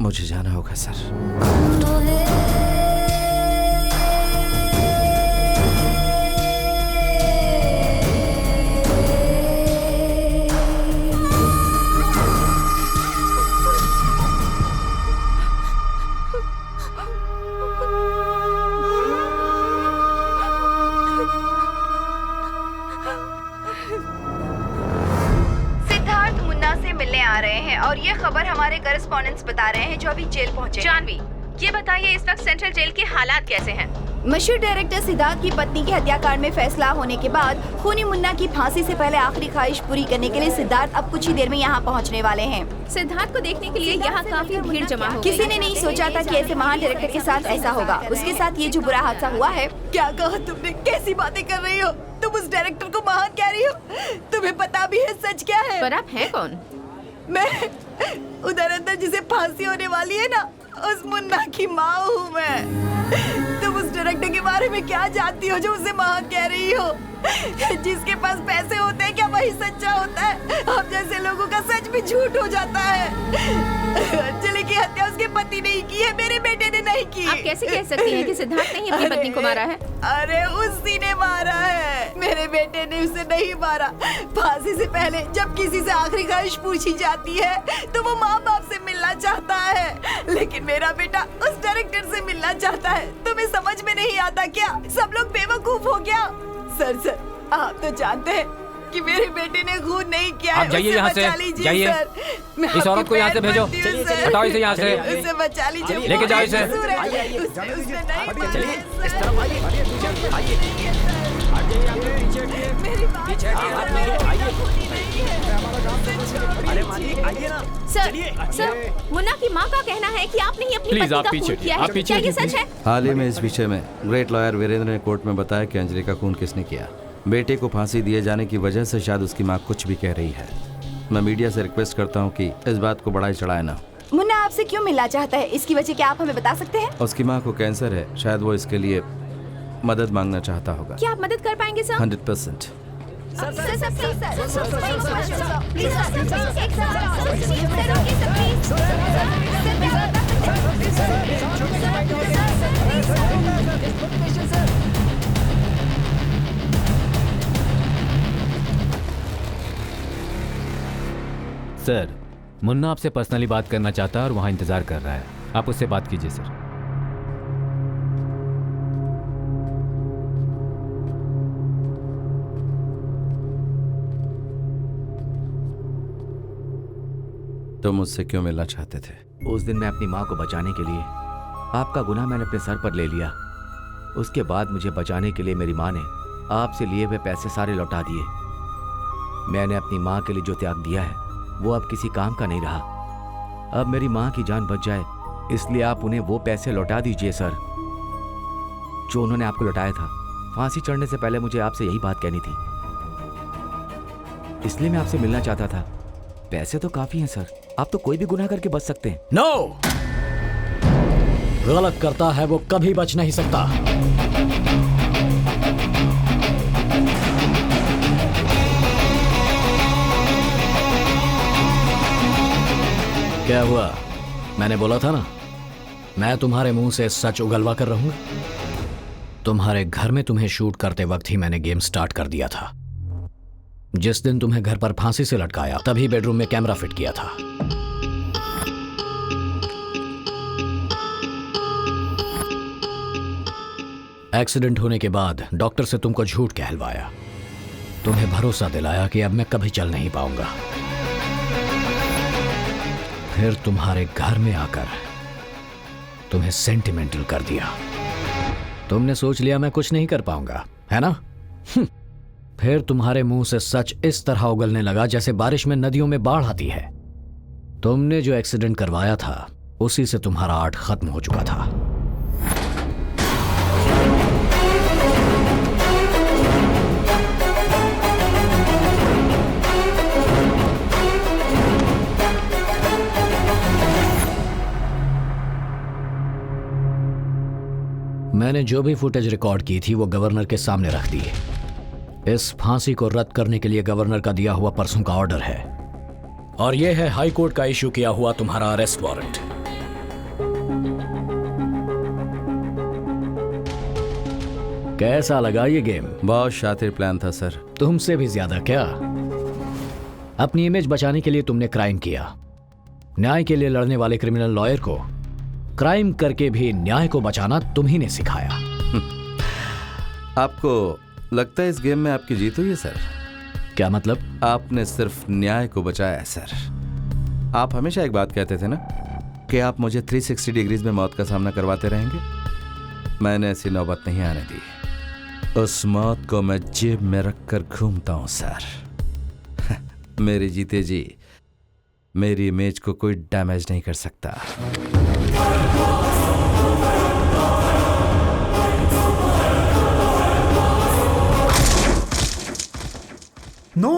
मुझे जाना होगा सर। और ये खबर हमारे करेस्पॉन्डेंट्स बता रहे हैं जो अभी जेल पहुंचे। जानवी, ये बताइए इस वक्त सेंट्रल जेल के हालात कैसे हैं? मशहूर डायरेक्टर सिद्धार्थ की पत्नी के हत्याकांड में फैसला होने के बाद खूनी मुन्ना की फांसी से पहले आखिरी ख्वाहिश पूरी करने के लिए सिद्धार्थ अब कुछ ही देर में यहाँ पहुँचने वाले हैं। सिद्धार्थ को देखने के लिए यहाँ काफी भीड़ जमा हो गई। किसी ने नहीं सोचा था कि ऐसे महान डायरेक्टर के साथ ऐसा होगा। उसके साथ ये जो बुरा हादसा हुआ है। क्या कहा तुमने? कैसी बातें कर रही हो तुम? उस डायरेक्टर को महान कह रही हो? तुम्हें पता भी है सच क्या है? पर आप हैं कौन? मैं उधर अंदर जिसे फांसी होने वाली है ना, उस मुन्ना की माँ हूँ मैं। तुम उस डायरेक्टर के बारे में क्या जानती हो जो उसे महान कह रही हो? जिसके पास पैसे होते हैं क्या वही सच्चा होता है? हम जैसे लोगों का सच भी झूठ हो जाता है। अंजलि की हत्या उसके पति ने ही की है, मेरे बेटे ने नहीं की। आप कैसे कह सकती हैं कि सिद्धार्थ ने ही अपनी पत्नी को मारा है? अरे उसी ने मारा है, मेरे बेटे ने उसे नहीं मारा। फांसी से पहले जब किसी से आखिरी ख्वाहिश पूछी जाती है तो वो माँ बाप से मिलना चाहता है, लेकिन मेरा बेटा उस डायरेक्टर से मिलना चाहता है। तुम्हें समझ में नहीं आता क्या? सब लोग बेवकूफ हो गया। सर आप तो जानते हैं कि मेरे बेटे ने खून नहीं किया है। आप जाइए यहाँ से, जाइए। इस औरत को यहाँ से भेजो, हटाओ इसे यहाँ से। उसे बचा लीजिए, लेके जाओ इसे। सर, मुन्ना की माँ का कहना है कि आपने ही अपनी पत्नी का खून किया है। क्या ये सच है? हाल ही में इस विषय में ग्रेट लॉयर वीरेंद्र ने कोर्ट में बताया कि अंजलि का खून किसने किया। बेटे को फांसी दिए जाने की वजह से शायद उसकी माँ कुछ भी कह रही है। मैं मीडिया से रिक्वेस्ट करता हूँ कि इस बात को बढ़ाई चढ़ाए ना। मुन्ना आपसे क्यों मिलना चाहता है? इसकी वजह क्या आप हमें बता सकते हैं? उसकी माँ को कैंसर है, शायद वो इसके लिए मदद मांगना चाहता होगा। क्या आप मदद कर पाएंगे सर? 100%। सर सर, मुन्ना आपसे पर्सनली बात करना चाहता है और वहाँ इंतजार कर रहा है। आप उससे बात कीजिए सर। तुम मुझसे क्यों मिलना चाहते थे? उस दिन मैं अपनी माँ को बचाने के लिए आपका गुनाह मैंने अपने सर पर ले लिया। उसके बाद मुझे बचाने के लिए मेरी माँ ने आपसे लिए हुए पैसे सारे लौटा दिए। मैंने अपनी माँ के लिए जो त्याग दिया है वो अब किसी काम का नहीं रहा। अब मेरी माँ की जान बच जाए इसलिए आप उन्हें वो पैसे लौटा दीजिए सर, जो उन्होंने आपको लौटाया था। फांसी चढ़ने से पहले मुझे आपसे यही बात कहनी थी, इसलिए मैं आपसे मिलना चाहता था। पैसे तो काफी हैं सर, आप तो कोई भी गुनाह करके बच सकते हैं। नो! गलत करता है वो कभी बच नहीं सकता। क्या हुआ? मैंने बोला था ना, मैं तुम्हारे मुंह से सच उगलवा कर रहूंगा। तुम्हारे घर में तुम्हें शूट करते वक्त ही मैंने गेम स्टार्ट कर दिया था। जिस दिन तुम्हें घर पर फांसी से लटकाया तभी बेडरूम में कैमरा फिट किया था। एक्सीडेंट होने के बाद डॉक्टर से तुमको झूठ कहलवाया, तुम्हें भरोसा दिलाया कि अब मैं कभी चल नहीं पाऊंगा। फिर तुम्हारे घर में आकर तुम्हें सेंटिमेंटल कर दिया। तुमने सोच लिया मैं कुछ नहीं कर पाऊंगा, है ना? फिर तुम्हारे मुंह से सच इस तरह उगलने लगा जैसे बारिश में नदियों में बाढ़ आती है। तुमने जो एक्सीडेंट करवाया था उसी से तुम्हारा आर्ट खत्म हो चुका था। मैंने जो भी फुटेज रिकॉर्ड की थी वो गवर्नर के सामने रख दी। इस फांसी को रद्द करने के लिए गवर्नर का दिया हुआ परसों का ऑर्डर है, और यह है हाई कोर्ट का इशू किया हुआ तुम्हारा अरेस्ट वारंट। कैसा लगा ये गेम? बहुत शातिर प्लान था सर। तुमसे भी ज्यादा क्या? अपनी इमेज बचाने के लिए तुमने क्राइम किया। न्याय के लिए लड़ने वाले क्रिमिनल लॉयर को क्राइम करके भी न्याय को बचाना तुम ही ने सिखाया। आपको लगता है इस गेम में आपकी जीत हुई है सर? क्या मतलब? आपने सिर्फ न्याय को बचाया है सर। आप हमेशा एक बात कहते थे ना कि आप मुझे 360 डिग्रीज में मौत का सामना करवाते रहेंगे। मैंने ऐसी नौबत नहीं आने दी। उस मौत को मैं जेब में रखकर घूमता हूं सर। मेरी जीते जी मेरी इमेज को कोई डैमेज नहीं कर सकता। नो